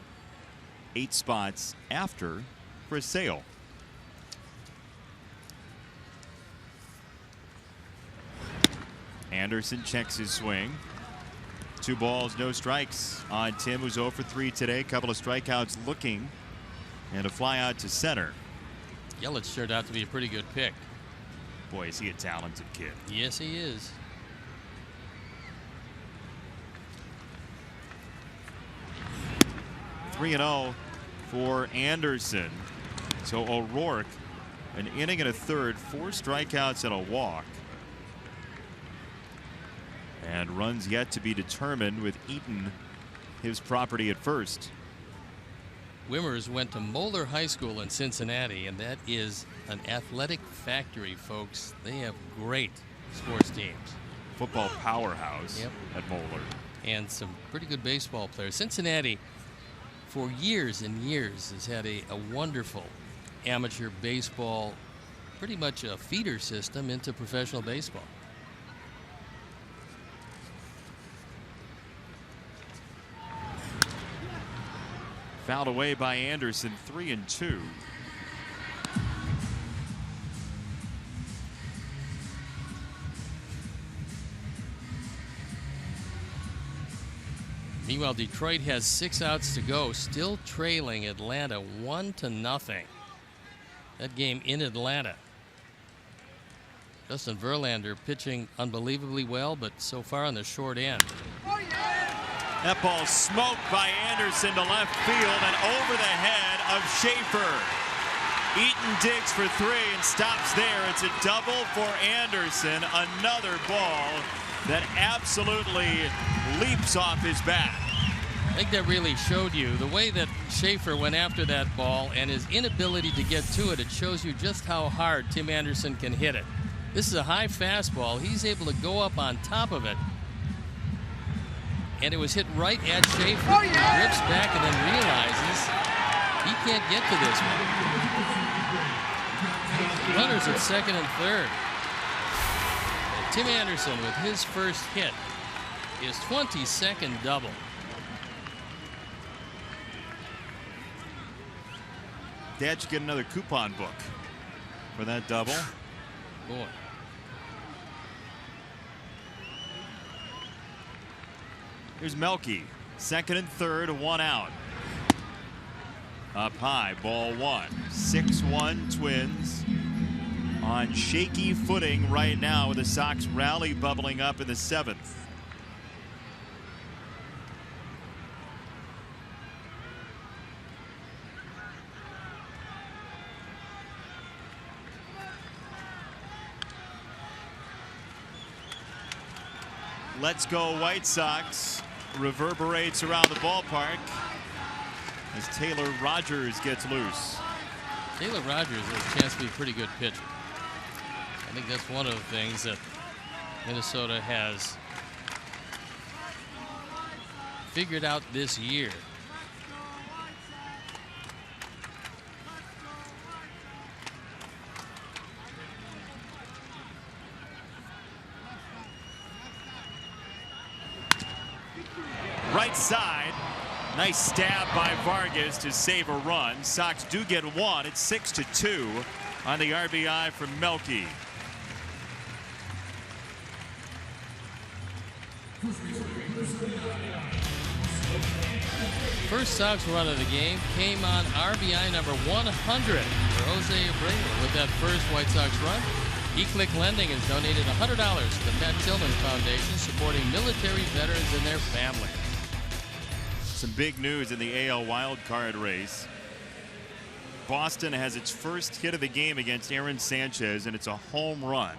8 spots after for Sale. Anderson checks his swing. 2 balls, no strikes on Tim, who's 0 for 3 today. A couple of strikeouts looking, and a fly out to center. Yelich turned out to be a pretty good pick. Boy, is he a talented kid. Yes, he is. (3-0) for Anderson. So O'Rourke, an inning and a third, 4 strikeouts and a walk. And runs yet to be determined, with Eaton his property at first. Wimmers went to Moeller High School in Cincinnati, and that is an athletic factory, folks. They have great sports teams. Football powerhouse at Moeller. And some pretty good baseball players. Cincinnati, for years and years, has had a wonderful amateur baseball, pretty much a feeder system into professional baseball. Fouled away by Anderson, 3-2. Meanwhile, Detroit has 6 outs to go, still trailing Atlanta 1-0. That game in Atlanta. Justin Verlander pitching unbelievably well, but so far on the short end. That ball smoked by Anderson to left field and over the head of Schaefer. Eaton digs for 3 and stops there. It's a double for Anderson. Another ball that absolutely leaps off his bat. I think that really showed you the way that Schaefer went after that ball and his inability to get to it. It shows you just how hard Tim Anderson can hit it. This is a high fastball. He's able to go up on top of it. And it was hit right at Schaefer. He drifts back and then realizes he can't get to this one. Runners at second and third. And Tim Anderson with his first hit, his 22nd double. Dad should get another coupon book for that double. Boy. Here's Melky, second and third, 1 out. Up high, ball 1. 6-1 Twins on shaky footing right now, with the Sox rally bubbling up in the 7th. Let's go White Sox reverberates around the ballpark as Taylor Rogers gets loose. Taylor Rogers has a chance to be a pretty good pitcher. I think that's one of the things that Minnesota has figured out this year. Right side, nice stab by Vargas to save a run. Sox do get 1. It's 6-2 on the RBI from Melky. First Sox run of the game came on RBI number 100 for Jose Abreu with that first White Sox run. eClick Lending has donated $100 to the Pat Tillman Foundation, supporting military veterans and their families. Some big news in the AL wildcard race. Boston has its first hit of the game against Aaron Sanchez, and it's a home run.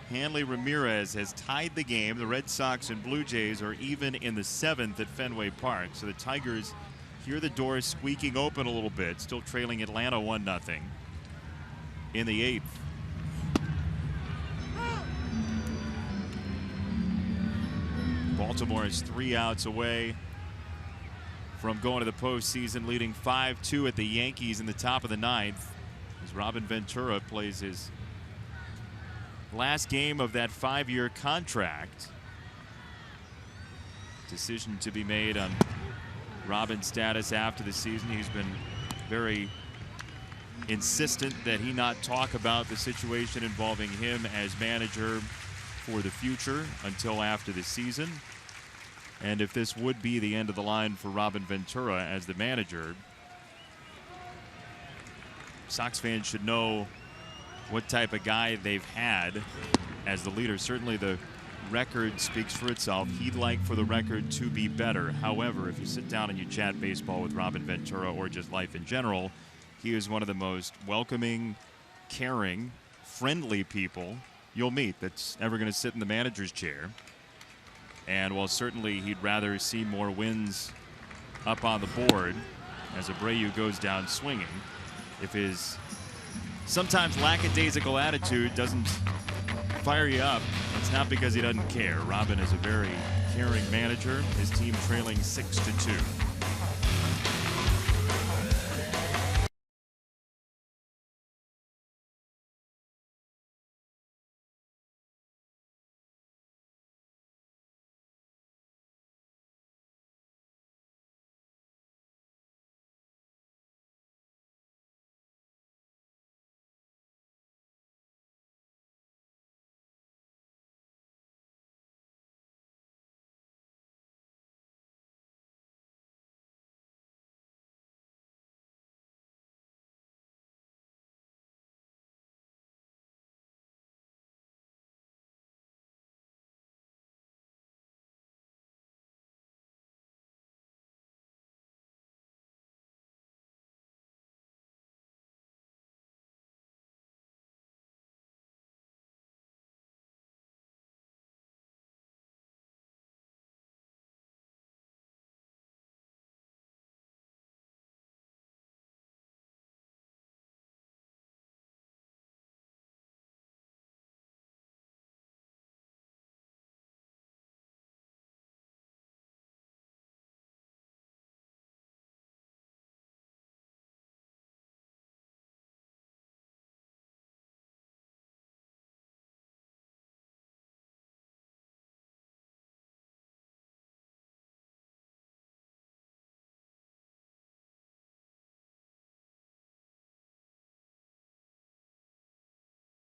Hanley Ramirez has tied the game. The Red Sox and Blue Jays are even in the 7th at Fenway Park. So the Tigers hear the door squeaking open a little bit. Still trailing Atlanta 1-0 in the 8th. Baltimore is 3 outs away from going to the postseason, leading 5-2 at the Yankees in the top of the 9th as Robin Ventura plays his last game of that 5-year contract. Decision to be made on Robin's status after the season. He's been very insistent that he not talk about the situation involving him as manager for the future until after the season. And if this would be the end of the line for Robin Ventura as the manager, Sox fans should know what type of guy they've had as the leader. Certainly the record speaks for itself. He'd like for the record to be better. However, if you sit down and you chat baseball with Robin Ventura or just life in general, he is one of the most welcoming, caring, friendly people you'll meet that's ever going to sit in the manager's chair. And while certainly he'd rather see more wins up on the board as Abreu goes down swinging, if his sometimes lackadaisical attitude doesn't fire you up, it's not because he doesn't care. Robin is a very caring manager. His team trailing 6-2.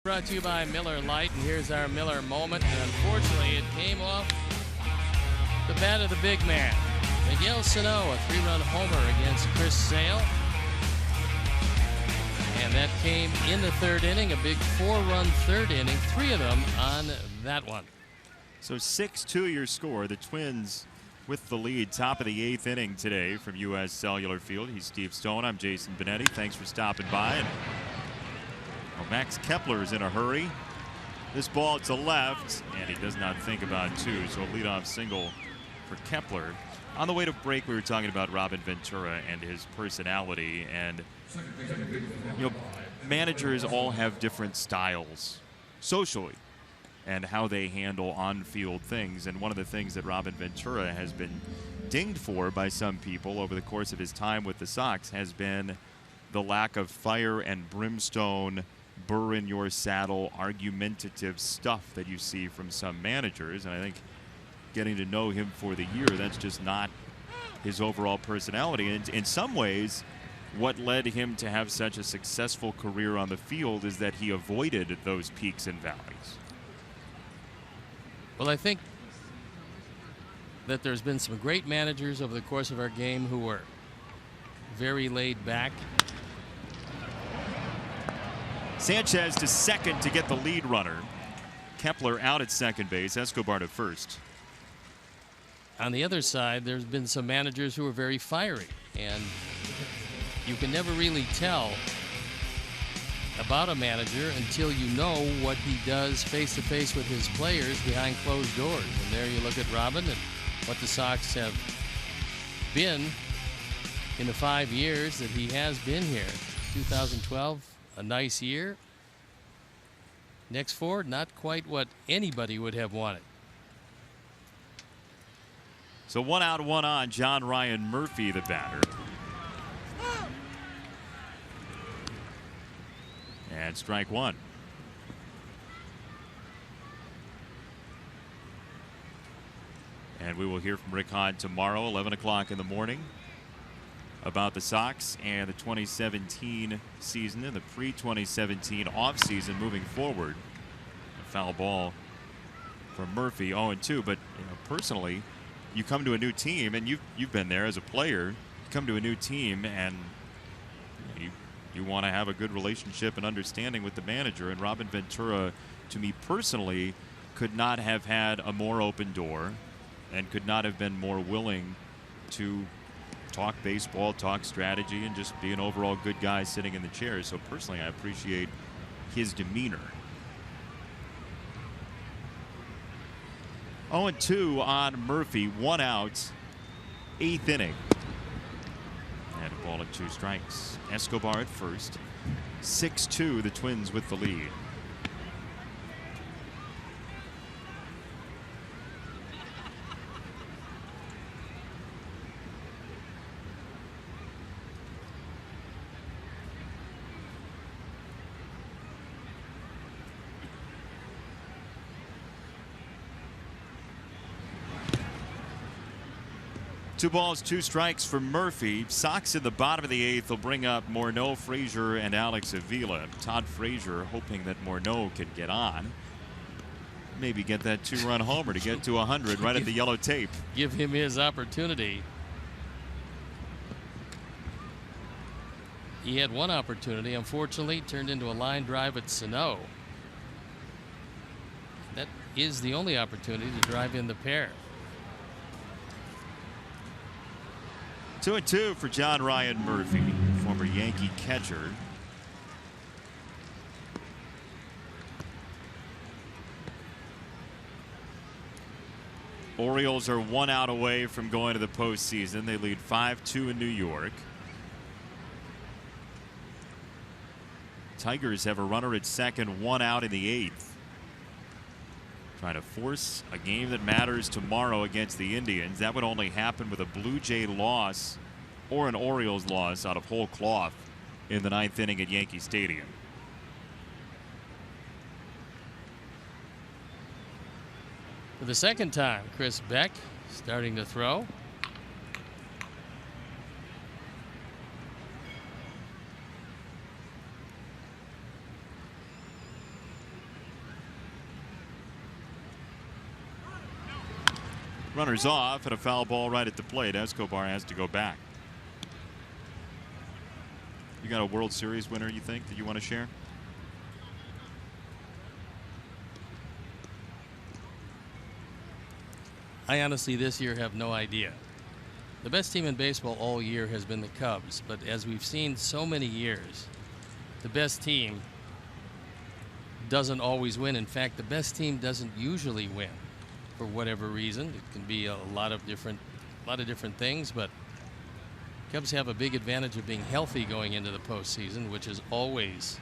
Brought to you by Miller Lite, and here's our Miller moment. And unfortunately, it came off the bat of the big man. Miguel Sano, a 3-run homer against Chris Sale. And that came in the 3rd inning, a big 4-run 3rd inning, 3 of them on that one. So 6-2 your score. The Twins with the lead, top of the 8th inning today from U.S. Cellular Field. He's Steve Stone. I'm Jason Benetti. Thanks for stopping by. And Max Kepler is in a hurry. This ball to left, and he does not think about 2, so a leadoff single for Kepler. On the way to break, we were talking about Robin Ventura and his personality, and managers all have different styles socially and how they handle on-field things. And one of the things that Robin Ventura has been dinged for by some people over the course of his time with the Sox has been the lack of fire and brimstone, burr in your saddle, argumentative stuff that you see from some managers. And I think getting to know him for the year, that's just not his overall personality. And in some ways, what led him to have such a successful career on the field is that he avoided those peaks and valleys. Well, I think that there's been some great managers over the course of our game who were very laid back. Sanchez to second to get the lead runner. Kepler out at second base. Escobar to first. On the other side, there's been some managers who are very fiery, and you can never really tell about a manager until you know what he does face-to-face with his players behind closed doors. And there you look at Robin and what the Sox have been in the 5 years that he has been here. 2012, a nice year. Next 4, not quite what anybody would have wanted. So 1 out, 1 on. John Ryan Murphy, the batter. And strike 1. And we will hear from Rick Hahn tomorrow, 11 o'clock in the morning, about the Sox and the 2017 season and the pre-2017 offseason moving forward. A foul ball for Murphy, 0-2. But personally, you come to a new team, and you've been there as a player. You come to a new team, and you want to have a good relationship and understanding with the manager. And Robin Ventura, to me personally, could not have had a more open door and could not have been more willing to talk baseball, talk strategy, and just be an overall good guy sitting in the chair. So personally, I appreciate his demeanor. 0-2 on Murphy, 1 out, 8th inning. And a ball and 2 strikes. Escobar at first. 6-2, the Twins with the lead. Two balls, 2 strikes for Murphy. Sox in the bottom of the 8th will bring up Morneau, Frazier, and Alex Avila. Todd Frazier hoping that Morneau can get on. Maybe get that 2-run homer to get to 100 right at the yellow tape. Give him his opportunity. He had one opportunity, unfortunately, turned into a line drive at Sano. That is the only opportunity to drive in the pair. 2-2 for John Ryan Murphy, former Yankee catcher. Orioles are 1 out away from going to the postseason. They lead 5-2 in New York. Tigers have a runner at second, 1 out in the 8th. Trying to force a game that matters tomorrow against the Indians. That would only happen with a Blue Jay loss or an Orioles loss out of whole cloth in the 9th inning at Yankee Stadium. For the second time, Chris Beck starting to throw. Runners off and a foul ball right at the plate. Escobar has to go back. You got a World Series winner you think that you want to share? I honestly this year have no idea. The best team in baseball all year has been the Cubs, but as we've seen so many years, the best team doesn't always win. In fact, the best team doesn't usually win for whatever reason. It can be a lot of different things, but Cubs have a big advantage of being healthy going into the postseason, which is always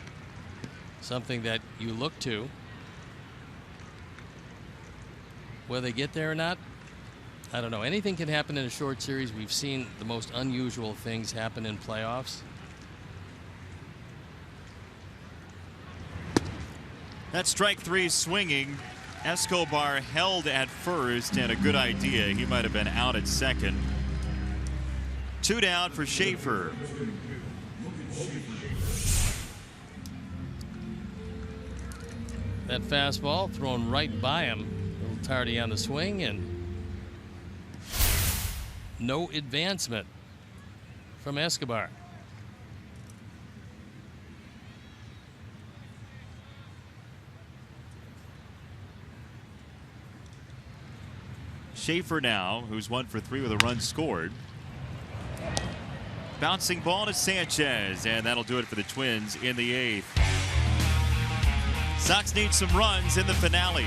something that you look to. Whether they get there or not, I don't know. Anything can happen in a short series. We've seen the most unusual things happen in playoffs. That's strike 3 swinging. Escobar held at first, and a good idea. He might have been out at second. 2 down for Schaefer. That fastball thrown right by him. A little tardy on the swing, and no advancement from Escobar. Schaefer now, who's 1 for 3 with a run scored. Bouncing ball to Sanchez, and that'll do it for the Twins in the 8th. Sox need some runs in the finale.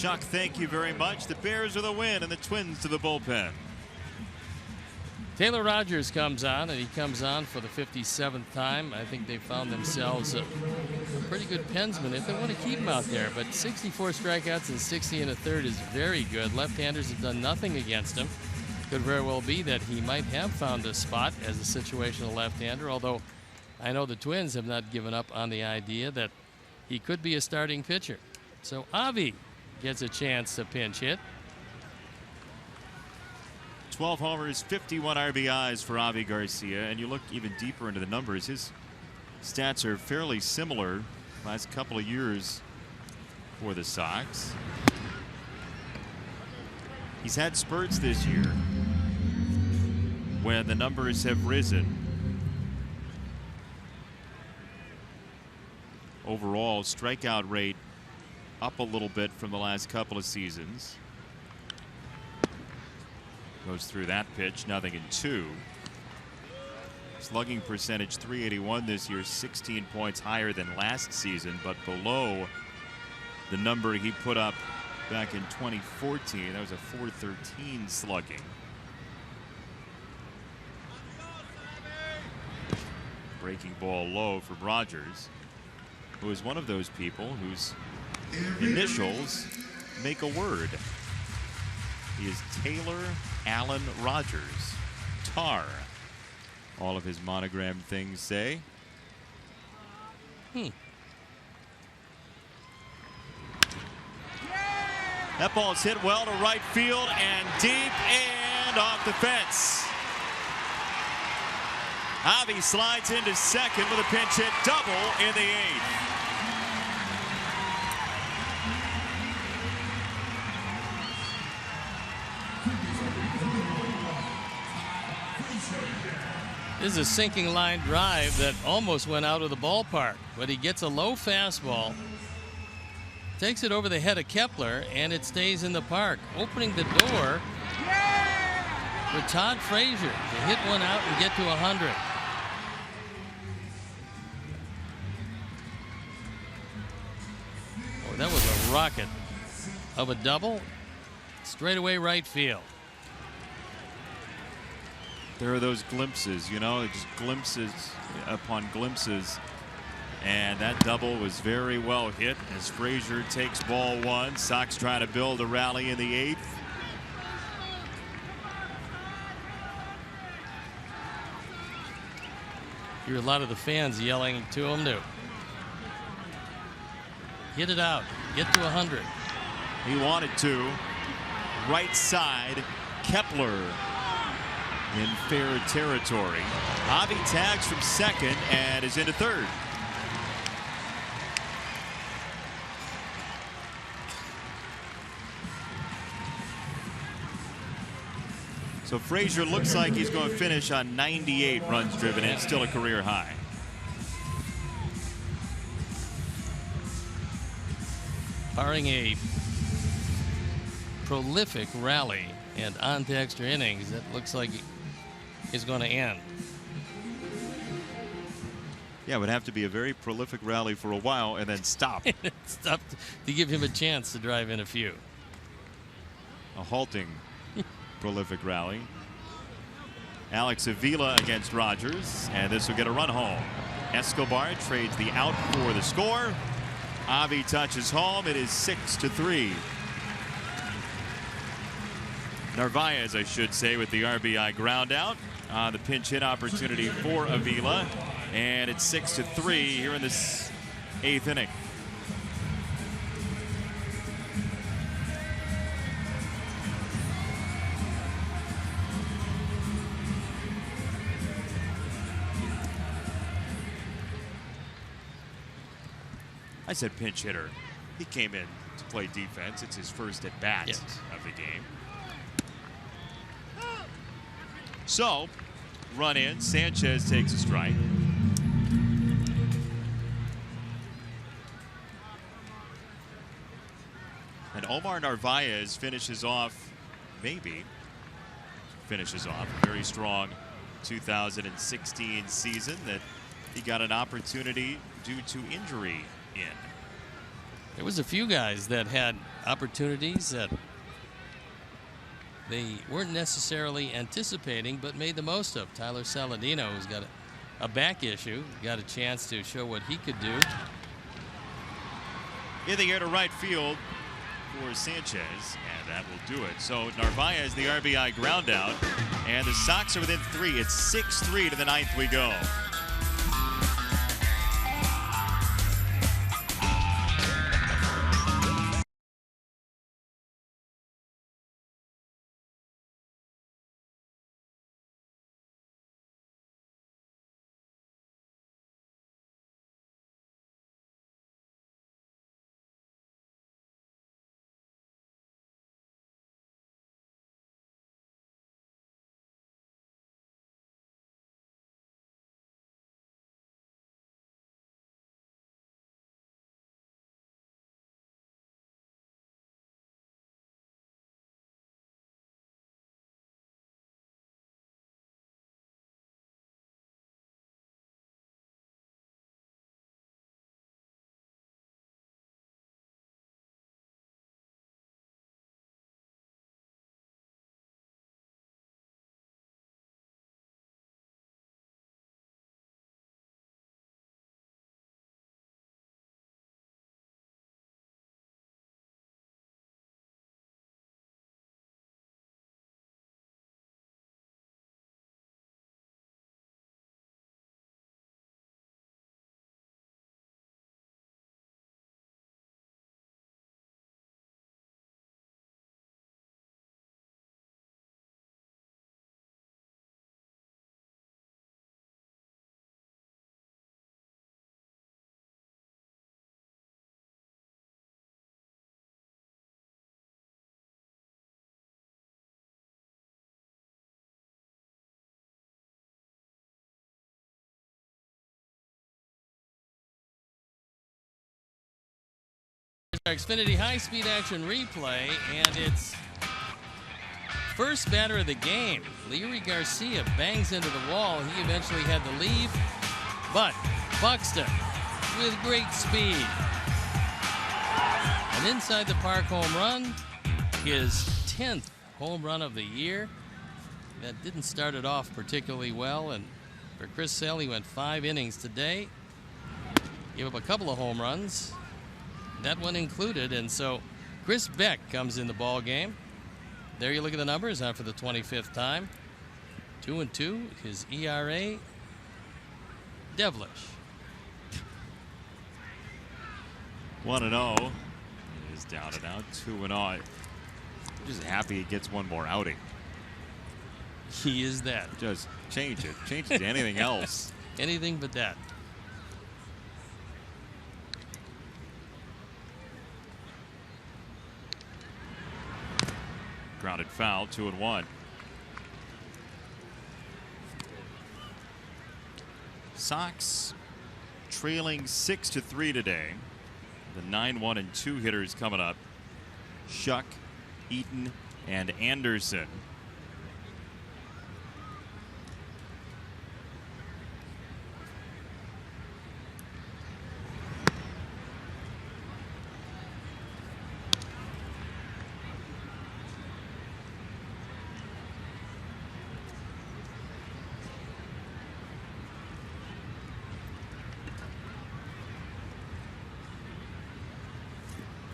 Chuck, thank you very much. The Bears are the win and the Twins to the bullpen. Taylor Rogers comes on, and he comes on for the 57th time. I think they found themselves a pretty good pensman if they want to keep him out there. But 64 strikeouts and 60 1/3 is very good. Left-handers have done nothing against him. Could very well be that he might have found a spot as a situational left-hander, although I know the Twins have not given up on the idea that he could be a starting pitcher. So Avi gets a chance to pinch hit. 12 homers, 51 RBIs for Avi Garcia. And you look even deeper into the numbers, his stats are fairly similar last couple of years for the Sox. He's had spurts this year when the numbers have risen. Overall strikeout rate up a little bit from the last couple of seasons. Goes through that pitch, 0-2. Slugging percentage .381 this year, 16 points higher than last season, but below the number he put up back in 2014. That was a .413 slugging. Breaking ball low for Rogers, who is one of those people whose initials make a word. He is Taylor Allen Rogers. TAR. All of his monogram things say. That ball's hit well to right field and deep and off the fence. Avi slides into second with a pinch hit double in the 8th. This is a sinking line drive that almost went out of the ballpark, but he gets a low fastball, takes it over the head of Kepler, and it stays in the park, opening the door for Todd Frazier to hit one out and get to 100. Oh, that was a rocket of a double, straightaway right field. There are those glimpses, you know, just glimpses upon glimpses. And that double was very well hit as Frazier takes ball 1. Sox trying to build a rally in the 8th. Hear a lot of the fans yelling to him to hit it out, get to 100. He wanted to. Right side, Kepler in fair territory. Avi tags from second and is into third. So Frazier looks like he's going to finish on 98 runs driven in, still a career high. Barring a prolific rally and on to extra innings, that looks like is going to end. Yeah, it would have to be a very prolific rally for a while and then stop. Stop to give him a chance to drive in a few. A halting prolific rally. Alex Avila against Rogers, and this will get a run home. Escobar trades the out for the score. Avi touches home. It is 6-3. Narvaez, I should say, with the RBI ground out. The pinch hit opportunity for Avila, and it's 6-3 here in this 8th inning. I said pinch hitter. He came in to play defense. It's his first at bat of the game. So, run in. Sanchez takes a strike. And Omar Narvaez finishes off, maybe finishes off a very strong 2016 season that he got an opportunity due to injury in. There was a few guys that had opportunities that they weren't necessarily anticipating, but made the most of. Tyler Saladino, who's got a back issue, got a chance to show what he could do. In the air to right field for Sanchez, and that will do it. So Narvaez, the RBI ground out, and the Sox are within 3. It's 6-3 to the 9th we go. Xfinity high-speed action replay, and it's first batter of the game. Leary Garcia bangs into the wall. He eventually had to leave, but Buxton with great speed. An inside the park home run, his 10th home run of the year. That didn't start it off particularly well, and for Chris Sale, he went 5 innings today. Gave up a couple of home runs, that one included, and so Chris Beck comes in the ball game. There you look at the numbers, now for the 25th time. 2-2, his ERA, devilish. 1-0 is down and out. 2-0. Just happy he gets one more outing. He is that. Just change it. Change it to anything else. Anything but that. Grounded foul, 2-1. Sox trailing 6-3 today. The 9-1 and 2 hitters coming up. Shuck, Eaton, and Anderson.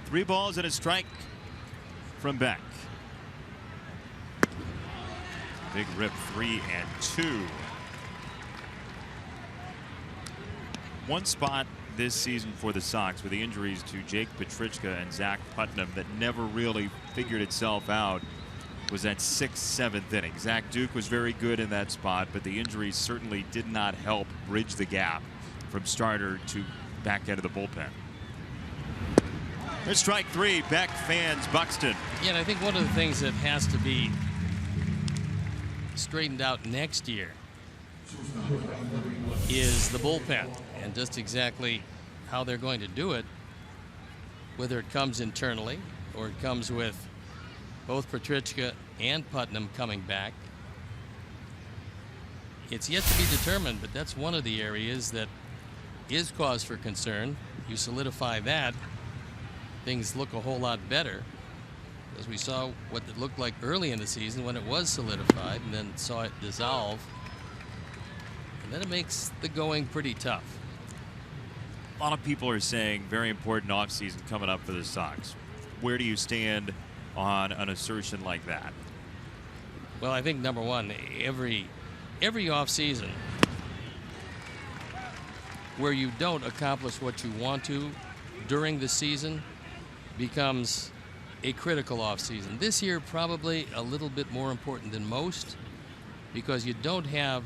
Three balls and a strike from Beck. Big rip, 3-2. One spot this season for the Sox with the injuries to Jake Petrichka and Zach Putnam that never really figured itself out was that 6th, 7th inning. Zach Duke was very good in that spot, but the injuries certainly did not help bridge the gap from starter to back end of the bullpen. There's strike 3. Beck fans Buxton. Yeah, and I think one of the things that has to be straightened out next year is the bullpen and just exactly how they're going to do it, whether it comes internally or it comes with both Petrichka and Putnam coming back. It's yet to be determined, but that's one of the areas that is cause for concern. You solidify that, things look a whole lot better, as we saw what it looked like early in the season when it was solidified, and then saw it dissolve. And then it makes the going pretty tough. A lot of people are saying very important offseason coming up for the Sox. Where do you stand on an assertion like that? Well, I think number one, every offseason where you don't accomplish what you want to during the season becomes a critical offseason. This year probably a little bit more important than most because you don't have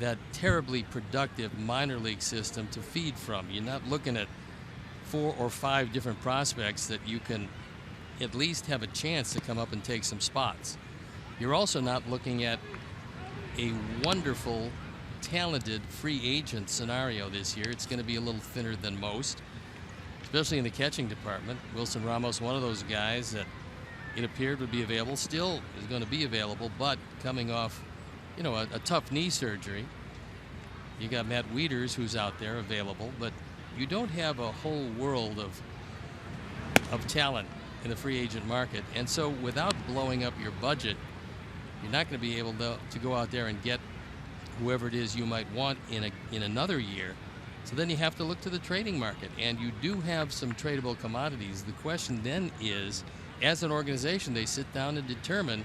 that terribly productive minor league system to feed from. You're not looking at 4 or 5 different prospects that you can at least have a chance to come up and take some spots. You're also not looking at a wonderful, talented free agent scenario this year. It's going to be a little thinner than most, especially in the catching department. Wilson Ramos, one of those guys that it appeared would be available, still is going to be available, but coming off, a tough knee surgery. You got Matt Wieters, who's out there available, but you don't have a whole world of talent in the free agent market. And so without blowing up your budget, you're not going to be able to go out there and get whoever it is you might want in another year. So then you have to look to the trading market, and you do have some tradable commodities. The question then is, as an organization, they sit down and determine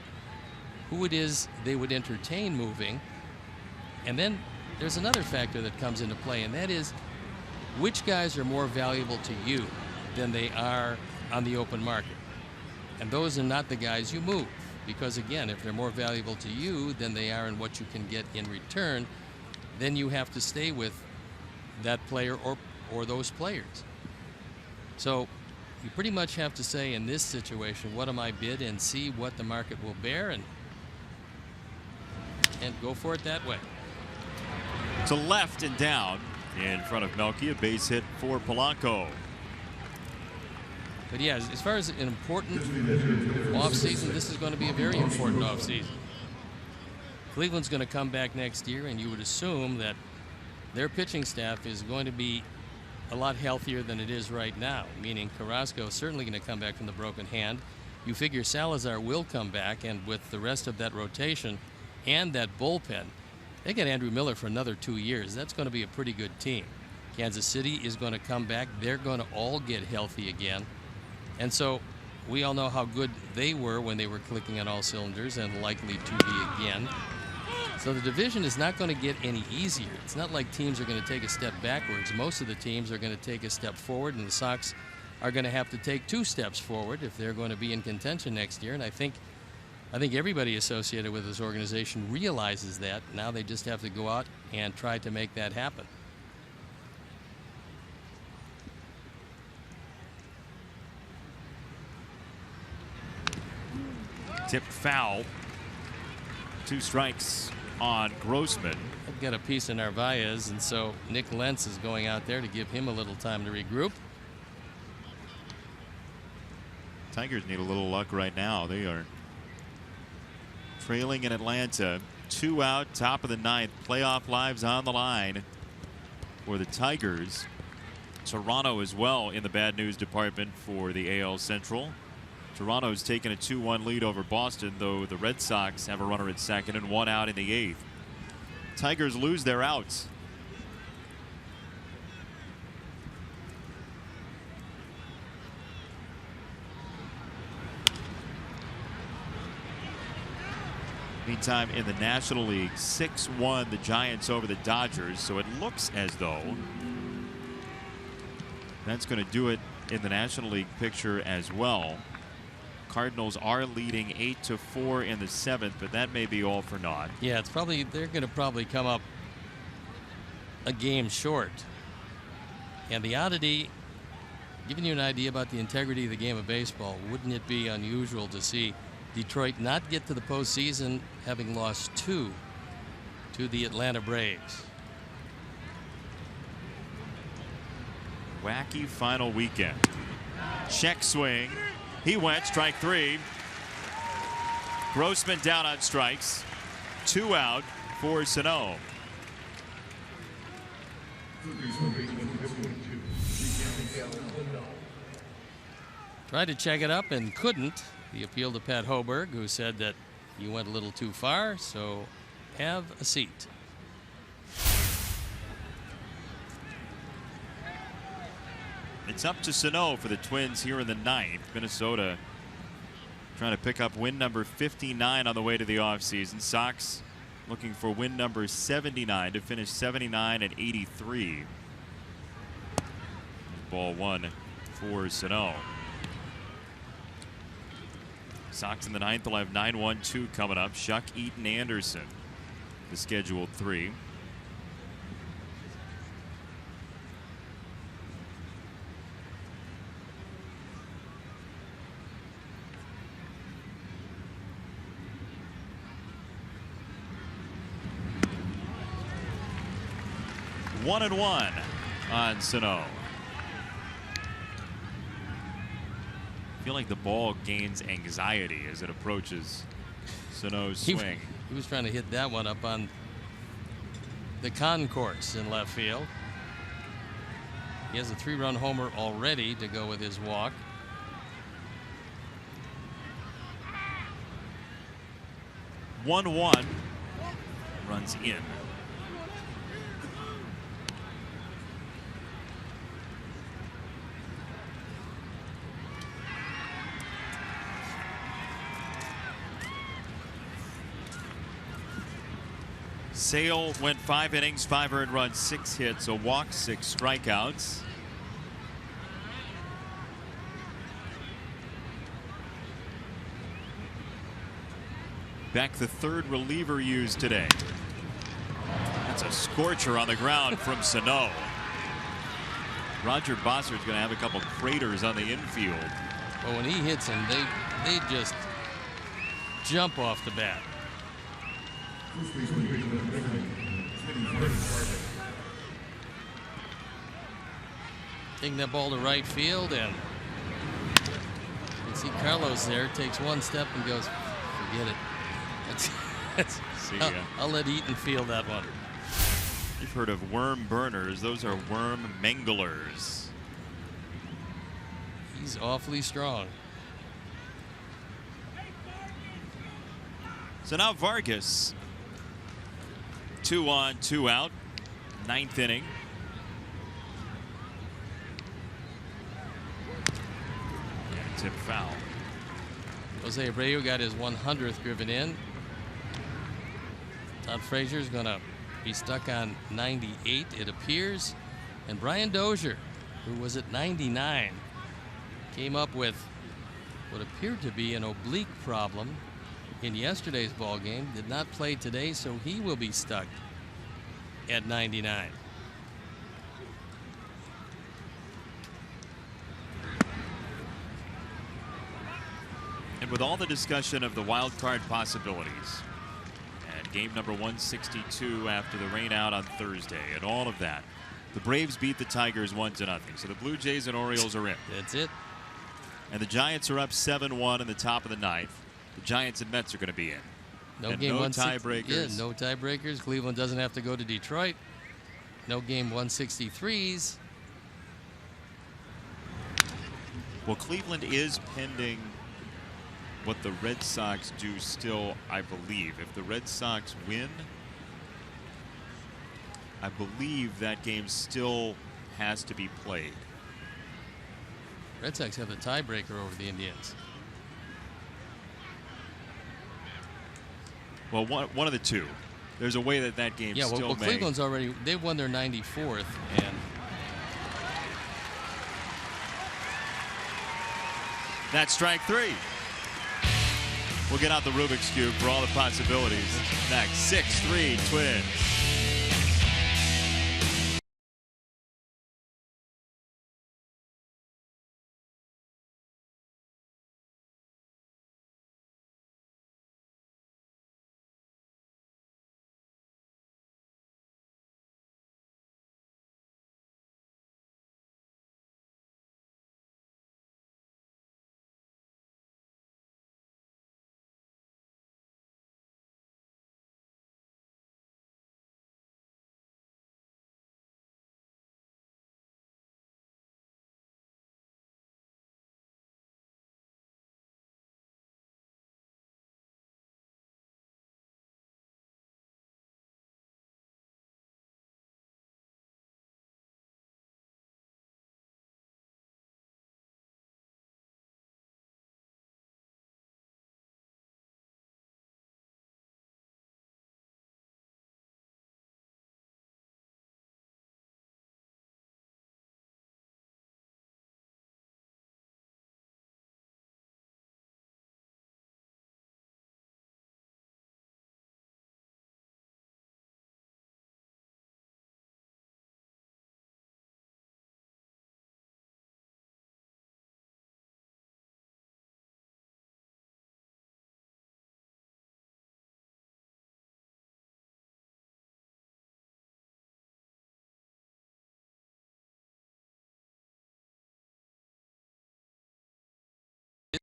who it is they would entertain moving. And then there's another factor that comes into play, and that is which guys are more valuable to you than they are on the open market. And those are not the guys you move, because again, if they're more valuable to you than they are in what you can get in return, then you have to stay with that player or those players. So you pretty much have to say in this situation, what am I bid, and see what the market will bear, and go for it that way. To left and down in front of Melky, a base hit for Polanco. But yeah, as far as an important offseason, this is going to be a very important offseason. Cleveland's going to come back next year, and you would assume that their pitching staff is going to be a lot healthier than it is right now, meaning Carrasco is certainly going to come back from the broken hand. You figure Salazar will come back, and with the rest of that rotation and that bullpen, they get Andrew Miller for another 2 years. That's going to be a pretty good team. Kansas City is going to come back. They're going to all get healthy again. And so we all know how good they were when they were clicking on all cylinders, and likely to be again. So the division is not going to get any easier. It's not like teams are going to take a step backwards. Most of the teams are going to take a step forward, and the Sox are going to have to take 2 steps forward if they're going to be in contention next year. And I think everybody associated with this organization realizes that. Now they just have to go out and try to make that happen. Tipped foul. 2 strikes on Grossman. I've got a piece of Narvaez, and so Nick Lentz is going out there to give him a little time to regroup. Tigers need a little luck right now. They are trailing in Atlanta. 2 out, top of the 9th. Playoff lives on the line for the Tigers. Toronto as well in the bad news department for the AL Central. Toronto's taken a 2-1 lead over Boston, though the Red Sox have a runner at second and 1 out in the 8th. Tigers lose their outs. Meantime, in the National League, 6-1 the Giants over the Dodgers, so it looks as though that's going to do it in the National League picture as well. Cardinals are leading 8-4 in the 7th, but that may be all for naught. Yeah, it's probably, they're going to probably come up a game short. And the oddity, giving you an idea about the integrity of the game of baseball, wouldn't it be unusual to see Detroit not get to the postseason, having lost 2 to the Atlanta Braves? Wacky final weekend. Check swing. He went, strike 3. Grossman down on strikes. 2 out for Sano. Tried to check it up and couldn't. He appealed to Pat Hoberg, who said that you went a little too far, so have a seat. It's up to Sano for the Twins here in the ninth. Minnesota trying to pick up win number 59 on the way to the offseason. Sox looking for win number 79 to finish 79 and 83. Ball one for Sano. Sox in the ninth will have 9-1-2 coming up. Shuck, Eaton, Anderson, the scheduled three. One and one on Sano. I feel like the ball gains anxiety as it approaches Sano's swing. He was trying to hit that one up on the concourse in left field. He has a 3-run homer already to go with his walk. One runs in. Sale went 5 innings, 5 earned runs, 6 hits, a walk, 6 strikeouts. Beck, the third reliever used today. That's a scorcher on the ground from Sano. Roger Bossard's going to have a couple craters on the infield. But when he hits them, they just jump off the bat. Taking that ball to right field, and you see Carlos there, takes one step and goes, forget it. See ya. I'll let Eaton field that one. You've heard of worm burners. Those are worm manglers. He's awfully strong. So now Vargas, 2 on, 2 out, 9th inning. Tip foul. Jose Abreu got his 100th driven in. Todd Frazier's going to be stuck on 98, it appears. And Brian Dozier, who was at 99, came up with what appeared to be an oblique problem in yesterday's ball game. Did not play today, so he will be stuck at 99. And with all the discussion of the wild card possibilities and game number 162 after the rain out on Thursday and all of that, the Braves beat the Tigers 1-0. So the Blue Jays and Orioles are in. That's it. And the Giants are up 7-1 in the top of the ninth. The Giants and Mets are going to be in. No and game no 160 tiebreakers. Yeah, no tiebreakers. Cleveland doesn't have to go to Detroit. No game 163s. Well, Cleveland is pending what the Red Sox do still, I believe. If the Red Sox win, I believe that game still has to be played. Red Sox have the tiebreaker over the Indians. Well, one of the two. There's a way that that game still may. Cleveland's already, they've won their 94th, and that's strike 3. We'll get out the Rubik's Cube for all the possibilities next. 6-3 Twins.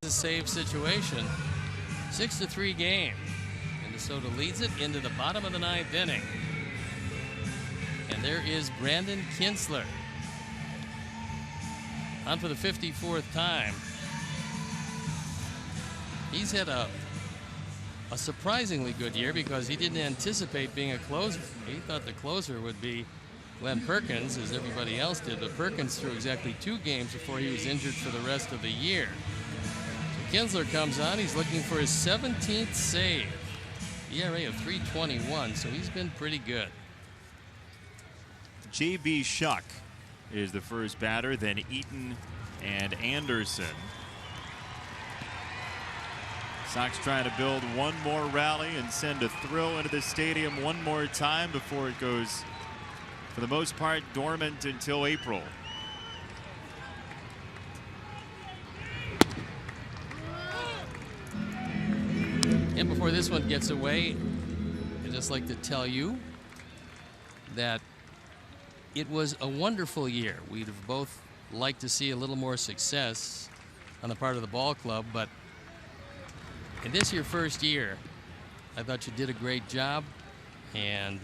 the save situation. 6-3 game. Minnesota leads it into the bottom of the 9th inning. And there is Brandon Kinsler on for the 54th time. He's had a surprisingly good year because he didn't anticipate being a closer. He thought the closer would be Glenn Perkins, as everybody else did, but Perkins threw exactly 2 games before he was injured for the rest of the year. So Kinsler comes on. He's looking for his 17th save. ERA of 3.21, so he's been pretty good. J.B. Shuck is the first batter, then Eaton and Anderson. Sox trying to build one more rally and send a thrill into the stadium one more time before it goes, for the most part, dormant until April. And before this one gets away, I'd just like to tell you that it was a wonderful year. We'd have both liked to see a little more success on the part of the ball club, but in this your first year, I thought you did a great job, and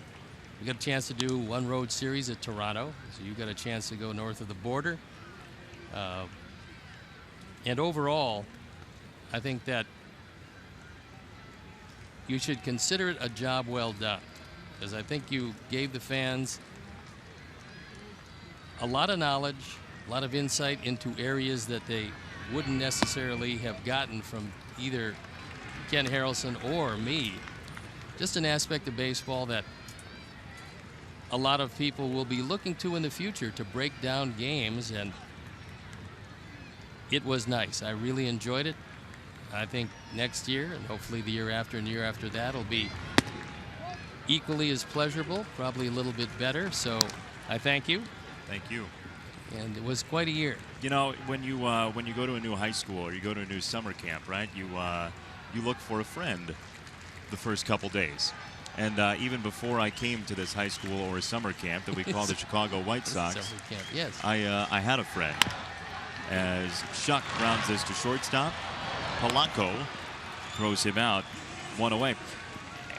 we got a chance to do one road series at Toronto, so you got a chance to go north of the border. And overall, I think that you should consider it a job well done, because I think you gave the fans a lot of knowledge, a lot of insight into areas that they wouldn't necessarily have gotten from either Ken Harrelson or me. Just an aspect of baseball that a lot of people will be looking to in the future to break down games, and it was nice. I really enjoyed it. I think next year, and hopefully the year after and the year after that, will be equally as pleasurable, probably a little bit better. So I thank you. Thank you. And it was quite a year. You know, when you go to a new high school or you go to a new summer camp, right? You look for a friend the first couple days. And even before I came to this high school or summer camp that we call the Chicago White Sox, Summer camp, yes. I had a friend. As Shuck grounds this to shortstop, Polanco throws him out, 1 away.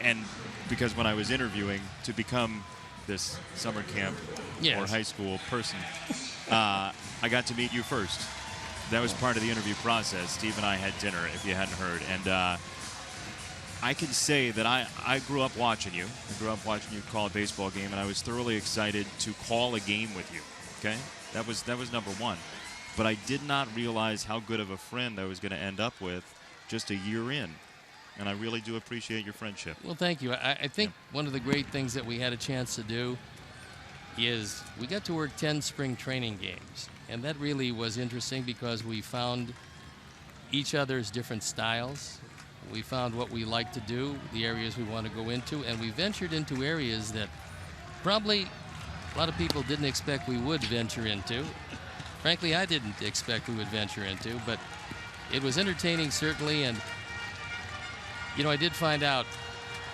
And because when I was interviewing to become this summer camp or high school person, I got to meet you first. That was part of the interview process. Steve and I had dinner, if you hadn't heard. And I can say that I grew up watching you. I grew up watching you call a baseball game, and I was thoroughly excited to call a game with you. Okay? That was number one. But I did not realize how good of a friend I was going to end up with just a year in. And I really do appreciate your friendship. Well, thank you. I think one of the great things that we had a chance to do is we got to work 10 spring training games. And that really was interesting because we found each other's different styles. We found what we like to do, the areas we want to go into, and we ventured into areas that probably a lot of people didn't expect we would venture into. Frankly, I didn't expect we would venture into, but it was entertaining, certainly. And, you know, I did find out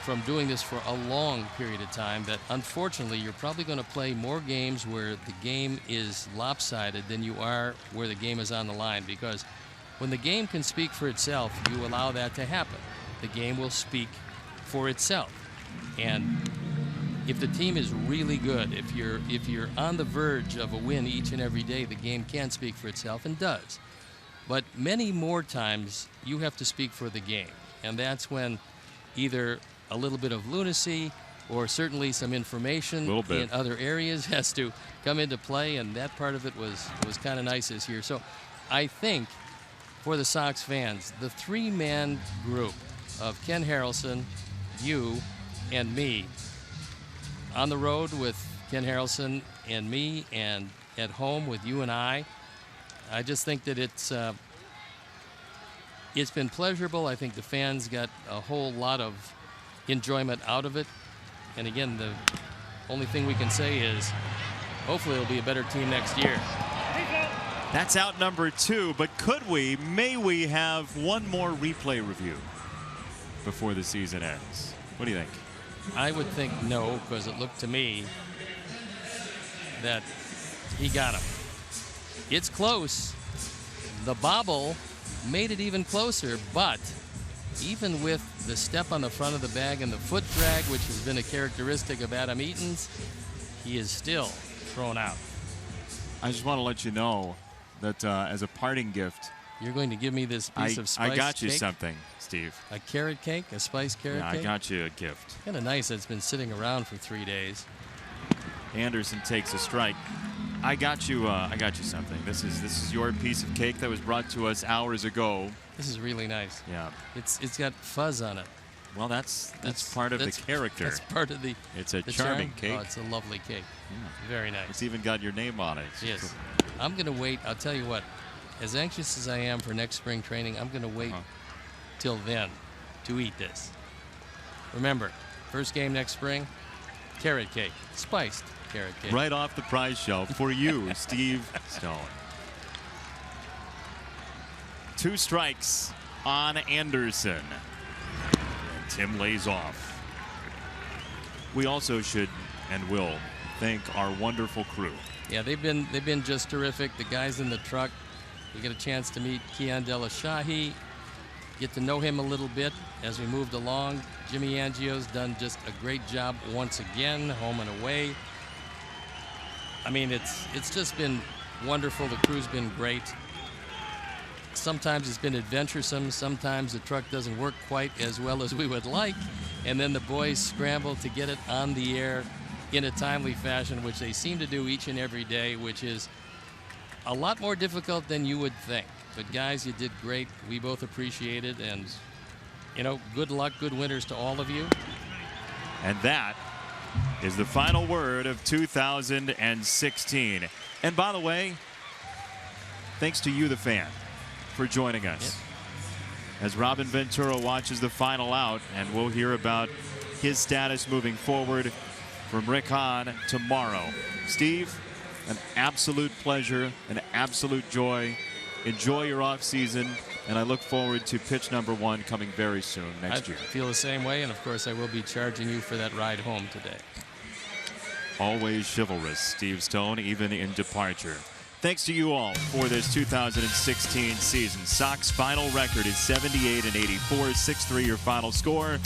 from doing this for a long period of time that, unfortunately, you're probably going to play more games where the game is lopsided than you are where the game is on the line, because when the game can speak for itself, you allow that to happen. The game will speak for itself. And if the team is really good, if you're on the verge of a win each and every day, the game can speak for itself, and does. But many more times, you have to speak for the game. And that's when either a little bit of lunacy or certainly some information in other areas has to come into play, and that part of it was kind of nice this year. So I think for the Sox fans, the three-man group of Ken Harrelson, you, and me, on the road with Ken Harrelson and me, and at home with you and I just think that it's been pleasurable. I think the fans got a whole lot of enjoyment out of it. And again, the only thing we can say is hopefully it'll be a better team next year. That's out number 2, but may we have one more replay review before the season ends? What do you think? I would think no, because it looked to me that he got him. It's close. The bobble made it even closer, but even with the step on the front of the bag and the foot drag, which has been a characteristic of Adam Eaton's, he is still thrown out. I just want to let you know that as a parting gift, you're going to give me this piece of spiced cake? I got you cake? something, Steve. A carrot cake? A spiced carrot cake? I got you a gift. Kind of nice that it's been sitting around for 3 days. Anderson takes a strike. I got you something. This is your piece of cake that was brought to us hours ago. This is really nice. Yeah. It's got fuzz on it. Well, that's part of the character. That's part of the. It's a the charming charm. cake. Oh, it's a lovely cake. Yeah. Very nice. It's even got your name on it. Yes. I'm going to wait. I'll tell you what. As anxious as I am for next spring training, I'm going to wait till then to eat this. Remember, first game next spring, carrot cake, spiced carrot cake. Right off the prize shelf for you, Steve Stone. 2 strikes on Anderson. And Tim lays off. We also should and will thank our wonderful crew. Yeah, they've been just terrific. The guys in the truck. We get a chance to meet Kian Delashahi, get to know him a little bit as we moved along. Jimmy Angio's done just a great job once again, home and away. I mean, it's just been wonderful. The crew's been great. Sometimes it's been adventuresome. Sometimes the truck doesn't work quite as well as we would like. And then the boys scramble to get it on the air in a timely fashion, which they seem to do each and every day, which is a lot more difficult than you would think. But guys, you did great. We both appreciate it. And, you know, good luck, good winters to all of you. And that is the final word of 2016. And by the way, thanks to you, the fan, for joining us. Yep. As Robin Ventura watches the final out, and we'll hear about his status moving forward from Rick Hahn tomorrow. Steve, an absolute pleasure, an absolute joy. Enjoy your off season, and I look forward to pitch number 1 coming very soon next year. I feel the same way, and of course I will be charging you for that ride home today. Always chivalrous, Steve Stone, even in departure. Thanks to you all for this 2016 season. Sox final record is 78-84, 6-3 your final score.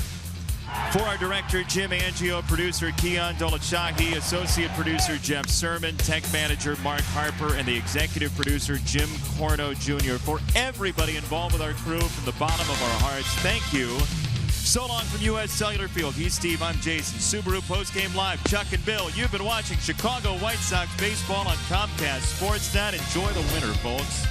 For our director, Jim Angio, producer, Kian Dolachahi, associate producer, Jeff Sermon, tech manager, Mark Harper, and the executive producer, Jim Corno Jr. For everybody involved with our crew, from the bottom of our hearts, thank you. So long from U.S. Cellular Field. He's Steve, I'm Jason. Subaru Postgame Live, Chuck and Bill. You've been watching Chicago White Sox baseball on Comcast Sportsnet. Enjoy the winter, folks.